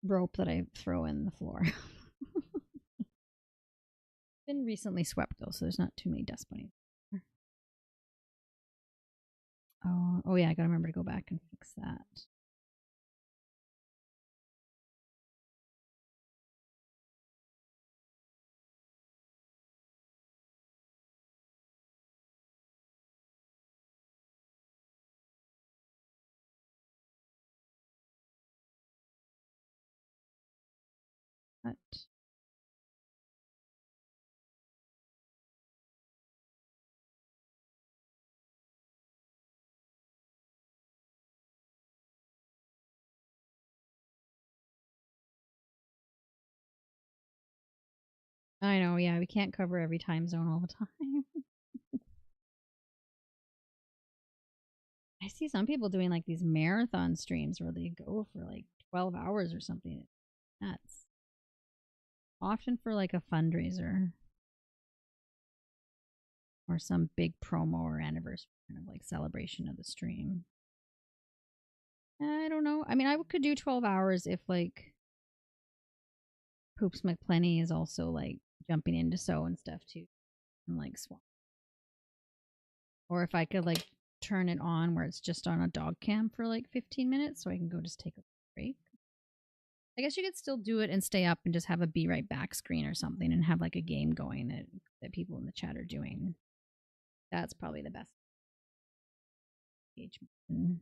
rope that I throw in the floor. Been recently swept though, so there's not too many dust bunnies. Oh yeah, I gotta remember to go back and fix that. What? I know, yeah, we can't cover every time zone all the time. I see some people doing like these marathon streams where they go for like 12 hours or something. That's often for like a fundraiser or some big promo or anniversary kind of like celebration of the stream. I don't know. I mean, I could do 12 hours if like Poops McPlenty is also like jumping into sew and stuff too, and like swap. Or if I could like turn it on where it's just on a dog cam for like 15 minutes so I can go just take a break. I guess you could still do it and stay up and just have a be right back screen or something and have like a game going that people in the chat are doing. That's probably the best engagement in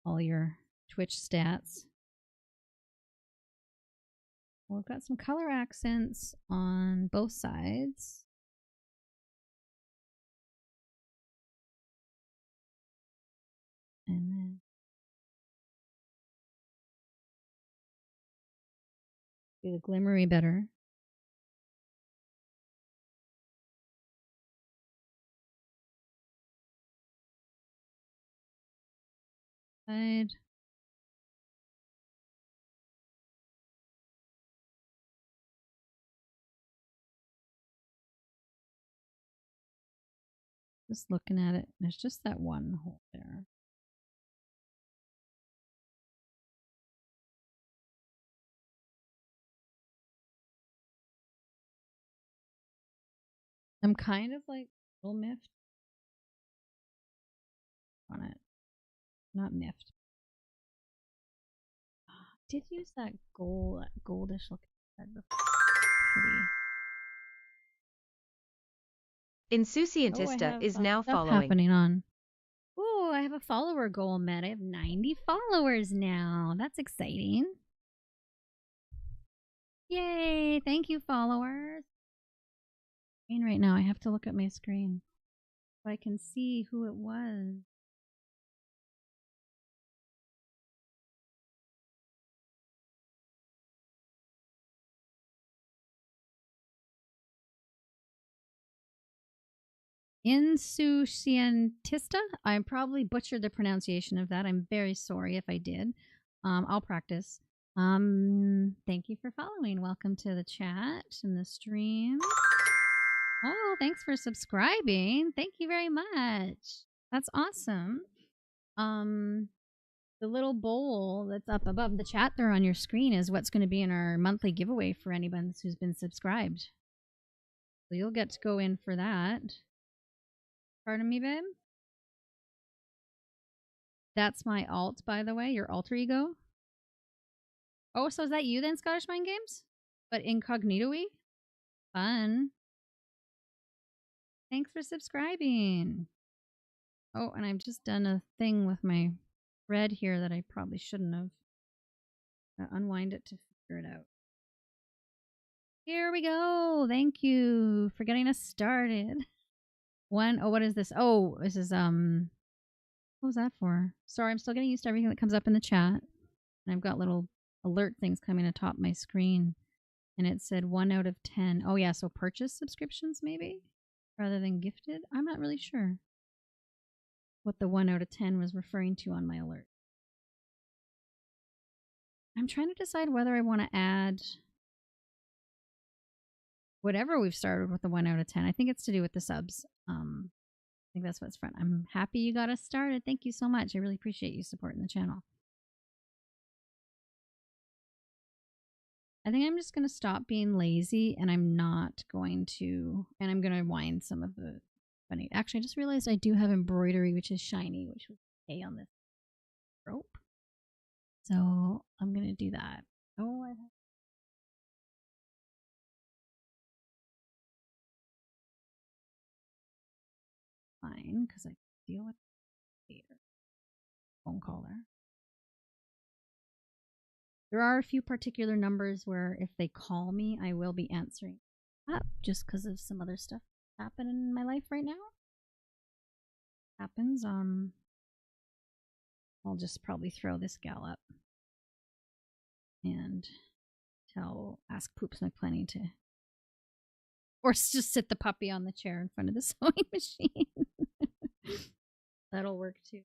all your Twitch stats. Well, we've got some color accents on both sides. And then do the glimmery better. Side. Just looking at it, there's just that one hole there. I'm kind of like a little miffed on it. not miffed. Did use that goldish looking red before. Pretty. Insucientista is now stuff following. happening on. Oh, I have a follower goal met. I have 90 followers now. That's exciting. Yay! Thank you, followers. Right now, I have to look at my screen so I can see who it was. Insouciantista. I probably butchered the pronunciation of that. I'm very sorry if I did. I'll practice. Thank you for following. Welcome to the chat and the stream. Oh, thanks for subscribing. Thank you very much. That's awesome. The little bowl that's up above the chat there on your screen is what's going to be in our monthly giveaway for anyone who's been subscribed. So you'll get to go in for that. Pardon me, babe? That's my alt, by the way, your alter ego. Oh, so is that you then, Scottish Mind Games? But incognito-y? Fun. Thanks for subscribing. Oh, and I've just done a thing with my thread here that I probably shouldn't have. Unwind it to figure it out. Here we go. Thank you for getting us started. Oh, what is this? Oh, this is what was that for? Sorry, I'm still getting used to everything that comes up in the chat. And I've got little alert things coming atop my screen. And it said 1 out of 10. Oh yeah, so purchase subscriptions maybe? Rather than gifted? I'm not really sure what the 1 out of 10 was referring to on my alert. I'm trying to decide whether I want to add whatever we've started with the 1 out of 10. I think it's to do with the subs. I think that's what's front. I'm happy you got us started. Thank you so much. I really appreciate you supporting the channel. I think I'm just going to stop being lazy and I'm not going to, and I'm going to wind some of the funny. Actually, I just realized I do have embroidery, which is shiny, which was okay on this rope. So I'm going to do that. Oh, I have fine because I deal with later. Phone caller. There are a few particular numbers where if they call me, I will be answering up just because of some other stuff happening in my life right now. Happens. I'll just probably throw this gal up and ask Poops McPlenty to, or just sit the puppy on the chair in front of the sewing machine. That'll work too.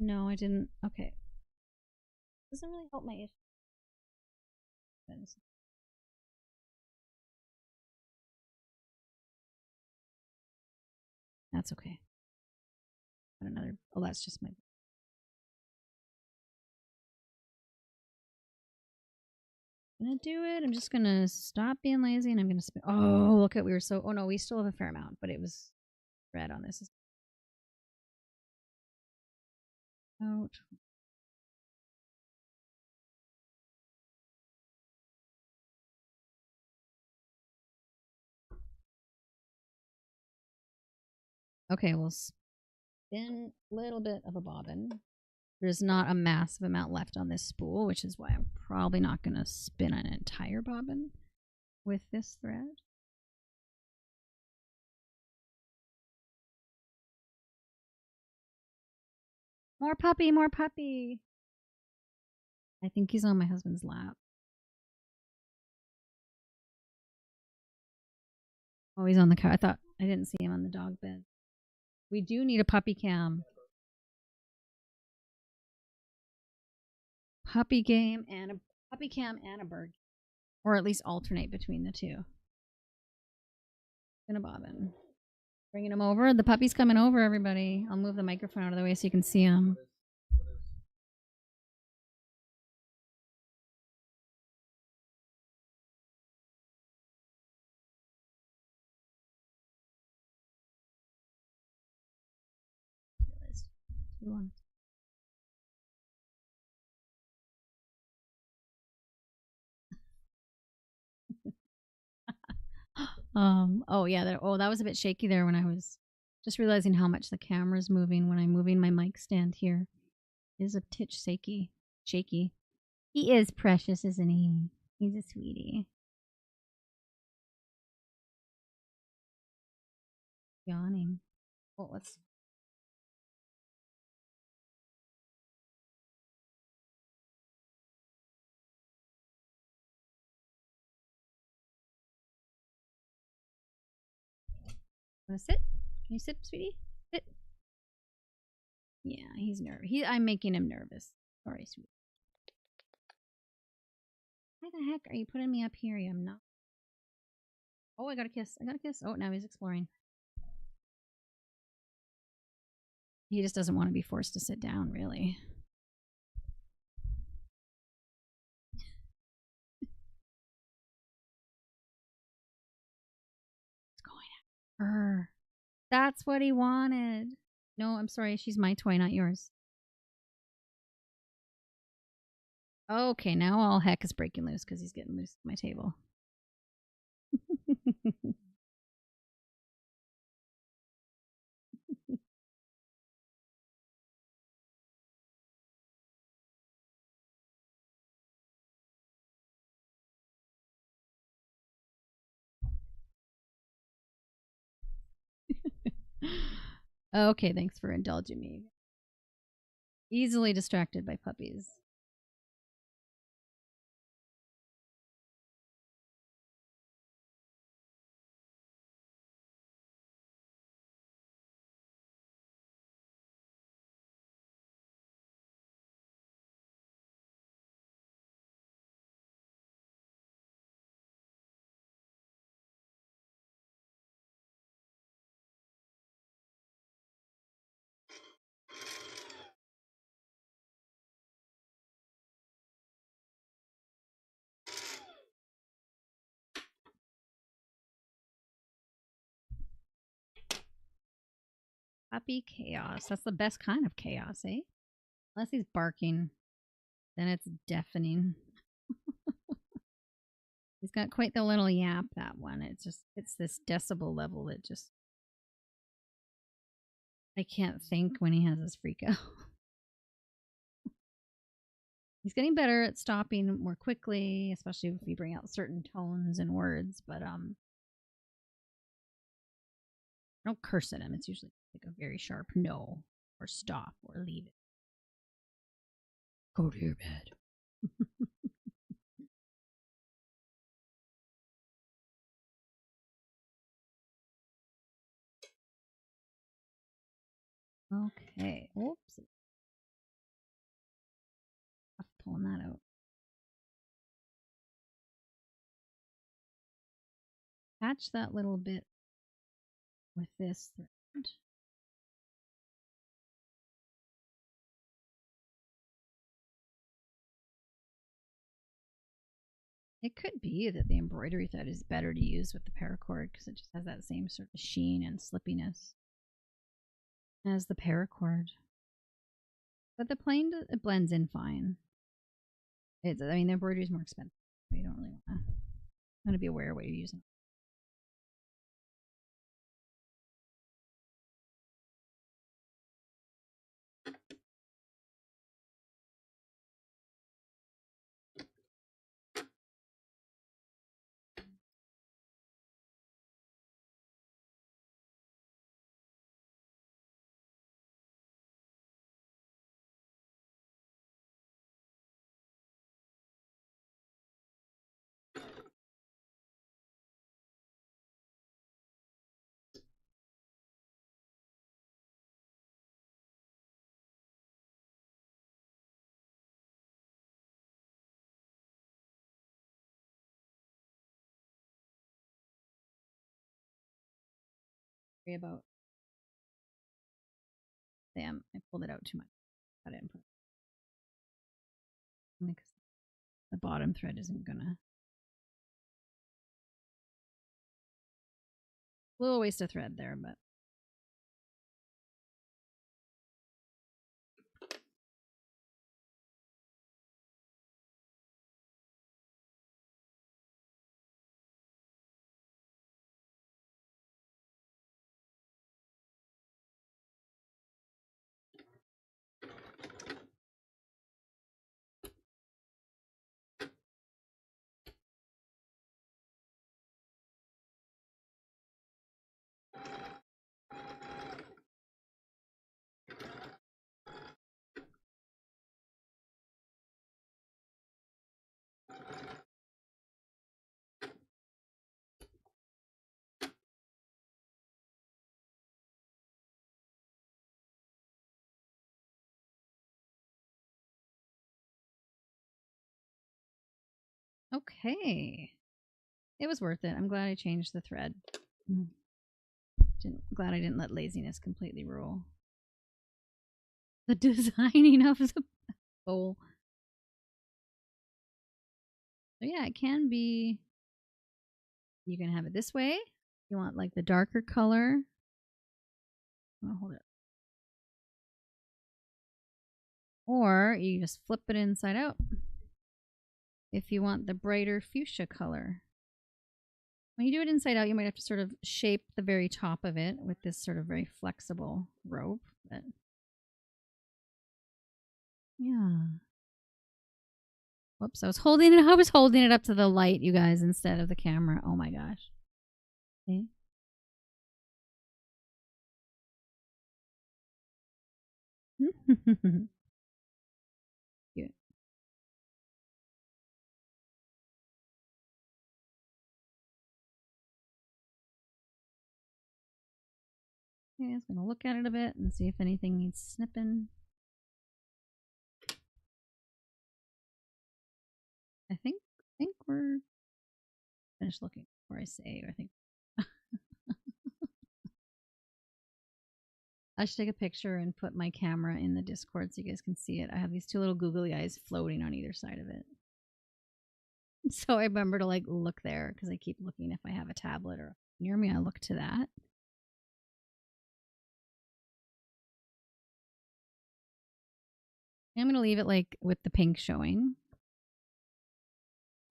No, I didn't. Okay. Doesn't really help my issue. That's okay. Got another. Oh, that's just my. I'm gonna do it. I'm just gonna stop being lazy and I'm gonna spin. Oh, look at we were so. Oh no, we still have a fair amount, but it was red on this. Out. Okay, we'll spin a little bit of a bobbin. There's not a massive amount left on this spool, which is why I'm probably not going to spin an entire bobbin with this thread. More puppy, more puppy. I think he's on my husband's lap. Oh, he's on the couch. I didn't see him on the dog bed. We do need a puppy cam. Puppy cam and a bird. Or at least alternate between the two. And a bobbin. Bringing him over. The puppy's coming over, everybody. I'll move the microphone out of the way so you can see him. We want oh yeah, that was a bit shaky there when I was just realizing how much the camera's moving when I'm moving my mic stand here. It is a titch shaky. He is precious, isn't he? He's a sweetie. Yawning. Well, let's. Wanna sit? Can you sit, sweetie? Sit. Yeah, he's nervous. I'm making him nervous. Sorry, sweetie. Why the heck are you putting me up here? I'm not. Oh, I got a kiss. I got a kiss. Oh, now he's exploring. He just doesn't want to be forced to sit down, really. What's going on? Her. That's what he wanted. No, I'm sorry. She's my toy, not yours. Okay, now all heck is breaking loose because he's getting loose at my table. Okay, thanks for indulging me. Easily distracted by puppies. Puppy chaos. That's the best kind of chaos, eh? Unless he's barking, then it's deafening. He's got quite the little yap, that one. It's this decibel level that just I can't think when he has his freak out. He's getting better at stopping more quickly, especially if we bring out certain tones and words, but I don't curse at him. It's usually like a very sharp no or stop or leave it. Go to your bed. Okay. Oops. I'm pulling that out. Catch that little bit with this thread. It could be that the embroidery thread is better to use with the paracord because it just has that same sort of sheen and slippiness as the paracord. But the plain, it blends in fine. I mean, the embroidery is more expensive. But you don't really want to be aware of what you're using. Worry about Damn, I pulled it out too much. Cut it and put it. Because the bottom thread isn't gonna. A little waste of thread there, but Okay. It was worth it. I'm glad I changed the thread. Glad I didn't let laziness completely rule the designing of the bowl. So yeah, it can be. You can have it this way. You want like the darker color. I'll hold it. Or you just flip it inside out. If you want the brighter fuchsia color. When you do it inside out, you might have to sort of shape the very top of it with this sort of very flexible rope. But yeah. Whoops, I was holding it up to the light, you guys, instead of the camera. Oh my gosh. Okay. Cute. Okay, I was gonna look at it a bit and see if anything needs snipping. I think we're finished looking before I say. I think I should take a picture and put my camera in the Discord so you guys can see it. I have these two little googly eyes floating on either side of it. So I remember to like look there because I keep looking if I have a tablet or near me. I look to that. I'm gonna leave it like with the pink showing.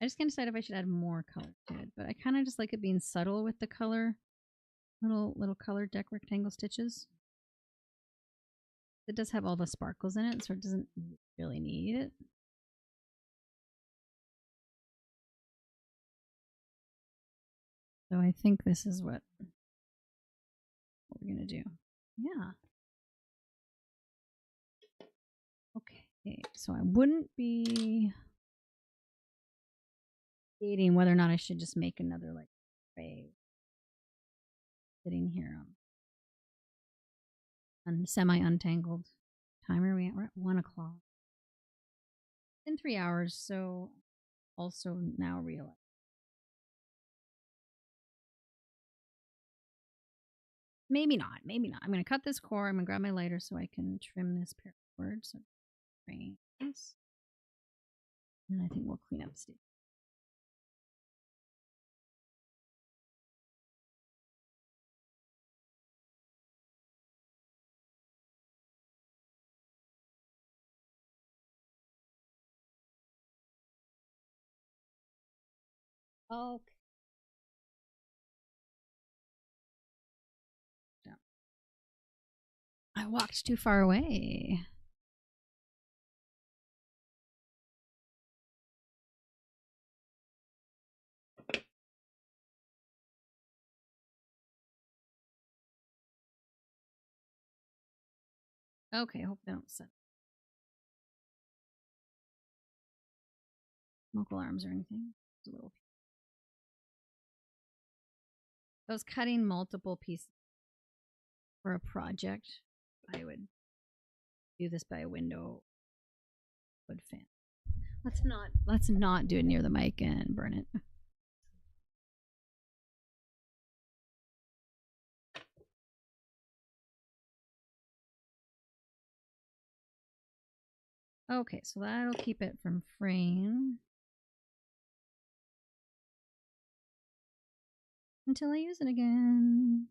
I just can't decide if I should add more color to it, but I kind of just like it being subtle with the color, little color deck rectangle stitches. It does have all the sparkles in it, so it doesn't really need it. So I think this is what we're gonna do. Yeah. Okay, so I wouldn't be debating whether or not I should just make another like tray sitting here on semi-untangled timer. We're at 1 o'clock. In 3 hours, so also now realize. Maybe not. Maybe not. I'm going to cut this core. I'm going to grab my lighter so I can trim this paracord. So, this. And I think we'll clean up Steve. Okay. Yeah. I walked too far away. Okay, hope they don't set smoke alarms or anything. It's a little. I was cutting multiple pieces for a project. I would do this by a window wood fan. Let's not do it near the mic and burn it. Okay, so that'll keep it from fraying until I use it again.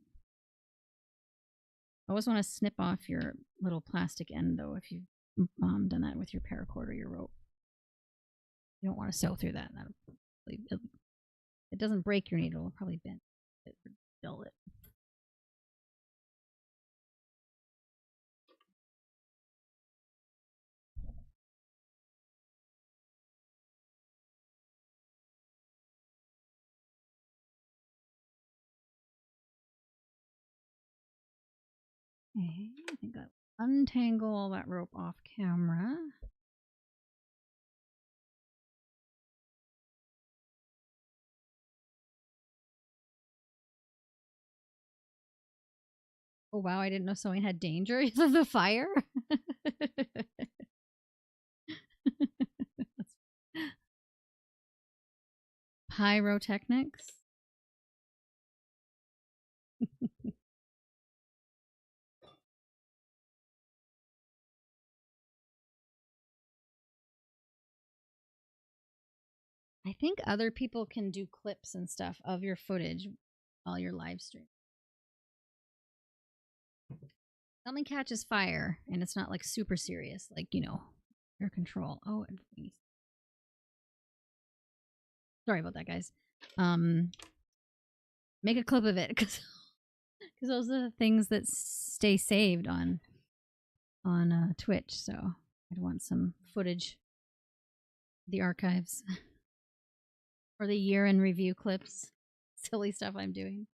I always want to snip off your little plastic end though if you've done that with your paracord or your rope. You don't want to sew through that. It doesn't break your needle. It'll probably bend it or dull it. Okay, I think I'll untangle all that rope off camera. Oh wow, I didn't know sewing had danger of the fire. Pyrotechnics. I think other people can do clips and stuff of your footage while you're live stream. Something catches fire and it's not like super serious, like, you know, air control. Oh, and please. Sorry about that, guys. Make a clip of it because those are the things that stay saved on Twitch. So I'd want some footage, the archives, or the year in review clips, silly stuff I'm doing.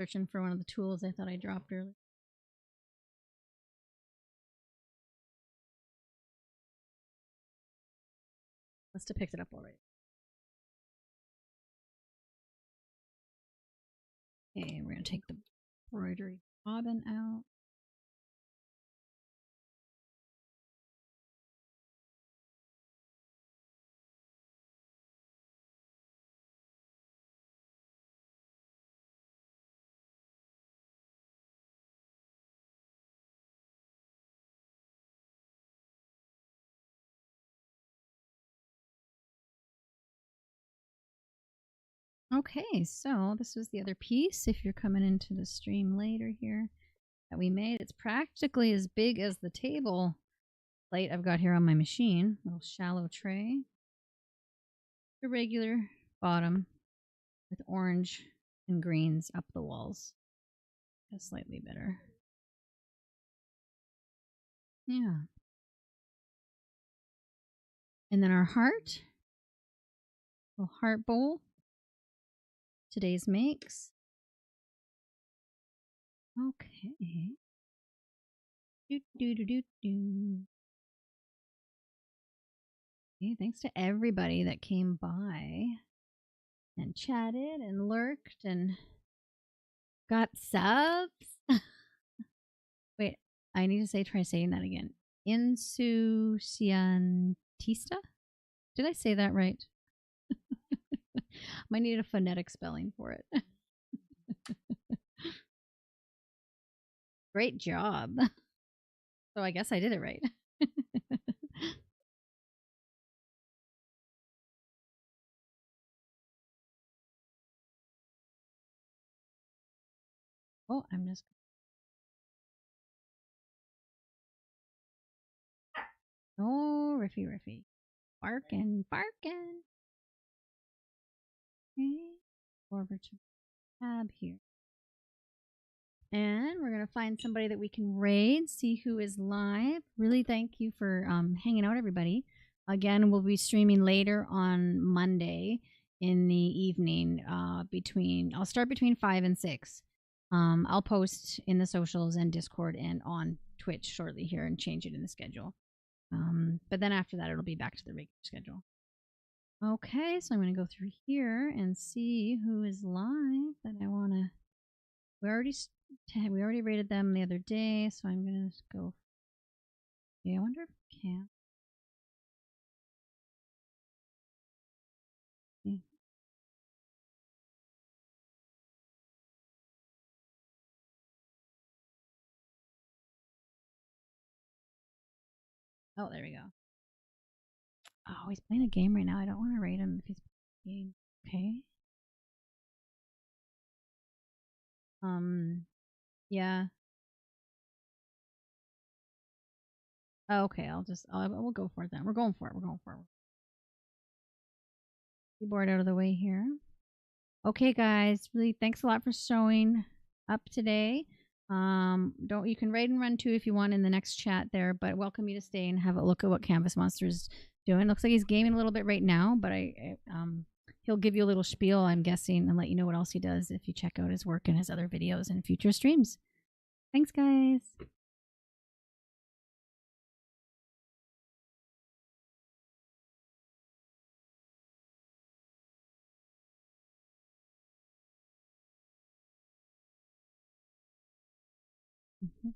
Searching for one of the tools I thought I dropped earlier. Must have picked it up already. Okay, we're going to take the embroidery bobbin out. Okay, so this was the other piece. If you're coming into the stream later here that we made, it's practically as big as the table plate I've got here on my machine. Little shallow tray. A regular bottom with orange and greens up the walls. Just slightly better. Yeah. And then our heart. Little heart bowl. Today's makes. Okay. Okay, thanks to everybody that came by and chatted and lurked and got subs. Wait, I need to try saying that again. Insouciantista? Did I say that right? Might need a phonetic spelling for it. Great job. So I guess I did it right. Oh, I'm just... Oh, Riffy. Barkin'. Okay. Over to tab here. And we're going to find somebody that we can raid, see who is live. Really thank you for hanging out, everybody. Again, we'll be streaming later on Monday in the evening I'll start between 5 and 6. I'll post in the socials and Discord and on Twitch shortly here and change it in the schedule. But then after that, it'll be back to the regular schedule. Okay, so I'm going to go through here and see who is live that I want to... We already rated them the other day, so I'm going to go... Yeah, I wonder if I can. Yeah. Oh, there we go. Oh, he's playing a game right now. I don't want to rate him if he's playing a game. Okay. Yeah. Oh, okay, we'll go for it then. We're going for it. Keyboard out of the way here. Okay, guys. Really, thanks a lot for showing up today. You can raid and run too if you want in the next chat there, but welcome you to stay and have a look at what Canvas Monster's doing. Looks like he's gaming a little bit right now, but he'll give you a little spiel, I'm guessing, and let you know what else he does if you check out his work and his other videos and future streams. Thanks, guys. Mhm.